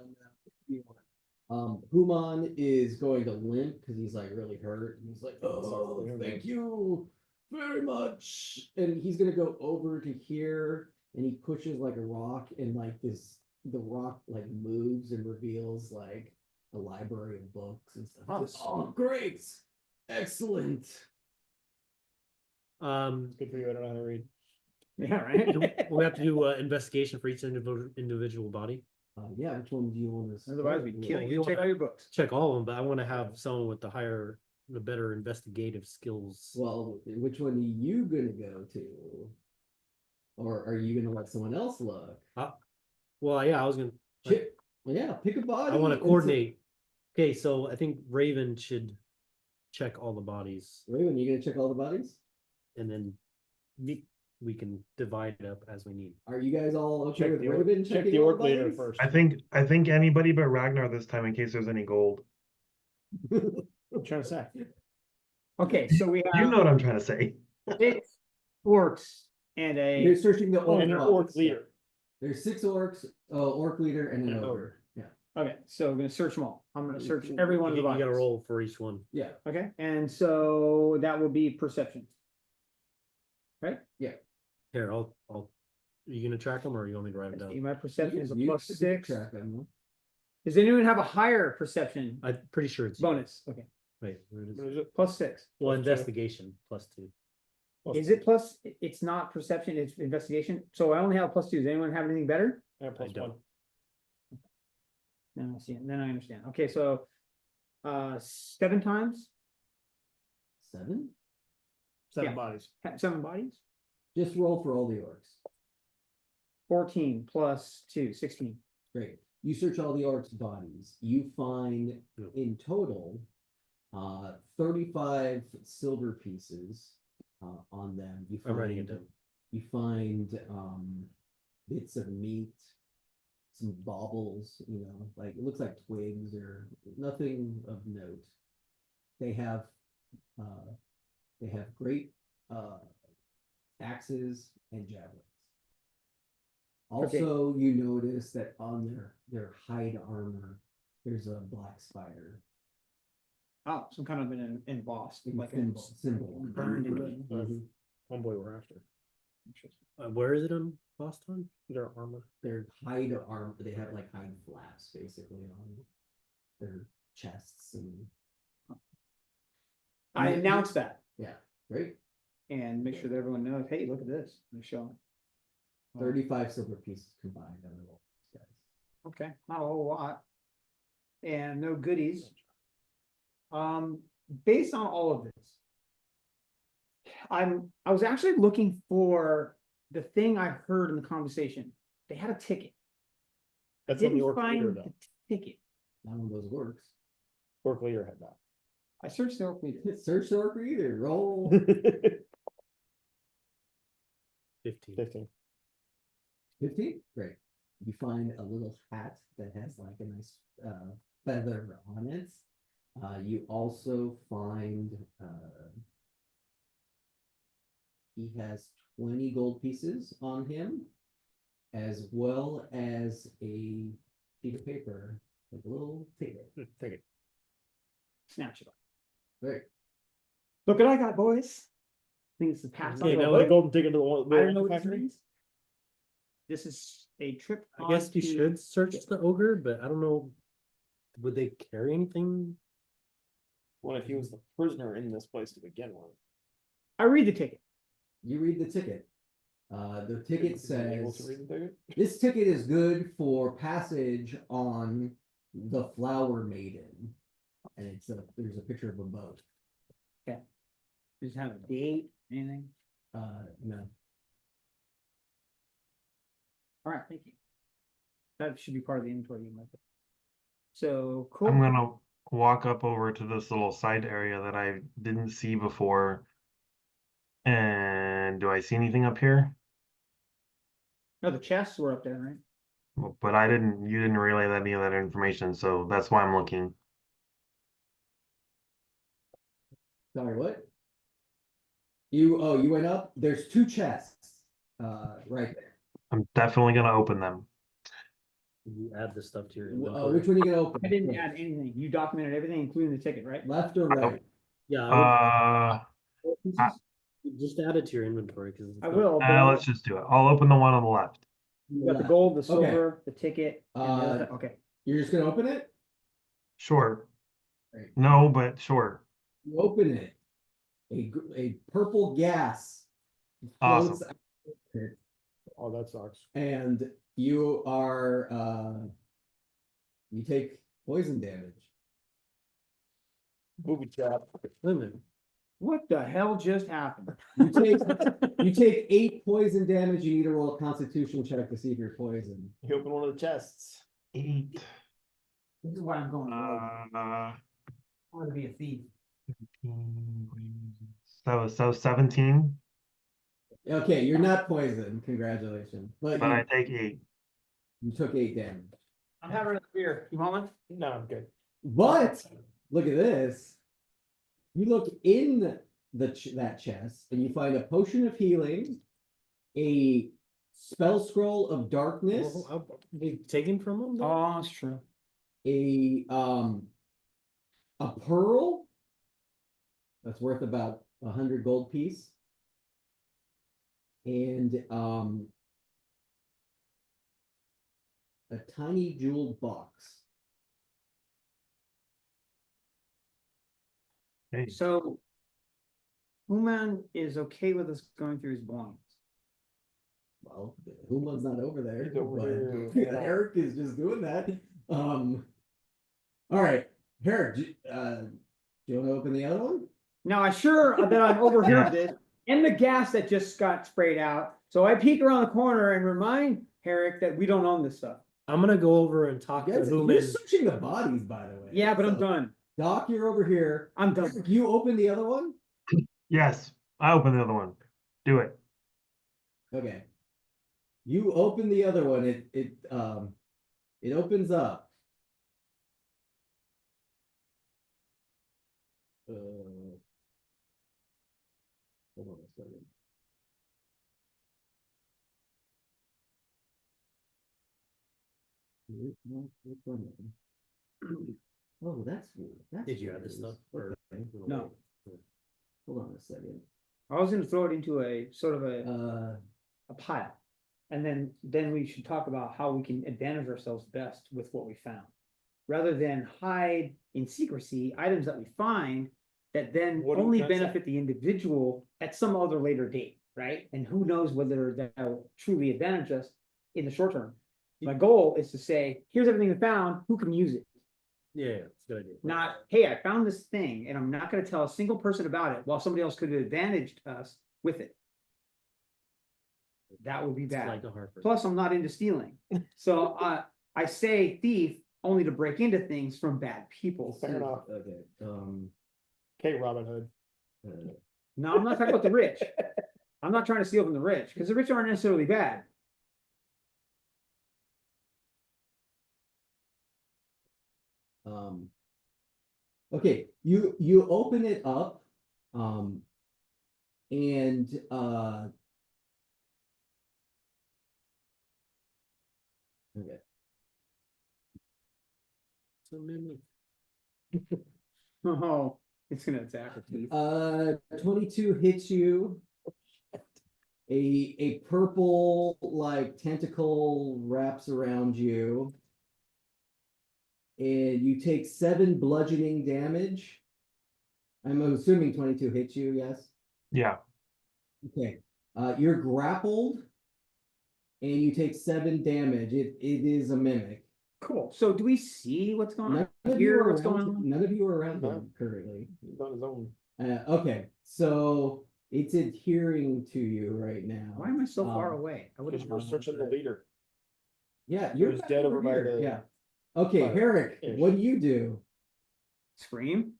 Human is going to limp because he's like really hurt. And he's like, oh, Sorry. thank you very much. And he's gonna go over to here and he pushes like a rock and like the rock like moves and reveals like a library of books and stuff. Oh, He's like, oh, great. Excellent. Good for you. I don't know how to read. Yeah, right. we have to do investigation for each individual body. Yeah, which one do you want to? Otherwise, we kill Well, you. we Take want- all your books. Check all of them, but I want to have someone with the better investigative skills. Well, which one are you gonna go to? Or are you gonna let someone else look? Well, yeah, I was gonna. Yeah, pick a body. I want and to so- coordinate. Okay, so I think Raven should check all the bodies, Raven, you gonna check all the bodies? and then we can divide it up as we need. Are you guys all okay Check with the orc, Raven check checking the all orc leader bodies? first. I think anybody but Ragnar this time in case there's any gold. I'm trying to say. Okay, so we You have know what I'm trying to say. 6 orcs and You're a. searching the orc And an bodies. orc leader. There's 6 orcs, orc leader, and an An ogre. Yeah. Okay, so we're gonna search them all. I'm gonna search every one of the You bodies. got to roll for each one. Yeah. Okay, and so that will be perception. Here, I'll. Are you gonna track them, or you want me to write them See, down? my perception is a You plus can 6. track them. Does anyone have a higher perception I'm pretty sure it's bonus? Okay, Wait, where it is? What is it? plus 6. Well, Plus two. investigation +2. Is it plus? It's not perception, it's investigation. So I only have plus 2. Does anyone have anything better? I have plus I don't. 1. Then I see it. Then I understand. Okay, so 7 times 7? 7 Yeah. bodies. 7 bodies. Just roll for all the orcs. 14 plus 2, 16. Great. You search all the orcs' bodies. You find Yeah. in total 35 silver pieces on them. You I'm writing it find- down. You find bits of meat, some baubles, like it looks like twigs or nothing of note. They have great axes and javelins. Okay. Also, you notice that on their hide armor, there's a black spider. Oh, some kind of an embossed, like a Symbol. burned into it. Mhm. One boy we're after. Where is it on Boston? Their armor. Their hide arm, they have like hide flaps basically on their chests and. I announced that Yeah, great. and make sure that everyone knows, hey, look at this, they're showing. 35 silver pieces combined on all these guys. Okay, not a whole lot. And no goodies. Based on all of this. I was actually looking for the thing I heard in the conversation. They had a ticket. That's on the Didn't orc find leader the though. ticket. None of those works. Orc leader had that. I searched the orc leader. Search the orc reader, roll. 15. 15. 15? Great. You find a little hat that has like a nice feather on it. You also find he has 20 gold pieces on him, as well as a sheet of paper, like a little ticket. Take it. Snatch it up. Great. Look what I got, boys. I think it's the pass. Okay, on now the we boat. golden ticket to the one. I don't know what this means. This is a trip. I guess we onto- should search the ogre, but I don't know. Would they carry anything? What if he was the prisoner in this place to begin with? I read the ticket. You read the ticket. The ticket Is he able to says, read the ticket? this ticket is good for passage on the Flower Maiden. And there's a picture of a boat. Does it have a date, anything? No. All right, thank you. That should be part of the inventory. You might. So cool. I'm gonna walk up over to this little side area that I didn't see before. And do I see anything up here? No, the chests were up there, right? But you didn't relay any of that information, so that's why I'm looking. Sorry, what? You went up? There's 2 chests, right there. I'm definitely gonna open them. You add the stuff to your Which inventory. one are you gonna open? I didn't add anything. You documented everything, including the ticket, right? Left or right? Yeah, just add it to your inventory because I will. But let's just do it. I'll open the one on the left. you got the Left. gold, the Okay. silver, the ticket. And the other, okay. You're just gonna open it? Sure. Right. No, but sure. You open it. A purple gas Awesome. floats out of it, Oh, that sucks. and you are you take poison damage. Booby trap. Wait a minute. What the hell just happened? You take 8 poison damage. You need to roll a constitution check to see if you're poisoned. You open one of the chests. 8. This is why I'm going. rogue. I want to be a thief. So 17, Okay, you're not poisoned. Congratulations. But but I take 8. you took 8 damage. I'm having a beer. You want one? No, I'm good. But look at this. You look in that chest and you find a potion of healing, a spell scroll of darkness, Well, they taken from them? though? Oh, that's true. a pearl that's worth about 100 gold piece, and a tiny jeweled box. Hey, So, Human is okay with us going through his belongings. Well, Huma's not over there, He's over but here. Eric is just doing that. All right, Eric, do you want to open the other one? Now, I'm sure that I've overheard Yeah. this and the gas that just got sprayed out. So I peek around the corner and remind Herrick that we don't own this stuff. I'm gonna go over and talk to Guys, you're Human. searching the bodies, by the way. Yeah, but I'm So, done. Doc, you're over here. I'm done. Eric, you open the other one? yes, I open the other one. Do it. Okay. You open the other one. It opens up. Hold on a second. Oh, that's weird. That's Did you add weird. this stuff? Okay. No. Hold on a second. I was gonna throw it into a sort of a a pile. And then we should talk about how we can advantage ourselves best with what we found. Rather than hide in secrecy items that we find that then What do you only guys say? benefit the individual at some other later date, right? And who knows whether that will truly advantage us in the short term. My goal is to say, here's everything we found, who can use it? Yeah, it's a good idea. Not, hey, I found this thing and I'm not gonna tell a single person about it while somebody else could have advantaged us with it. That would be It's bad. like a Harper. Plus, I'm not into stealing. So I say thief only to break into things from bad people. Fair enough. Okay, Okay, Robin Hood. No, I'm not talking about the rich. I'm not trying to steal from the rich, because the rich aren't necessarily bad. Okay, you open it up, and okay. So many. Oh, it's gonna attack a thief. 22 hits you. A purple like tentacle wraps around you. And you take 7 bludgeoning damage. I'm assuming 22 hits you, yes? Yeah. Okay. You're grappled and you take 7 damage. It is a mimic. Cool. So do we see what's going on? None of you Hear are what's around, going on? none of you are around No. him currently. He's on his own. Okay, so it's adhering to you right now. Why am I so far Um, away? I would Because we're searching the leader. Yeah, He you're was back dead over by here, the yeah. Okay, fire Herrick, ish. what do you do? Scream.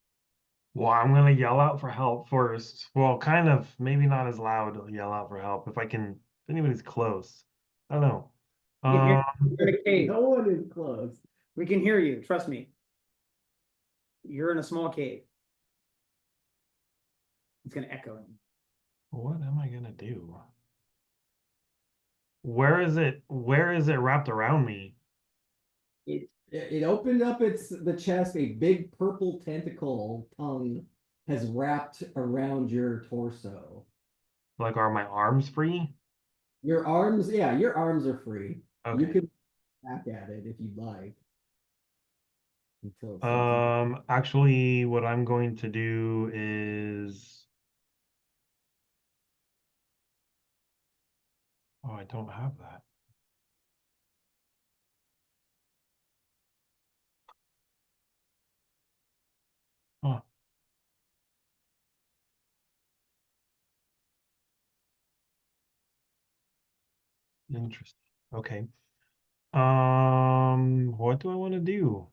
Well, I'm gonna yell out for help first. Well, kind of, maybe not as loud, yell out for help if I can, if anybody's close. I don't know. You can hear- Um, You're in a cave. No one is close. We can hear you. Trust me. You're in a small cave. It's gonna echo. what am I gonna do? Where is it wrapped around me? It opened up the chest, a big purple tentacle tongue has wrapped around your torso. Like, are my arms free? Your arms, yeah, your arms are free. You Okay. can back at it if you'd like. Until Actually, what I'm going to do is, oh, I don't have that. Huh. Interesting. Okay. What do I want to do?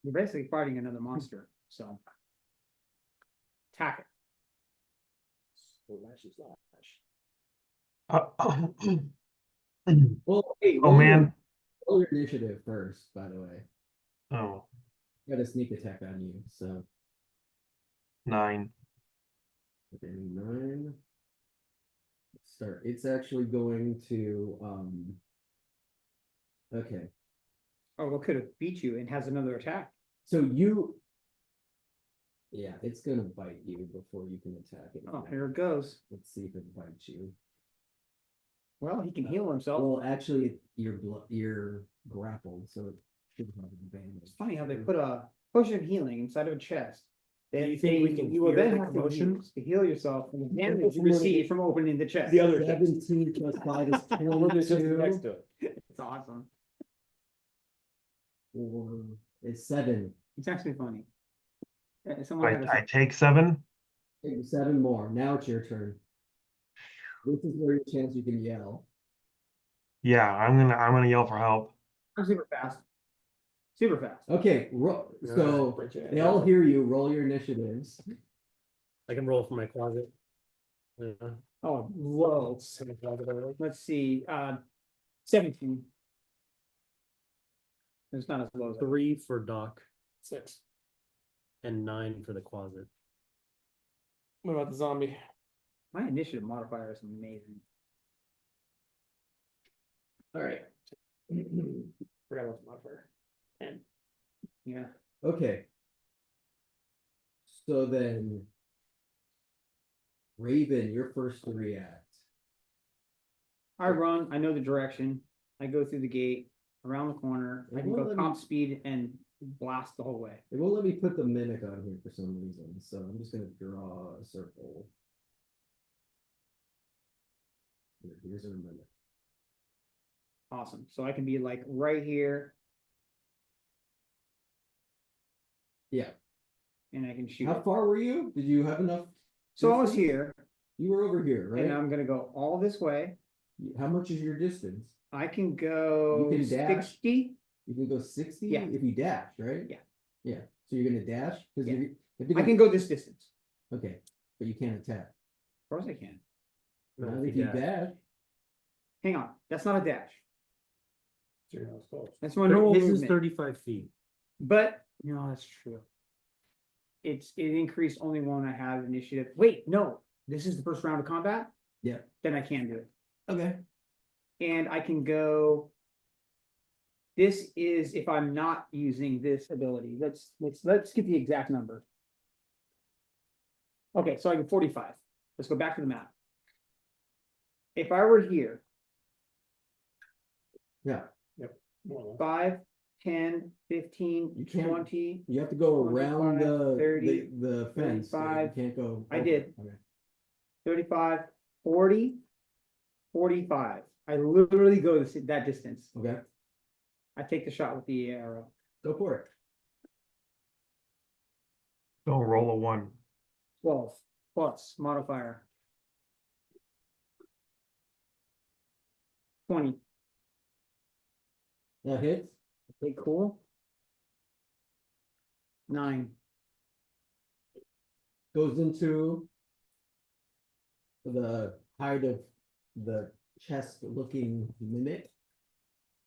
You're basically fighting another monster, so. Attack it. Lashy slash. well, hey, Oh man. roll your initiative first, by the way. Oh, Got a sneak attack on you, so 9. okay, 9. Let's start. It's actually going to okay. Oh, well, could have beat you and has another attack. So you yeah, it's gonna bite you before you can attack it. Oh, here it goes. Let's see if it bites you. Well, he can heal himself. Well, actually, you're grappled, so it should have an advantage. It's funny how they put a potion of healing inside of a chest. Do Then you think we can you will hear then the have to commotion? use to heal yourself from the damage you receive from opening the chest. The other chest. 17 plus 5 is Look at just 22. next to it. It's awesome. Or it's 7. It's actually funny. Someone had I take 7. Take 7 more. Now it's your turn. This is where your chance you can yell. Yeah, I'm gonna yell for help. I'm super fast. Super fast. Okay, so they all hear you. Roll your initiatives. I can roll from my closet. Yeah. Oh, whoa. Let's see. 17. It's not as low as 3 for Doc 6. and 9 for the closet. What about the zombie? my initiative modifier is amazing. All right. Forgot about the modifier. 10. Yeah. Okay. So then, Raven, you're first to react. I run, I know the direction, I go through the gate, around the corner, I can Well, go let top me- speed and blast the whole way. It won't let me put the mimic on here for some reason, so I'm just gonna draw a circle. Here's a mimic. Awesome, so I can be like right here Yeah. and I can shoot. How far were you? Did you have enough? So I was distance? here You were over here, and right? I'm gonna go all this way. How much is your distance? I can go You can dash. 60. You can go 60 Yeah. if you dash, right? Yeah. Yeah. So you're gonna dash? Because Yeah. you have to I can go this distance. Okay, but you can't attack. Of course I can. No, Not if if you you dash. Hang on, that's not a dash. So you're not close. That's my normal His is movement. 35 feet. But no, that's true. It increased only when I have initiative. Wait, no, this is the first round of combat. Yeah. Then I can do it, Okay. and I can go. This is if I'm not using this ability. Let's get the exact number. Okay, so I get 45. Let's go back to the map. If I were here, Yeah. More or less. 5, 10, 15, You can't- 20. You have to go around 25, 30, the fence. but 35. You can't go. I over. did. Okay. 35, 40, 45. I literally go that distance. Okay. I take the shot with the arrow. Go for it. Don't roll a 1. 12 plus modifier. 20. That hits. Okay, cool. 9. Goes into the height of the chest looking mimic.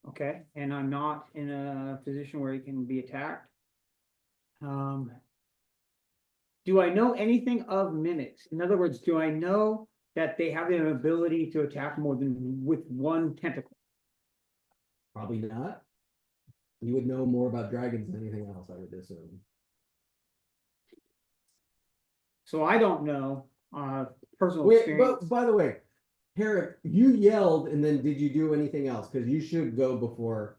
Okay, and I'm not in a position where he can be attacked. Do I know anything of mimics? In other words, do I know that they have an ability to attack more than with one tentacle? Probably not. You would know more about dragons than anything else, I would assume. So I don't know, personal Wait, experience. but by the way, Herrick, you yelled and then did you do anything else? Because you should go before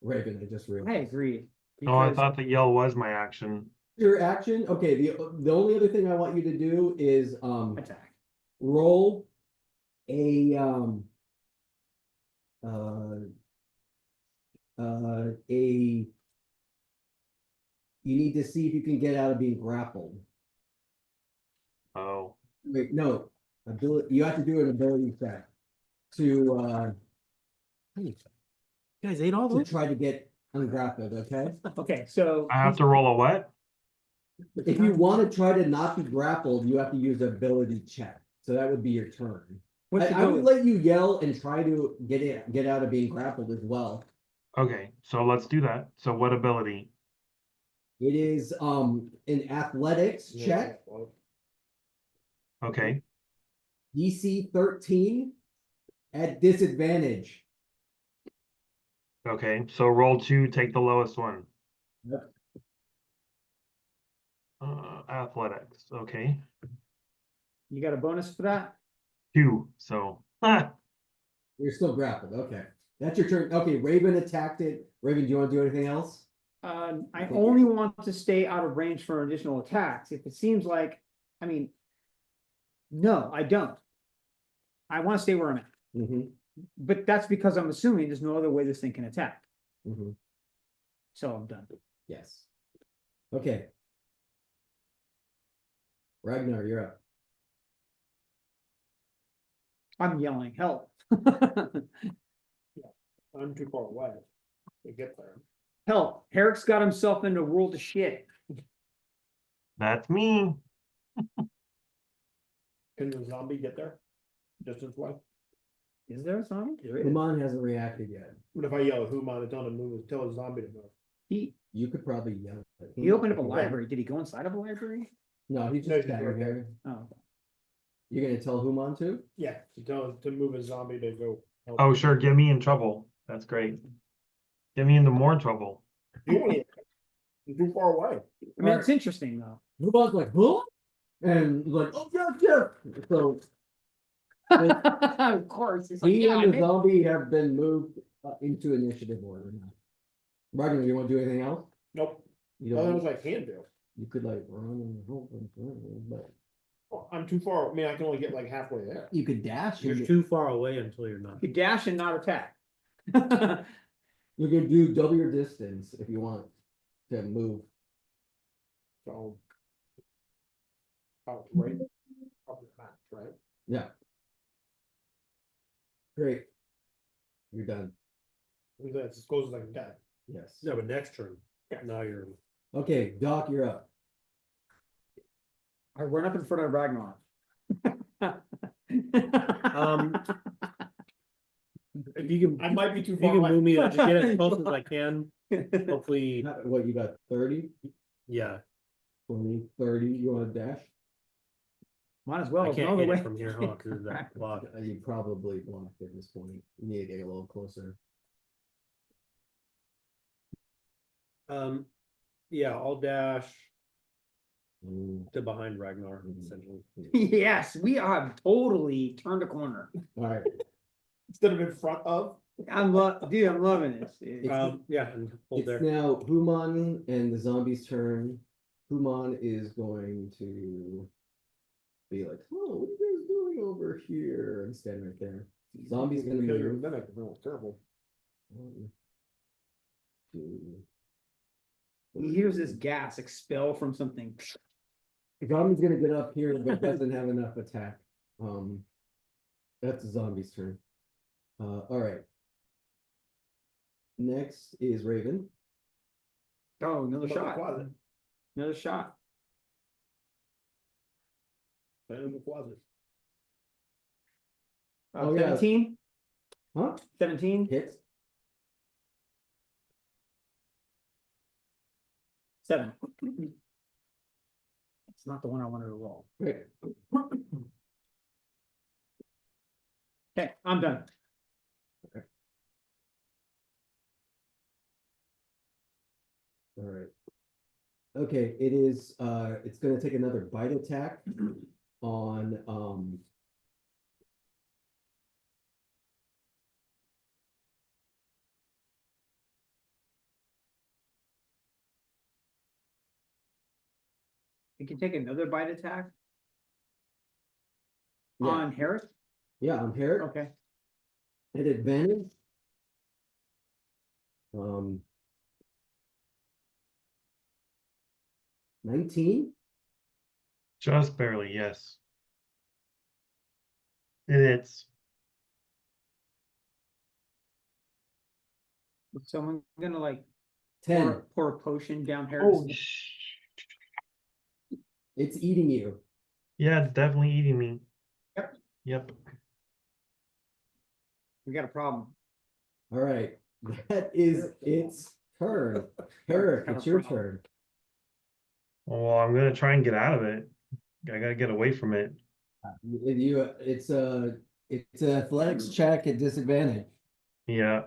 Raven. I just I realized. agree. Oh, I because- thought the yell was my action. Your action. Okay. The only other thing I want you to do is Attack. roll a you need to see if you can get out of being grappled. Oh, Wait, no. Ability, you have to do an ability check to You guys ate all those? try to get ungrappled, okay? Okay, so. I have to roll a what? If you want to try to not be grappled, you have to use ability check. So that would be your turn. What's the I would ability? let you yell and try to get out of being grappled as well. Okay, so let's do that. So what ability? It is an athletics check, Okay, DC 13 at disadvantage. okay, so roll 2, take the lowest one. Yep. Athletics, okay. You got a bonus for that? 2, so, You're still grappled. Okay. That's your turn. Okay, Raven attacked it. Raven, do you want to do anything else? I Okay. only want to stay out of range for additional attacks. If it seems like, I mean, no, I don't. I want to stay where I'm at, Mm-hmm. but that's because I'm assuming there's no other way this thing can attack. Mm-hmm. So I'm done. Yes. Okay. Ragnar, you're up. I'm yelling, help. I'm too far away to get there. Help, Eric's got himself into a world of shit. that's me. Can the zombie get there? Distance-wise? Is there a zombie? There is. Human hasn't reacted yet. What if I yell at Human and tell him to move, tell a zombie to move? He You could probably yell. at he him. opened up a library. Did he go inside of a library? No, he's No, just he's standing right there. there. Oh, You're gonna tell Human to? Yeah, to tell him to move a zombie to go. help. Oh, sure, get me in trouble. That's great. Get me into more trouble. You ain't- You're too far away. I mean, it's interesting though. Human's like, huh? And like, oh yeah. So Of course, it's like, he yeah, and the zombie have been moved into initiative order now. Ragnar, you want to do anything else? Nope, You nothing don't. else I can do. You could like run and hope, but Well, I'm too far, I mean, I can only get like halfway there. you could dash. You're And too far away until you're not. you dash and not attack. you could do double your distance if you want to move. So. Oh, right. Up the back, right? Yeah. Great. You're done. That's as close as I can get. Yes. No, but next turn, now you're. Okay, Doc, you're up. I run up in front of Ragnar. If you can, I might be too if you far can away. move me, to get as close as I can, hopefully, What, you got 30, yeah, 20, 30, you want to dash? Might as well. I it's can't another hit way. it from here, huh, cause of that block. You probably blocked at this point. You need to get a little closer. Yeah, I'll dash Mm, to behind Ragnar, essentially. Yes, we have totally turned a corner. All right. Instead of in front of. I'm dude, I'm loving this. Yeah, and hold It's there. now Human and the zombie's turn. Human is going to be like, oh, what are you guys doing over here? And stand right there. Zombie's gonna Kill your move. mimic, no, terrible. 1, 2. He hears this gas expel from something. Zombie's gonna get up here, but doesn't have enough attack. That's the zombie's turn. All right. Next is Raven. Oh, another Look at the shot. closet. Another shot. Right in the closet. Oh, yeah. 17? Huh? 17? Hits. 7. It's not the one I wanted to roll. Great. Okay, I'm done. All right. Okay, it is it's gonna take another bite attack on You can take another bite attack yeah, on Harris. on Herrick Okay. at advantage. 19. Just barely, yes. It's Is someone gonna like 10. pour a potion down Harris? oh It's eating you. yeah, it's definitely eating me. Yep. Yep. We got a problem. All right. That is its turn. Herrick, Have a it's your problem. turn. Well, I'm gonna try and get out of it. I gotta get away from it. It's an athletics check at disadvantage. Yeah.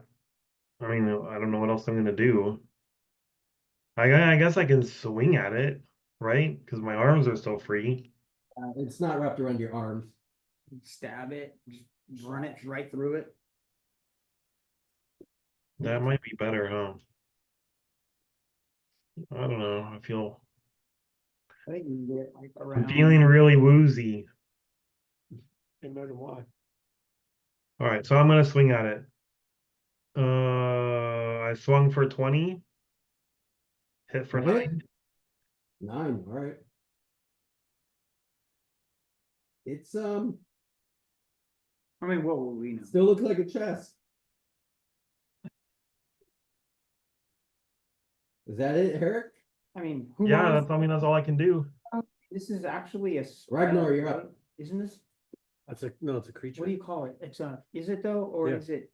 I mean, I don't know what else I'm gonna do. I guess I can swing at it, right? Because my arms are still free. It's not wrapped around your arms. Stab it, just run it right through it. That might be better, huh? I don't know. I feel I think you can get like I'm around. feeling really woozy. Imagine why. All right, so I'm gonna swing at it. I swung for 20. Hit for Hit? 9. 9. All right. It's I mean, what will we know? still looks like a chest. Is that it, Herrick? I mean, who Yeah, knows? that's I mean that's all I can do. This is actually a spell, Ragnar, you're right? up. Isn't this? It's a, no, it's a creature. What do you call it? It's a. Is it though, or Yeah. is it?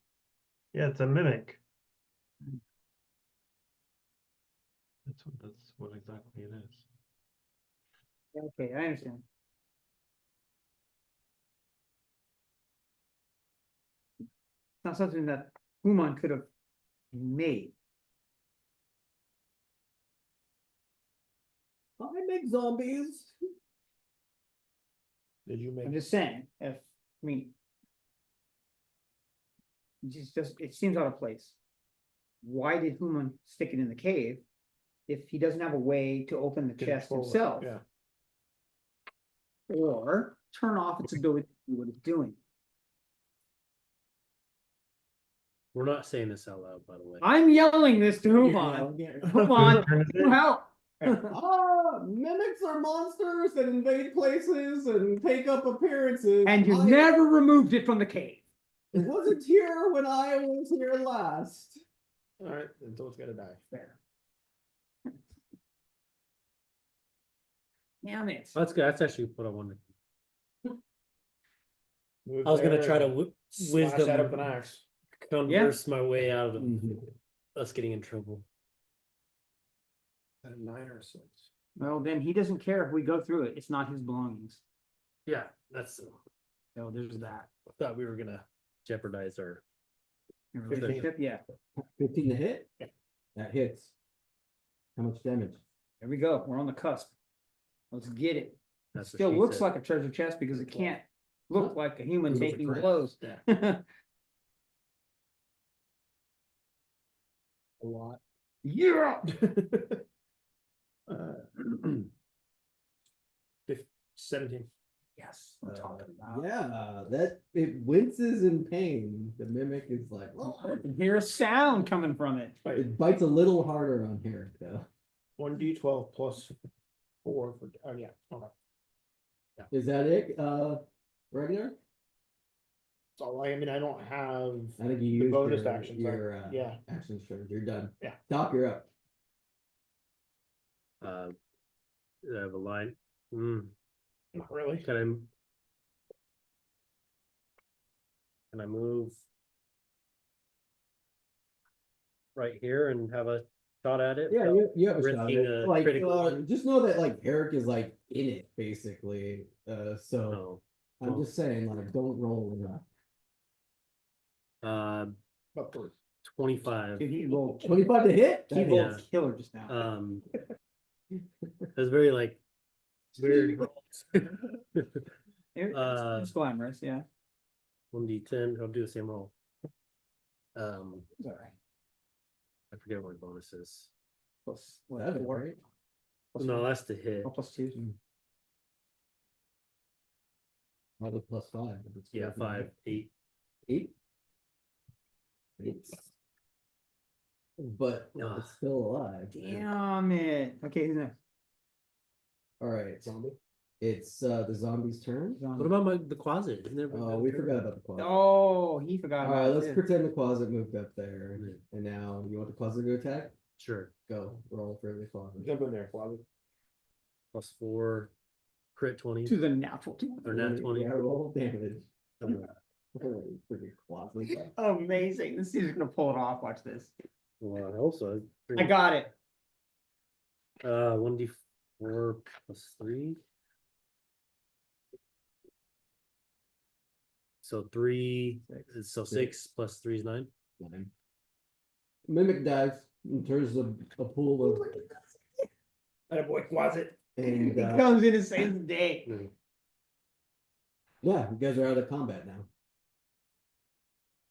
Yeah, it's a mimic. That's what exactly it is. Okay, I understand. It's not something that Human could have made. I make zombies. Did you I'm make? just saying, if, I mean. It seems out of place. Why did Human stick it in the cave? If he doesn't have a way to open the chest control it, himself, Yeah. or turn off its ability to do what it's doing. We're not saying this out loud, by the way. I'm yelling this to Yeah, Human. yeah. Human, turn is you it? help. Ah, mimics are monsters that invade places and take up appearances. And you never removed it from the cave. It wasn't here when I was here last. All right, then someone's gotta die. Fair. Damn it. That's good. That's actually what I wanted. Move I was gonna there try to and slash that up wisdom with an axe. converse my way out of Mhm. us getting in trouble. At a 9 or 6. Well, then he doesn't care if we go through it. It's not his belongings. Yeah, that's. So there's that. I thought we were gonna jeopardize our. Your relationship, yeah. 15 to hit? That hits. How much damage? There we go. We're on the cusp. Let's get it. It That's what still she looks said. like a treasure chest because it can't look like a human It was a taking crit. blows. Yeah. A lot. Yeah. Uh, 17. Yes. I'm talking about. Yeah, that it winces in pain. The mimic is like, Oh, I can hear a sound coming from it. it bites a little harder on here though. 1d12 plus 4 for. Oh yeah. Okay. Is that it? Regular? So I mean, I don't have. I think you The used bonus your, actions, your yeah. action sure. You're done. Yeah. Doc, you're up. I have a line. Not really. Can I move right here and have a shot at it? Yeah, you have a shot. At risking it. a Like, critical- just know that like Eric is like in it basically. So No. I'm well- just saying like don't roll enough. About 3. 25. Dude, he rolled. 25 to hit? He That rolled hits. killer just now. It was very like weird. It's glamorous, yeah. 1d10. I'll do the same roll. It's all right. I forget what my bonus is. Plus, what, That's 4? right. Plus No, 4? that's the hit. Oh, plus 2. Probably plus 5. if it's Yeah, 5, 8. 8. It's but Ugh. it's still alive. Damn it. Okay, who's next? All right. Zombie. It's the zombie's turn. What about the closet? Isn't there? Oh, we forgot about the closet. Oh, he forgot All right, about let's it. pretend the closet moved up there. Yeah. And now you want the closet to attack? Sure. Go roll for the closet. Jump in there, Flavio. +4. Crit 20. To the natural 2. Or nat 20. Yeah, roll damage. Freaking closet. Amazing. This dude's gonna pull it off. Watch this. Well, I hope so. I got it. 1d4 +3. So 3. So 6 + 3 is 9. 9. Mimic dies and turns a pool of That boy closet. and He comes in and saves the day. yeah, you guys are out of combat now.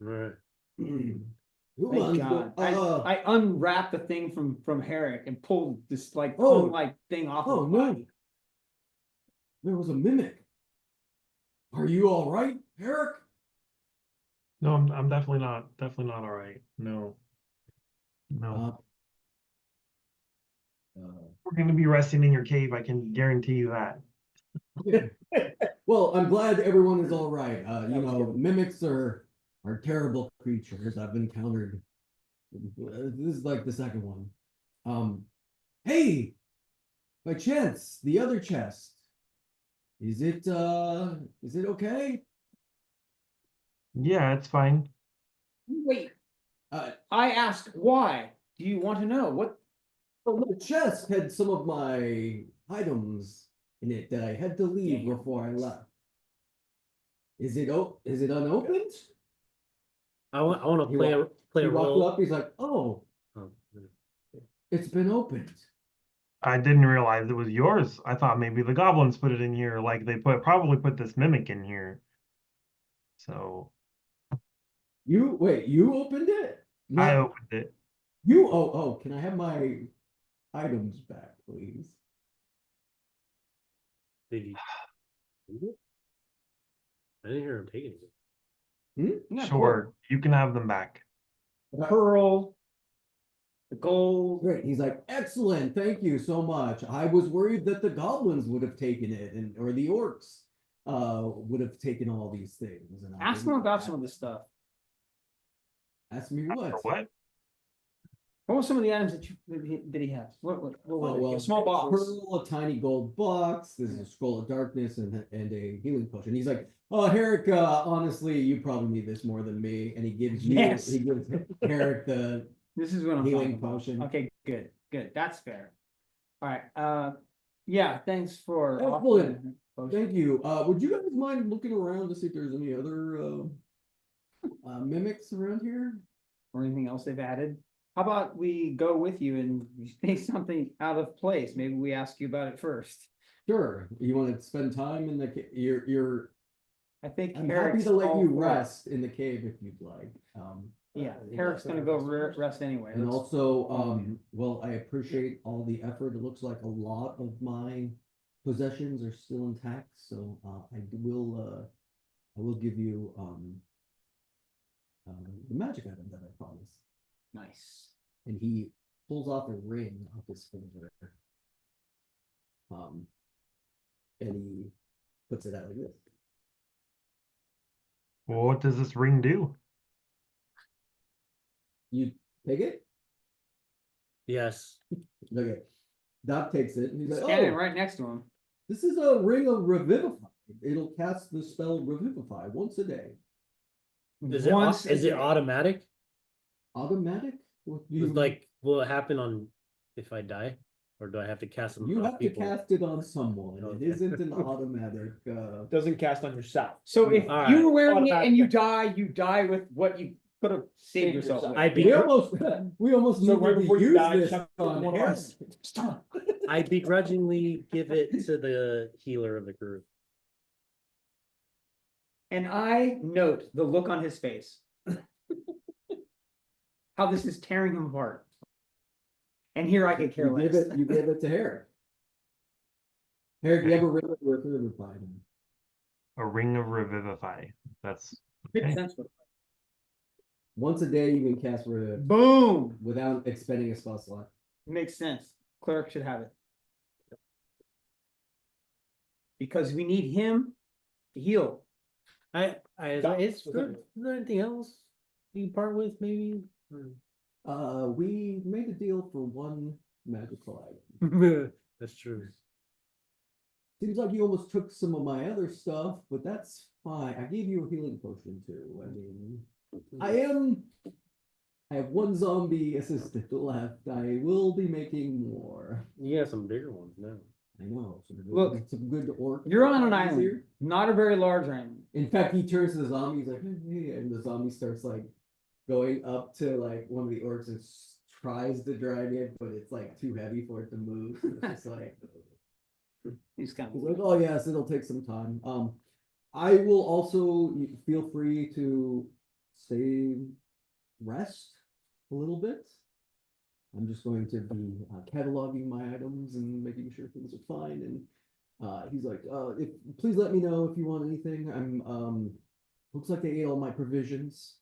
All right. Who Thank runs God. the- I unwrapped the thing from Herrick and pulled this like Oh. tongue-like thing off. Oh his no. body. There was a mimic. Are you all right, Eric? No, I'm definitely not all right. No. No. We're gonna be resting in your cave, I can guarantee you that. Well, I'm glad everyone is all right. You know, mimics are terrible creatures. I've encountered. This is like the second one. Hey, by chance, the other chest. Is it okay? Yeah, it's fine. Wait, Uh, I asked why. Do you want to know what? the chest had some of my items in it that I had to leave Damn. before I left. Is it unopened? I want to He play walked- a He walked role. up, he's like, oh, Oh, it's been opened. I didn't realize it was yours. I thought maybe the goblins put it in here, like they probably put this mimic in here. So You wait, you opened it? I No, opened it. you oh, can I have my items back, please? Did you? I didn't hear him taking it. Yeah, Sure, you can have them back. the pearl, the gold. Great. He's like, excellent, thank you so much. I was worried that the goblins would have taken it, and or the orcs would have taken all these things. And I Ask him didn't- about some of this stuff. Ask me For what? what? What were some of the items that he has? What Oh, were they? well, A small box. pearl, a tiny gold box. There's a scroll of darkness and a healing potion. He's like, "Oh, Herrick, honestly, you probably need this more than me." And he gives you, Yes. he gives Herrick the This is what I'm healing talking about. potion. Okay, good, good. That's fair. All right, yeah, thanks for. Excellent. offering the potion. Thank you. Would you guys mind looking around to see if there's any other mimics around here? Or anything else they've added. How about we go with you and you think something out of place? Maybe we ask you about it first. Sure. You want to spend time in the you're. I think I'm happy Eric's to let all you for it. rest in the cave if you'd like. Yeah, Eric's gonna go rest anyway. And Let's- also, well, I appreciate all the effort. It looks like a lot of my possessions are still intact, so I will give you the magic item that I promised. Nice. And he pulls off a ring off his finger. And he puts it out like this. Well, what does this ring do? You take it? Yes. Okay. Doc takes it and he's like, Standing oh, right next to him. this is a ring of revivify. It'll cast the spell revivify once a day. Is it Once a is it day. automatic? Automatic? What do you It's like, will it happen on if I die, or do I have to cast them? You on have to people? cast it on someone. Okay. It isn't an automatic. Doesn't cast on yourself. So if All you right. were wearing it and you Automatic. die with what you could have saved Saved yourself. yourself. with. I'd be we almost So needed right to before you use die, this chuck on one of Harry. us. Stop. I begrudgingly give it to the healer of the group. And I note the look on his face. How this is tearing him apart. And here I could care You less. give it to Harry. Harry, do you have a ring of revivify? A ring of revivify. That's Makes okay. sense. Once a day, you can cast reviv Boom. without expending a spell slot. Makes sense. Cleric should have it. Because we need him to heal. Is there anything else you can part with, maybe? We made a deal for one magical item. That's true. Seems like you almost took some of my other stuff, but that's fine. I gave you a healing potion too. I mean, I have one zombie assistant left. I will be making more. You got some bigger ones now. I know. Look, some good orc. You're on an zombies island, here. not a very large island. In fact, he turns to the zombie. He's like, hey, and the zombie starts like going up to like one of the orcs and tries to drag it, but it's like too heavy for it to move. So it's just like. He's kind He's of. like, oh yes, it'll take some time. I will also feel free to rest a little bit. I'm just going to be cataloging my items and making sure things are fine. And he's like, please let me know if you want anything. Looks like they ate all my provisions.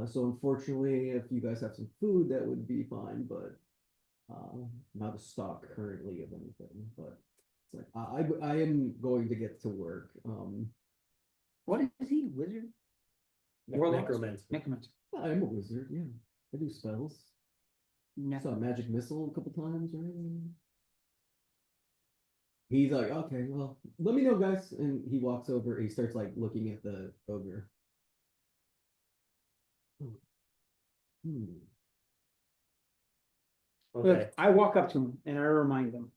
So unfortunately, if you guys have some food, that would be fine, but not a stock currently of anything. But it's like I am going to get to work. What is he? Wizard? Necromancer. Necromancer. I'm a wizard, yeah. I do spells. Saw a magic missile a couple times, right? He's like, okay, well, let me know, guys. And he walks over. He starts like looking at the ogre. Hmm. Okay. Look, I walk up to him and I remind him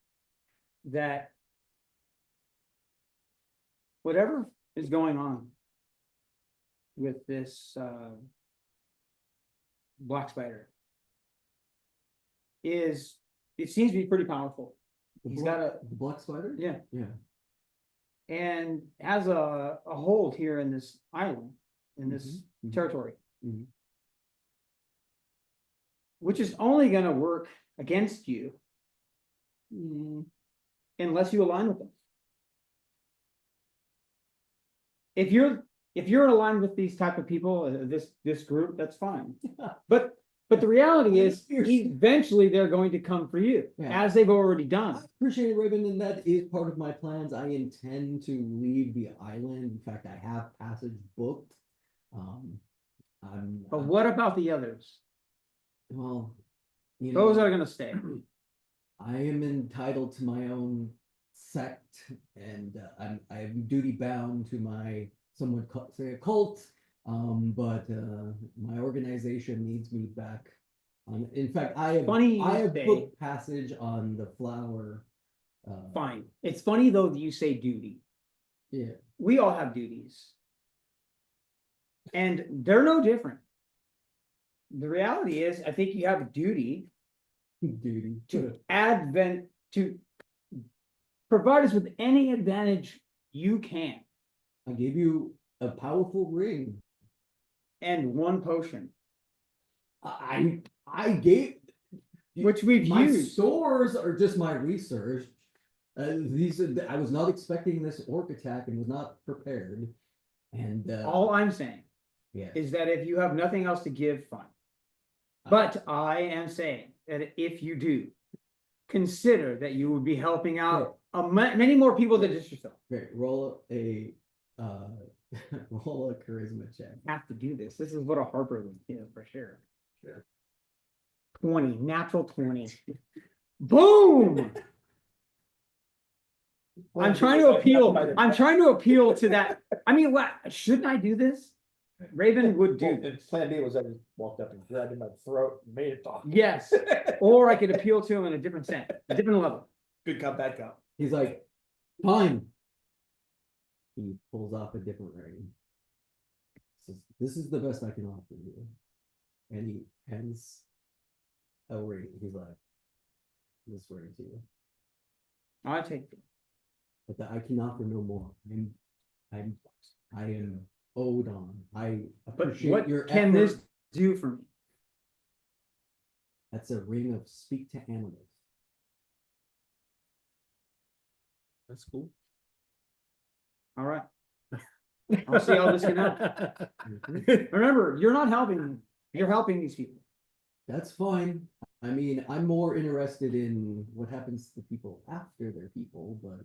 that whatever is going on with this black spider it seems to be pretty powerful. He's got a, The black spider? yeah, Yeah. and has a hold here in this island, in this Mhm. territory. Mhm. Which is only gonna work against you unless you align with them. If you're aligned with these type of people, this group, that's fine. But the reality is, eventually they're going to come for you, Yeah. as they've already I done. appreciate it, Raven, and that is part of my plans. I intend to leave the island. In fact, I have passage booked. But what about the others? Well, you Those know, are gonna stay. I am entitled to my own sect, and I'm duty bound to my say a cult. But my organization needs me back. In fact, Funny you I have say- booked passage on the flower. Fine. It's funny though that you say duty. Yeah. We all have duties. And they're no different. The reality is, I think you have a duty Duty. to provide us with any advantage you can, I gave you a powerful ring. and one potion, I gave which we've my used. stores are just my research. I was not expecting this orc attack and was not prepared. And All I'm saying yeah, is that if you have nothing else to give, fine. But I am saying that if you do, consider that you would be helping out many more people than just yourself. great. Roll a roll a charisma check. Have to do this. This is what a Harper would do for sure. 20, natural 20. Boom! I'm trying to appeal to that. I mean, what, shouldn't I do this? Raven would do this. Plan B was that he walked up and grabbed him by the throat and made it talk. Yes, or I could appeal to him in a different sense, a different level. Good cop, bad cop. He's like, fine. He pulls off a different ring. Says, "This is the best I can offer you," and he hands a ring. He's like, "This ring to you, I take it. but that I can offer no more. I am owed on. I But appreciate what your can effort." this do for me? That's a ring of speak to animals. That's cool. All right. I'll see how this can help. Remember, you're not helping me. You're helping these people. That's fine. I mean, I'm more interested in what happens to people after they're people, but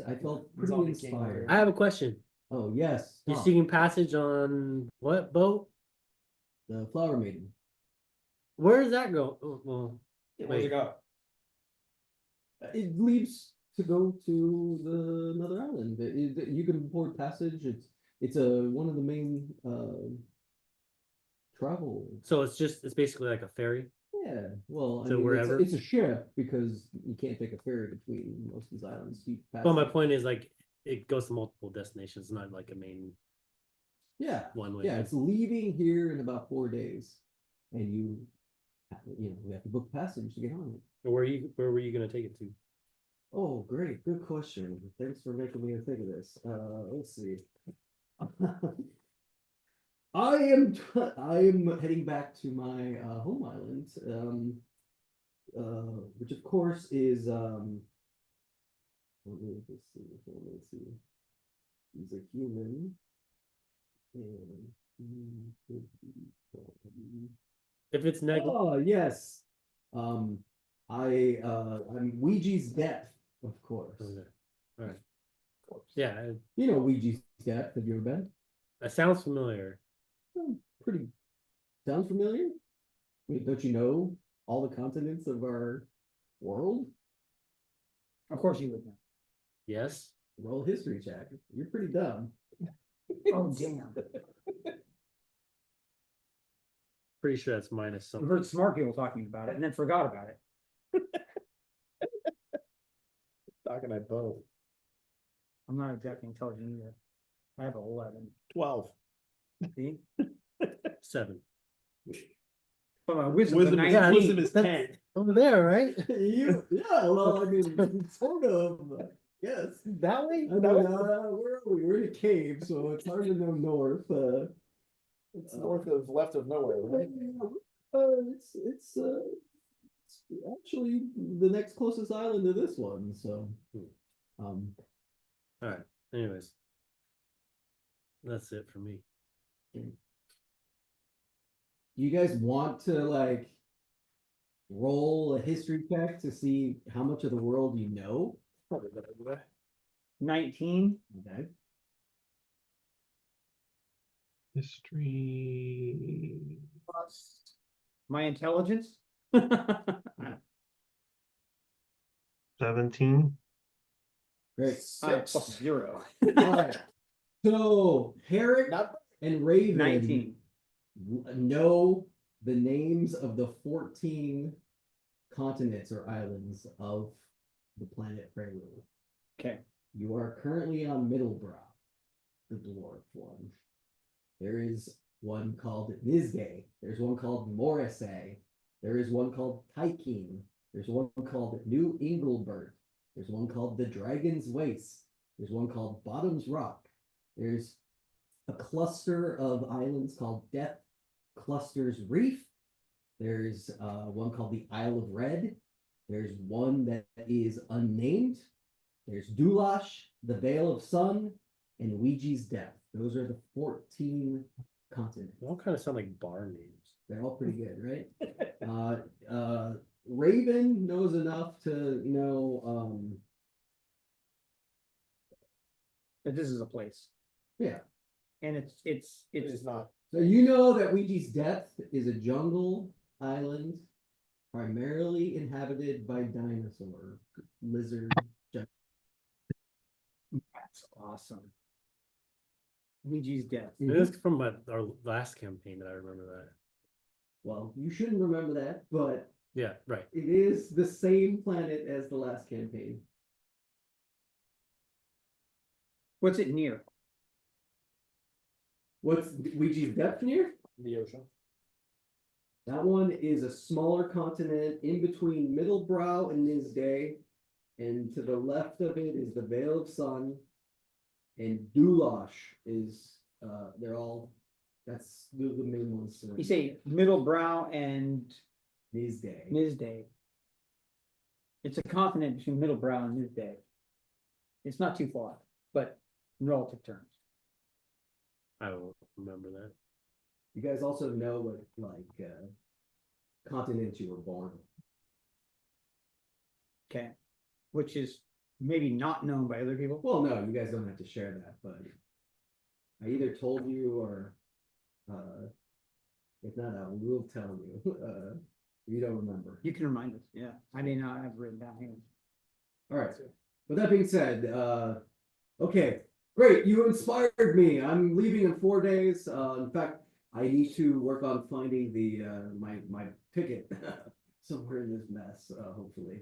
I felt pretty Zombie king inspired. I have a question. Oh yes, You're stop. seeking passage on what boat? The flower maiden. Where does that go? Oh, well, Where's it go? It leaves to go to another island. You can board passage. It's one of the main travel. so it's basically like a ferry. Yeah, well, I So mean, wherever? it's a ship because you can't take a ferry between most of these islands. But my point is like it goes to multiple destinations, not like a main Yeah, one way. yeah, it's leaving here in about 4 days, and we have to book passage to get on it. Where were you gonna take it to? Oh, great, good question. Thanks for making me think of this. Let's see. I am heading back to my home island, which of course is let's see. He's a human. And If it's negative, oh yes. I'm Ouija's Death, of course. all right. Yeah, You know Ouija's Death. Have you ever been? that sounds familiar. Pretty. Sounds familiar? I mean, don't you know all the continents of our world? Of course you would know. Yes. Roll history check. You're pretty dumb. Oh, damn. Pretty sure that's minus I've something. heard smart people talking about it and then forgot about it. Doc and I both. I'm not exactly intelligent either. I have 11. 12. See? 7. But my wisdom's a Wisdom is, 19. wisdom is That's- 10. Over there, right? Yeah, well, I mean, sort of, yes. That way? I mean, where are we? We're in a cave, so it's hard to know north. It's north of left of nowhere, right? It's actually the next closest island to this one, so. Um, Alright, anyways. That's it for me. do you guys want to like roll a history check to see how much of the world you know? Probably a good idea. 19. Okay. History. Plus my intelligence. 17. Great. Plus 0. Alright. So Herrick Not and Raven 19. know the names of the 14 continents or islands of the planet Prelude. Okay. You are currently on Middlebrow, the dwarf one. There is one called Nisgay. There's one called Morrissey. There is one called Tykeem. There's one called New Inglebert. There's one called the Dragon's Waste. There's one called Bottom's Rock. There's a cluster of islands called Death Clusters Reef. There's one called the Isle of Red. There's one that is unnamed. There's Dulash, the Veil of Sun, and Ouija's Death. Those are the 14 continents. They all kind of sound like bar names. They're all pretty good, right? Raven knows enough to know. But this is a place. Yeah. And it's It's not. So you know that Ouija's Death is a jungle island, primarily inhabited by dinosaur lizard. that's awesome. Ouija's Death. It is from our last campaign that I remember that. Well, you shouldn't remember that, but Yeah, right. it is the same planet as the last campaign. What's it near? What's Ouija's Depth near? The ocean. That one is a smaller continent in between Middlebrow and Nisday. And to the left of it is the Veil of Sun. And Dulash is, they're all, that's the main ones. You say Middlebrow and Nisday. Nisday. It's a continent between Middlebrow and Nisday. It's not too far, but in relative terms. I don't remember that. You guys also know what, like, continents you were born on. Okay. Which is maybe not known by other people. Well, no, you guys don't have to share that, but I either told you or, if not, I will tell you. You don't remember. You can remind us. Yeah. I may not have written down here. All right. With that being said, okay, great. You inspired me. I'm leaving in 4 days. In fact, I need to work on finding the my ticket somewhere in this mess. Hopefully.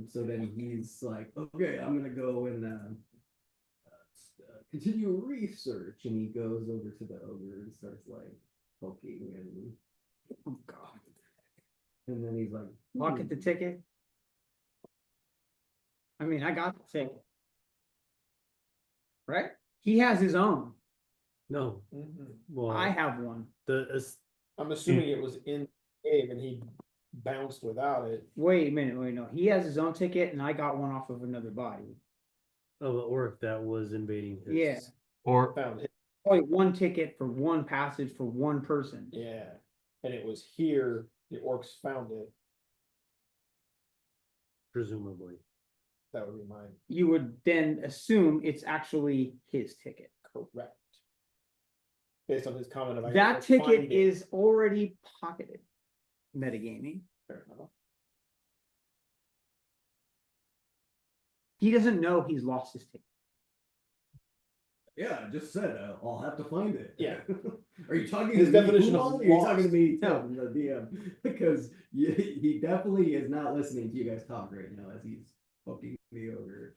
So then he's like, okay, I'm gonna go and continue research, and he goes over to the ogre and starts like poking and Oh God. and then he's like, Pocket the ticket. I mean, I got the ticket. Right? He has his own. No, well, I have one. I'm assuming it was in the cave and he bounced without it. Wait a minute, wait, no. He has his own ticket and I got one off of another body. of an orc that was invading his. Yeah. Or Found it. Only one ticket for one passage for one person. Yeah. And it was here, the orcs found it. Presumably. That would be mine. You would then assume it's actually his ticket. Correct. Based on his comment about. That ticket is already pocketed. Metagaming. Fair enough. He doesn't know he's lost his ticket. yeah, I just said I'll have to find it. Yeah. Are you talking His to me, definition of Kumon, or are you talking to lost? me, No. Tim, the DM? Because he definitely is not listening to you guys talk right now as he's poking the ogre.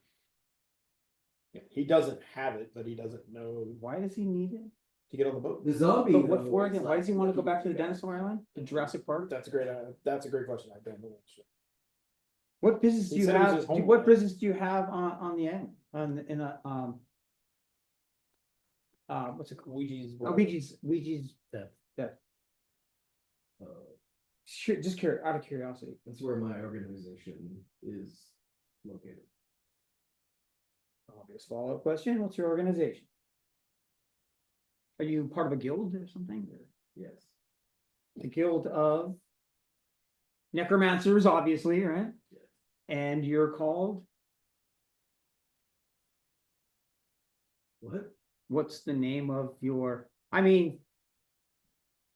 Yeah, he doesn't have it, but he doesn't know. Why does he need it? to get on the boat. The zombie. But what though, for is again? Why does he like want to go looking back to the at you. dinosaur island? The Jurassic Park? That's a great question. I don't know. What business do He you said it was have? his home What land. business do you have on the island? In a, what's it called? Ouija's, Yeah. Uh, just out of curiosity. That's where my organization is located. Obvious follow-up question, what's your organization? Are you part of a guild or something? Or Yes. the guild of necromancers, obviously, right? Yes. And you're called, What? what's the name of your, I mean,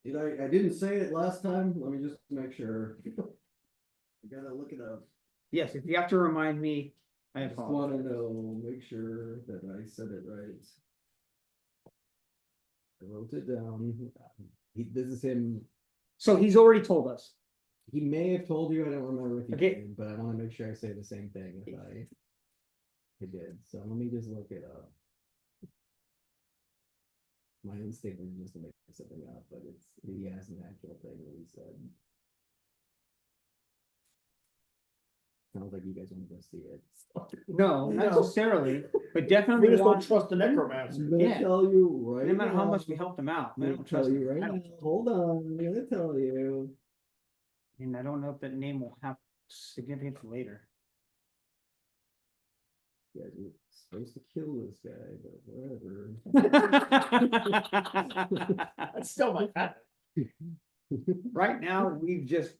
I didn't say it last time. Let me just make sure. I gotta look it up. yes, if you have to remind me, I Just apologize. wanna know, make sure that I said it right. I wrote it down. This is him. So he's already told us. He may have told you, I don't remember if he Okay. did, but I wanna make sure I say the same thing if I did. So let me just look it up. My instinct was just to make something up, but he has an actual thing that he said. Sounds like you guys want to go see it. No, not No. necessarily, but We definitely just don't want, trust the necromancer. I'm gonna Yeah. tell you right no matter how now. much we helped him out. I'm I gonna don't tell trust you him. right I now. don't- Hold on, I'm gonna tell you. And I don't know if that name will have significance later. You guys were supposed to kill this guy, but whatever. That's still my hat. Right now, we've just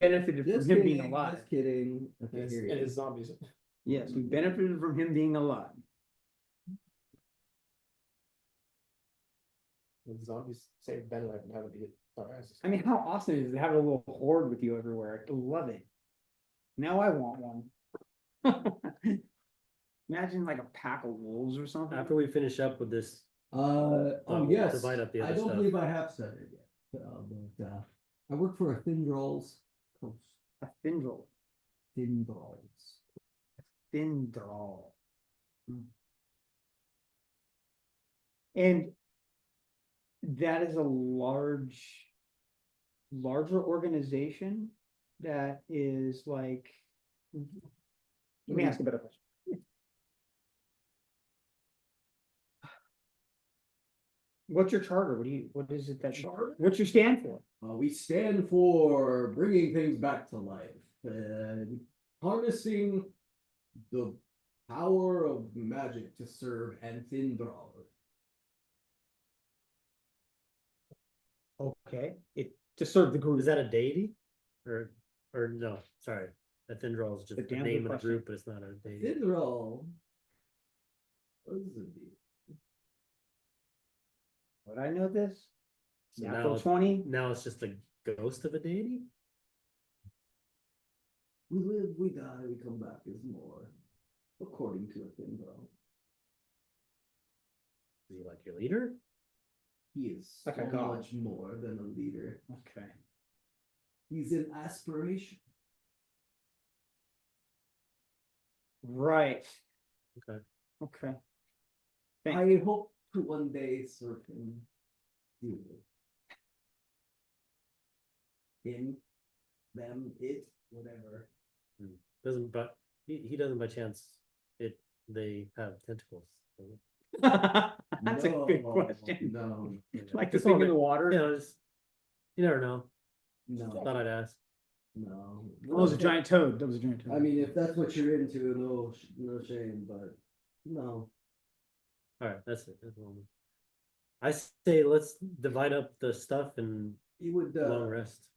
benefited from Just him kidding, being alive. just kidding. Okay, And here you his go. zombies. Yes, we benefited from him being alive. The zombies saved Ben life and have it be our asses. I mean, how awesome is it to have a little horde with you everywhere? I love it. Now I want one. Imagine like a pack of wolves or something. After we finish up with this, Oh, we'll yes, divide up the I other don't stuff. believe I have said it yet, but, I work for a Thindrals coast. A Thindrel. Thindrals. Thindral. And that is a larger organization that is like, let me ask a better question. What's your charter? What is it that, what's your stand for? We stand for bringing things back to life, harnessing the power of magic to serve Anthindral. Okay, to serve the group. is that a deity? Or no, sorry, a Thindral is just A the damn good name of the question. group, but it's not a deity. Anthindral. What is it? Would I know this? So Natural now, 20? now it's just a ghost of a deity? We live, we die, we come back as more, according to Anthindral. Is he like your leader? He is Like a so god. much more than a leader. Okay. He's an aspiration. Right. Okay. Okay. I hope to one day serve him dearly. Him, them, it, whatever. Doesn't, but he doesn't by chance, they have tentacles. That's a good No, question. No, Like the Just thing in wondering. the water. Yeah, you never know. no, Thought I'd ask. no. That was a giant toad. That was a giant toad. I mean, if that's what you're into, no shame, but no. Alright, that's it. That's all. I say let's divide up the stuff and You would, long rest.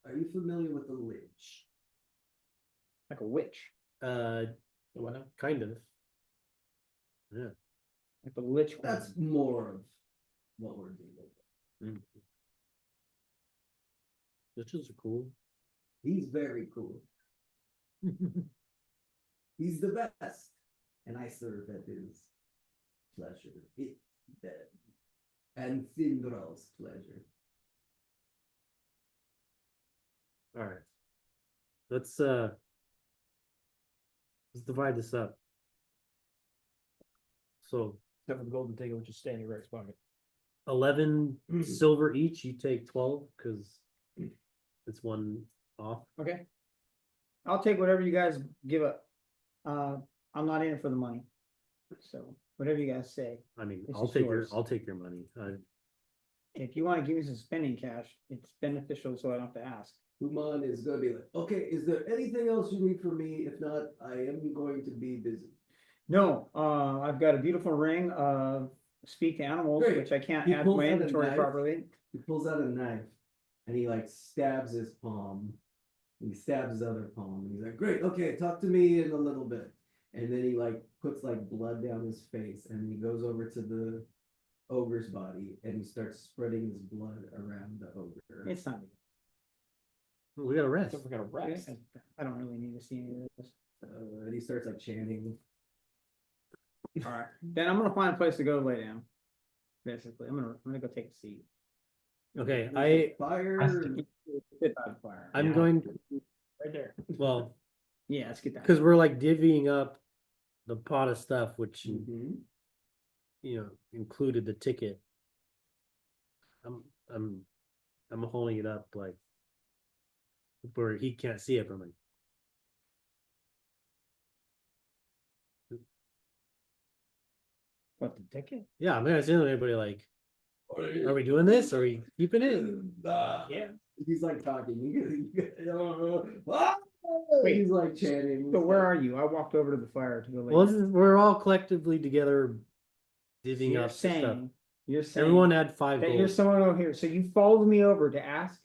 are you familiar with the Lich? like a witch. Kind of. Yeah. Like the lich one. That's more of what we're dealing with. Witches are cool. He's very cool. He's the best. And I serve at his pleasure. And Thindral's pleasure. Alright. Let's divide this up. So Except for the golden ticket, which is staying in your right pocket. 11 silver each, you take 12, because it's one off. Okay. I'll take whatever you guys give up. I'm not in it for the money. So whatever you guys say. I mean, This I'll is take yours. I'll take your money. If you want to give me some spending cash, it's beneficial so I don't have to ask. Human is gonna be like, okay, is there anything else you need from me? If not, I am going to be busy. No, I've got a beautiful ring of speak to animals, Great. which I can't He add to pulls my out a inventory knife. properly. He pulls out a knife and he like stabs his palm. He stabs his other palm and he's like, great, okay, talk to me in a little bit. And then he like puts like blood down his face and he goes over to the ogre's body and he starts spreading his blood around the ogre. It's not. We gotta rest. We're gonna rest. I don't really need to see any of this. And he starts like chanting. All right, then I'm gonna find a place to go lay down. Basically, I'm gonna go take a seat. Okay, There's a fire. Sit by the fire. I'm Yeah. going. Right there. Well, Yeah, let's get that. because we're like divvying up the pot of stuff, which Mhm. included the ticket. I'm holding it up like where he can't see it from me. What, the ticket? Yeah, I'm not seeing anybody like, are we doing this? Are we keeping it? Yeah. He's like talking. Ah! Wait. He's like chanting. So where are you? I walked over to the fire to go lay Well, down. we're all collectively together So divvying You're up the stuff. saying, you're saying. Everyone had 5 that gold. you're someone over here. So you followed me over to ask?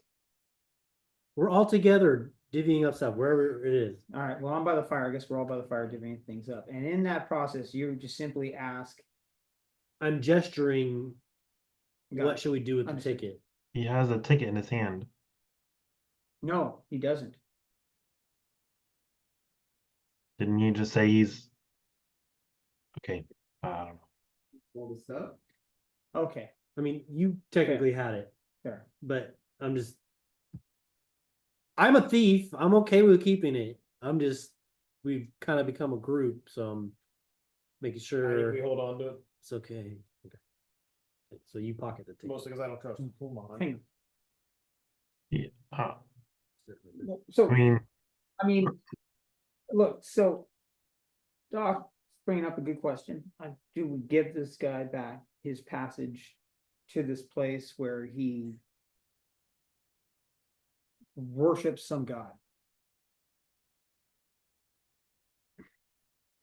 We're all together divvying up stuff wherever it is. All right, well, I'm by the fire. I guess we're all by the fire divvying things up. And in that process, you just simply ask. I'm gesturing. Got What it. should we do with the Understood. ticket? He has a ticket in his hand. No, he doesn't. Didn't you just say he's okay? I don't know. All the stuff. Okay, I mean, you technically had it, fair. but I'm a thief. I'm okay with keeping it. We've kind of become a group, so I'm making I think sure we hold on to it, it's okay. Okay. So you pocket the ticket. mostly because I don't trust Human. Hang Yeah. on. So, I mean, look, so Doc bringing up a good question. Do we give this guy back his passage to this place where he worships some god?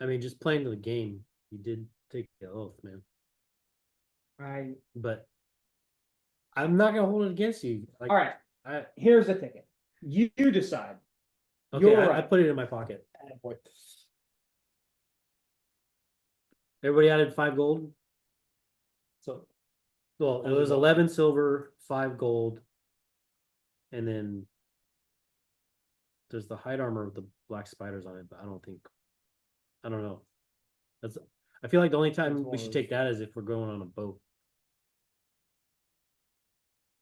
I mean, just playing the game, you did take the oath, man. But I'm not gonna hold it against you. Like, All right, I here's the ticket. You decide. okay. You're I right. put it in my pocket. Boy. Everybody added 5 gold. So Well, it Only was one. 11 silver, 5 gold, and then there's the hide armor with the black spiders on it, but I don't know. I feel like the only time That's we one should of take that is if we're going on a boat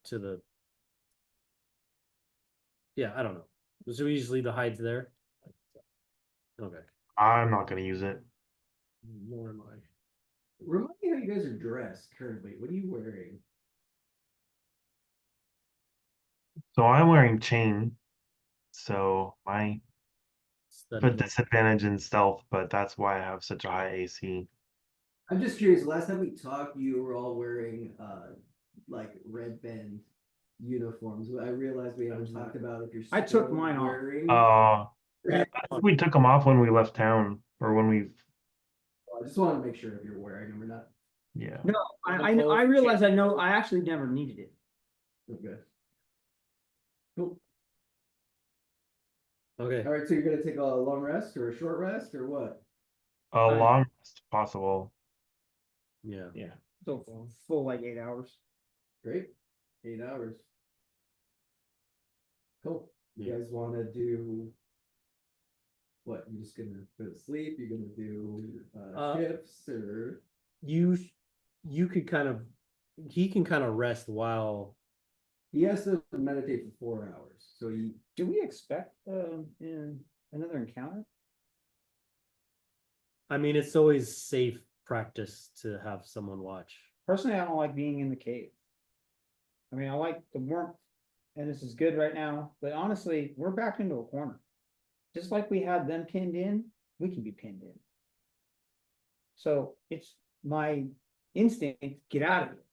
to the. Yeah, I don't know. Should we just leave the hides there? Okay. I'm not gonna use it. Nor am I. Remind me how you guys are dressed currently. What are you wearing? So I'm wearing chain. So I put disadvantage in stealth, but that's why I have such a high AC. I'm just curious. Last time we talked, you were all wearing like red band uniforms. I realized we haven't talked about if you're. I took still mine off. wearing. I think we took them off when we left town, or when we. I just want to make sure if you're wearing them or not. Yeah. No, I realize I actually never needed it. Okay. Cool. Okay. All right. So you're gonna take a long rest or a short rest or what? A long rest possible. Yeah. yeah. So full like 8 hours. Great. 8 hours. Cool. You Yeah. guys want to do? What? You just gonna go to sleep? You're gonna do shifts or? You could kind of. He can kind of rest while. He has to meditate for 4 hours. So he. Do we expect another encounter? I mean, it's always safe practice to have someone watch. Personally, I don't like being in the cave. I mean, I like the warmth, and this is good right now, but honestly, we're backed into a corner. Just like we had them pinned in, we can be pinned in. So it's my instinct, get out of here.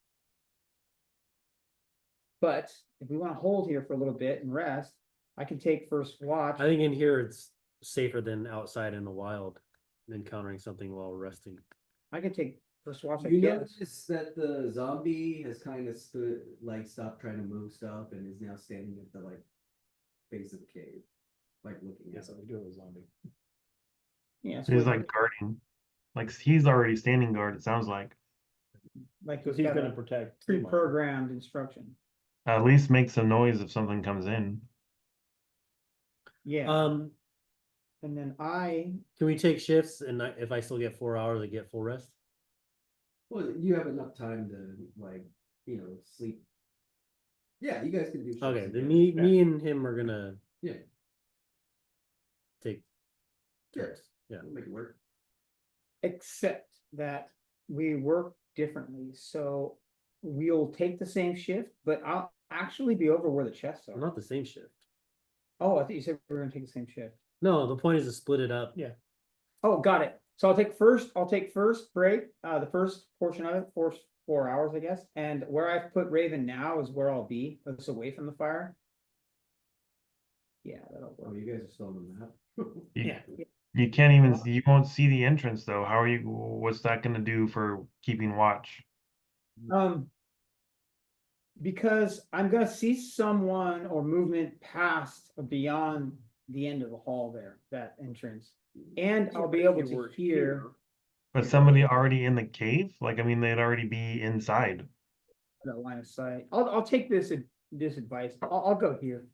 But if we want to hold here for a little bit and rest, I can take first watch. I think in here it's safer than outside in the wild, encountering something while resting. I can take first watch. I You guess. notice that the zombie has kind of stopped trying to move stuff and is now standing at the like base of the cave, like looking at Yes, we do have a zombie. Yeah, so He's like guarding. Like he's already standing guard, it sounds like. like Cause he's he's got gonna a protect. pre-programmed instruction. At least make some noise if something comes in. Yeah, and then Can we take shifts and if I still get 4 hours, I get full rest? Well, you have enough time to like, sleep. Yeah, you guys can do. shifts Okay, then together. me and him are gonna Yeah, take sure. turns. Yeah. We'll make it work. except that we work differently, so we'll take the same shift, but I'll actually be over where the chests are. Not the same shift. Oh, I thought you said we were gonna take the same shift. No, the point is to split it up. Yeah. Oh, got it. So I'll take first break, the first portion of it, 4 hours, I guess. And where I've put Raven now is where I'll be, it's away from the fire. Yeah, that'll Oh, work. you guys are still on the map. You, Yeah. you can't even you won't see the entrance though. How are you what's that gonna do for keeping watch? Because I'm gonna see someone or movement past or beyond the end of the hall there, that entrance. And I'll be able to hear But somebody already in the cave? Like I mean they'd already be inside. the line of sight. I'll take this advice. I'll go here.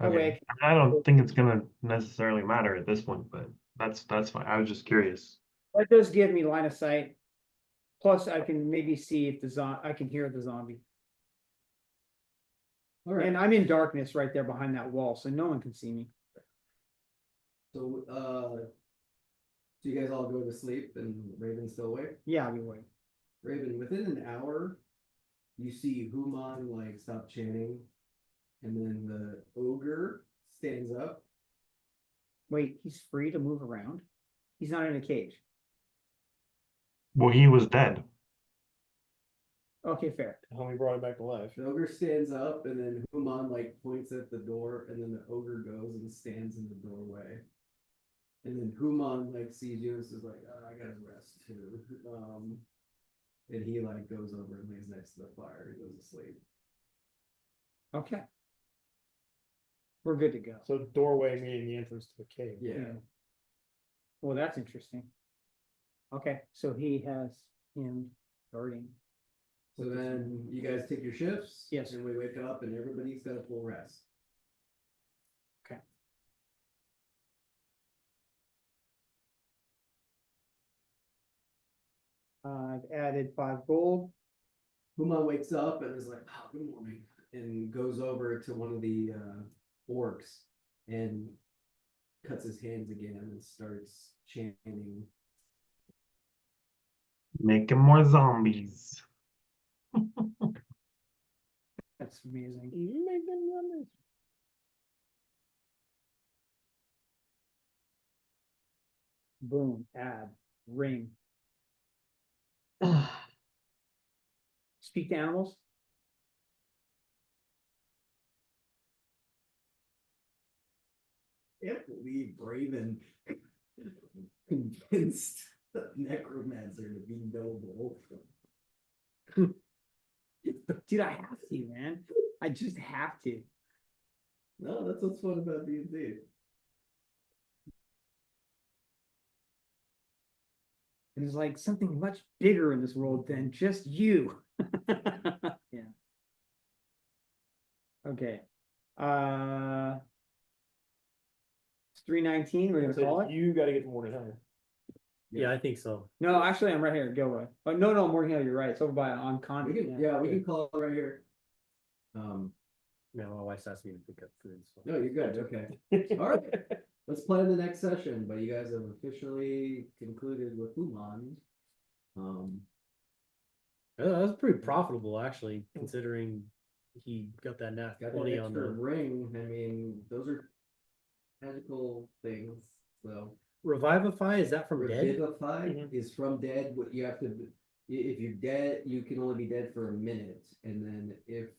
That way I Okay. I don't think it's gonna necessarily matter at this point, but that's fine. I was just curious. That does give me line of sight. Plus, I can maybe see if I can hear the zombie. All right. And I'm in darkness right there behind that wall, so no one can see me. So, do you guys all go to sleep and Raven's still awake? Yeah, I'll be waiting. Raven, within an hour, you see Human like stop chanting, and then the ogre stands up. Wait, he's free to move around? He's not in a cage. Well, he was dead. Okay, fair. How we brought it back to life. The ogre stands up, and then Human like points at the door, and then the ogre goes and stands in the doorway. And then Human like sees you and is like, I gotta rest too. And he like goes over and lays next to the fire. He goes to sleep. Okay. We're good to go. So doorway meaning the entrance to the cave. Yeah. Well, that's interesting. Okay, so he has him guarding. So then you guys take your shifts. Yes. And we wake up and everybody's got a full rest. Okay. I've added 5 gold. Huma wakes up and is like, oh, good morning. And goes over to one of the orcs and cuts his hands again and starts chanting. Making more zombies. That's amazing. You make them numbers. Boom, add, ring. Speak to animals? Can't believe Raven convinced the necromancer to be noble. Dude, I have to, man. I just have to. No, that's what's fun about D&D. There's like something much bigger in this world than just you. Yeah. Okay. It's 319, we're gonna call it? You gotta get to Morgan Hill. Yeah, I think so. No, actually, I'm right here, Gilroy. Oh, no, Morgan Hill, you're right. It's over by on We Con. can, yeah, we can call it right here. Yeah, my wife's asked me to pick up food. So. No, you're good. Okay. All right. let's plan the next session, but you guys have officially concluded with Human. That was pretty profitable, actually, considering he got that nat Got 20 that on extra the ring. I mean, those are magical things. So Revivify. Is that from dead? Revivify Mhm. is from dead. What you have to, if you're dead, you can only be dead for a minute, and then if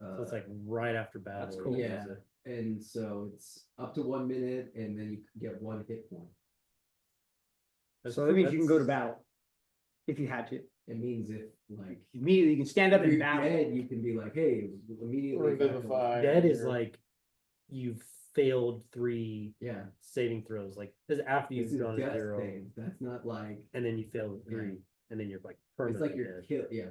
So it's like right after battle. That's or cool. what is yeah, it? and so it's up to 1 minute, and then you get 1 hit point. So that means you can go to that's- battle. If you had to. It means if like Immediately you can stand up if and you're battle. dead, you can be like, hey, immediately back to life. Revivify. Dead is or- like you've failed 3 Yeah, saving throws. Like this is after this you've is gone to death 0, save. That's not like and then you failed Yeah. 3, and then you're like it's permanently like you're dead. killed. Yeah,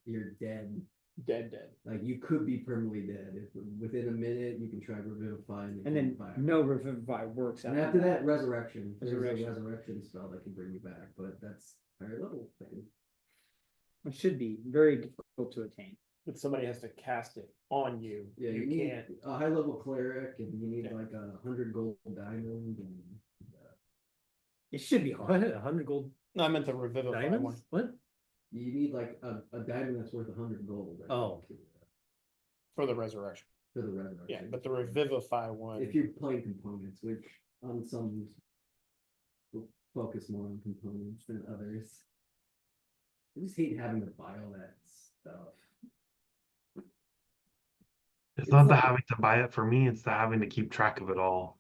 you're dead. Dead. Like you could be permanently dead. If within a minute you can try revivify and And then come back. no revivify works And after that, resurrection. There's a Resurrection. resurrection spell that can bring you back, but that's higher level thing. It should be very difficult to attain. But somebody has to cast it on you. Yeah, You need can't. a high level cleric, and you need Yeah. like 100 gold diamond, and It should be hard. What? 100 gold No, I meant the revivify one diamonds? What? you need like a diamond that's worth 100 gold. I Oh. think, for the resurrection. for the resurrection. Yeah, but the revivify one. If you're playing components, which on some will focus more on components than others. I just hate having to buy all that stuff. It's not the like- having to buy it for me, it's the having to keep track of it all.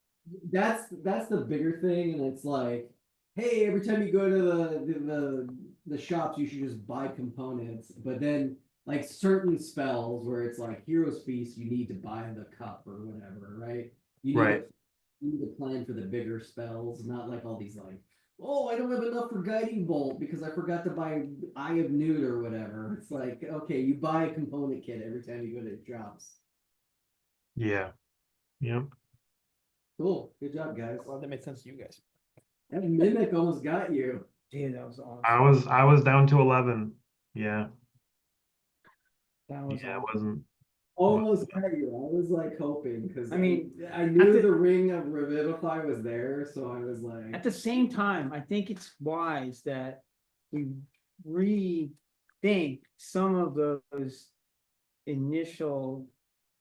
That's the bigger thing, and it's like, hey, every time you go to the shops, you should just buy components. But then, like certain spells where it's like Hero's Feast, you need to buy the cup or whatever, right? You need Right. you need to plan for the bigger spells, not like all these like, oh, I don't have enough for Guiding Bolt because I forgot to buy Eye of Newt or whatever. It's like, okay, you buy a component kit every time you go to shops. Yeah. Yep. Cool, good job, guys. Well, that made sense to you guys. That mimic almost got you. Dude, that was awesome. I was down to 11. Yeah. That was Yeah, it awesome. wasn't. Almost got you. I was like hoping because I mean, I knew the- the ring of Revivify was there, so I was like, At the same time, I think it's wise that we rethink some of those initial,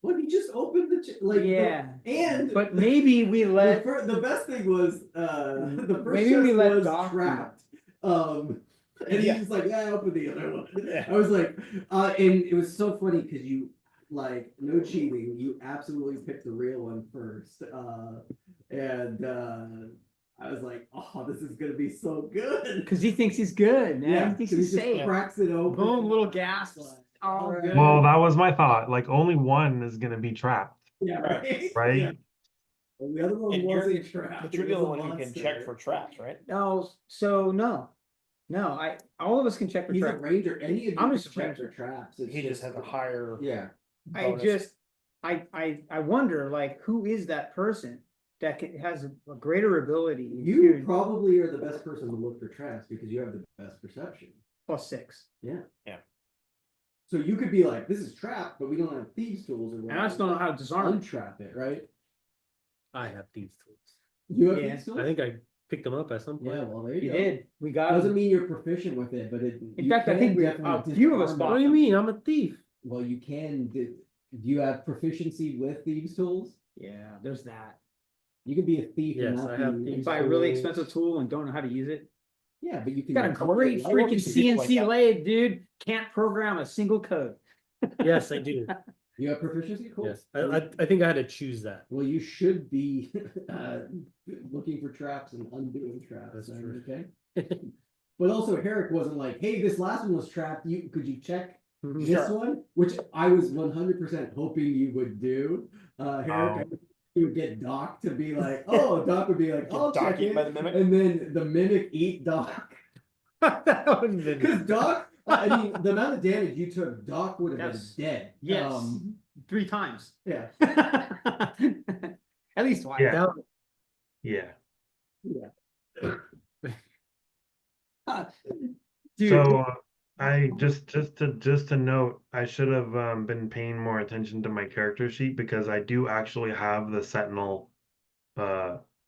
"What? He just opened the yeah. and But maybe we let, the best thing was the first Maybe we chest let was Doc do trapped. And he's Yeah. just like, yeah, I opened the other one. Yeah. I was like, and it was so funny because you like no cheating, you absolutely picked the real one first. And I was like, oh, this is gonna be so good. because he thinks he's good, man. Yeah, He thinks 'cause he's he just safe. cracks it open. Boom, little gasps. All Alright. good. Well, that was my thought. Like only one is gonna be trapped, Yeah, right. right? Yeah. And the other one And you're- wasn't trapped. But you're it the was only a one who can monster. check for traps, right? No, so no, all of us can check for He's a trap. ranger. Any of you I'm can just a check for ranger. traps. It's He just has a higher. Yeah. I bonus. just, I wonder, like, who is that person that has a greater ability? You to- probably are the best person to look for traps because you have the best perception. +6. Yeah. Yeah. So you could be like, this is trapped, but we don't have thieves tools or And I just don't know how to disarm it. untrap it, right? I have these tools. You have Yeah. thieves tools? I think I picked them up at some point. Yeah, well, there you You go. did, we got Doesn't it. mean you're proficient with it, but it. In you fact, I can think definitely a few of us disarm bought What it. do you mean? I'm a thief. Well, you can. Do you have proficiency with thieves tools? Yeah, there's that. You can be a thief and Yes, not I have be- You thieves buy a really tools. expensive tool and don't know how to use it. Yeah, but you can. You got a great freaking CNC lathe, dude. Can't program a single code. Yes, I do. You have proficiency? Cool. Yes, I think I had to choose that. Well, you should be looking for traps and undoing traps. That's then, true. Okay. But also, Herrick wasn't like, "Hey, this last one was trapped. Could you check this one?" Which I was 100% hoping you would do. Herrick, you would get Doc to be like, "Oh," Doc would be like, Get "Oh, Doc check eaten it," by the mimic? and then the mimic eat Doc. That would've been- Because Doc, I mean, the amount of damage you took, Doc would have Yes. been dead. Yes. 3 times. Yeah. At least twice. Yeah. That- Yeah. Yeah. Dude, So I just to note, I should have been paying more attention to my character sheet because I do actually have the Sentinel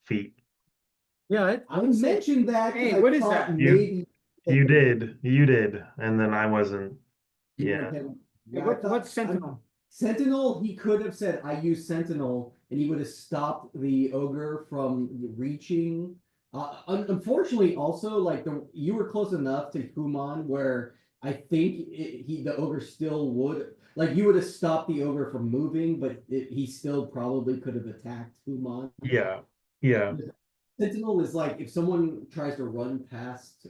feet. Yeah, I mentioned that. 'cause Hey, I what is thought that? Maybe You did, and then I wasn't. you Yeah. had- Hey, yeah, I what's thought- Sentinel? Sentinel, he could have said, I use Sentinel, and he would have stopped the ogre from reaching. Unfortunately, also, like, you were close enough to Human where I think the ogre still would, like, you would have stopped the ogre from moving, but he still probably could have attacked Human. Yeah. Sentinel is like, if someone tries to run past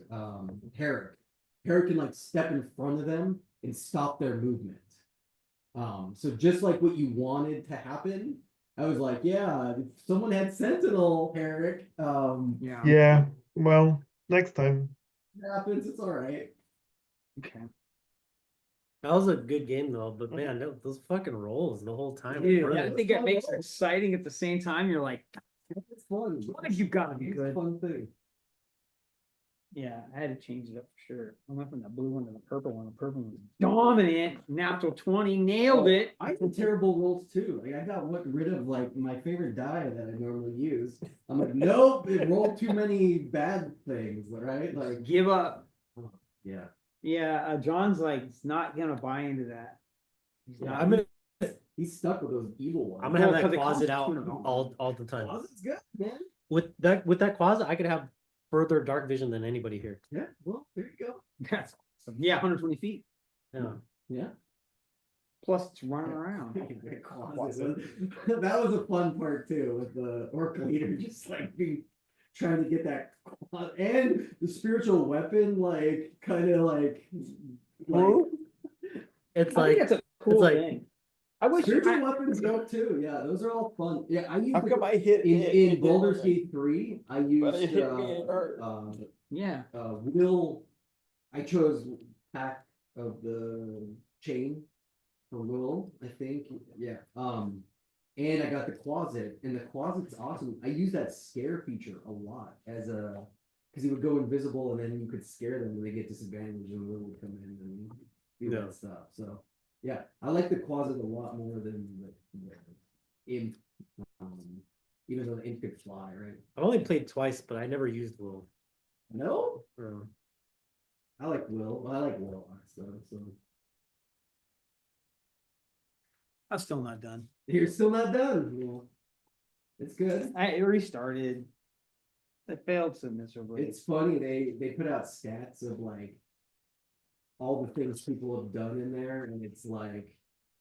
Herrick can, like, step in front of them and stop their movement. So just like what you wanted to happen, I was like, yeah, if someone had Sentinel, Herrick, Yeah. Yeah. Well, next time. it happens, it's all right. Okay. that was a good game though, but man, those fucking rolls the whole time. Dude, were I they? think it makes it exciting at the same time. You're like, It's fun. what have you got to be It's good? a fun thing. Yeah, I had to change it up for sure. I went from the blue one to the purple one. The purple one was dominant. Natural 20, nailed it. I did terrible rolls too. Like, I got rid of like my favorite die that I normally use. I'm like, nope, it rolled too many bad things, right? Like, Give up. yeah. Yeah, John's like, he's not gonna buy into that. He's Yeah, not. I'm gonna He's stuck with those evil ones. I'm gonna have Well, 'cause that it costs closet out $200. all the time. That's good, man. With that closet, I could have further dark vision than anybody here. Yeah, well, there you go. That's awesome. Yeah, 120 feet. Yeah. Yeah. Plus it's running around. That was a fun part too, with the orc leader just like trying to get that and the spiritual weapon, like kind of like It's I like think that's a cool like- thing. I wish spiritual I, weapons go too. Yeah, those are all fun. Yeah, I used How come I hit in it? It didn't Baldur's work? Gate 3. I But used it hit me and it hurt. yeah. Will. I chose Pack of the Chain for Will, I think. Yeah. And I got the closet, and the closet's awesome. I use that scare feature a lot as a because he would go invisible, and then you could scare them when they get disadvantaged, and Will would come in and do Yeah. that stuff. So yeah, I like the closet a lot more than the imp. Even though the imp could fly, right? I've only played twice, but I never used Will. No, Um, I like Will. I like Will so I'm still not done. you're still not done. Well, it's good. I restarted. I failed so miserably. It's funny, they put out stats of like all the things people have done in there, and it's like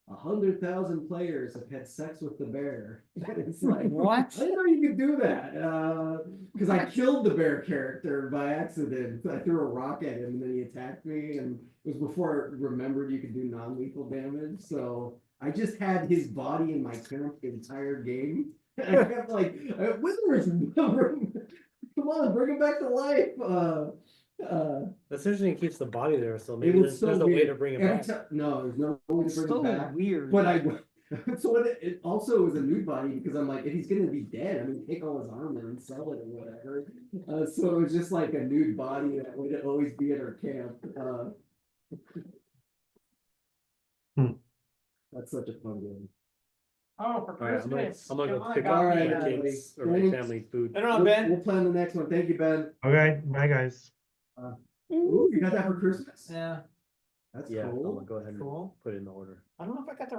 100,000 players have had sex with the bear. And it's like, What? I didn't know you could do that. Because I killed the bear character by accident. I threw a rock at him, and then he attacked me, and it was before I remembered you could do non-lethal damage. So I just had his body in my camp the entire game. And I kept like, Withers, come on, bring him back to life. that's interesting. It keeps the body there, so It maybe was there's so a way weird. to bring it Every back. no, there's no way to bring So him back. weird. But so it also was a nude body because I'm like, if he's gonna be dead, I mean, take all his armor and sell it or whatever. So it was just like a nude body that would always be at our camp. That's such a fun game. Oh, for All right, Christmas. I'm gonna Come go on, pick got up All my right, me, everybody. kids or my Thanks. family food. I don't know, Ben. We'll plan the next one. Thank you, Ben. Okay, bye guys. Ooh, you got that for Christmas? Yeah. That's Yeah, I'm cool. gonna go ahead and Cool. put it in order. I don't know if I got the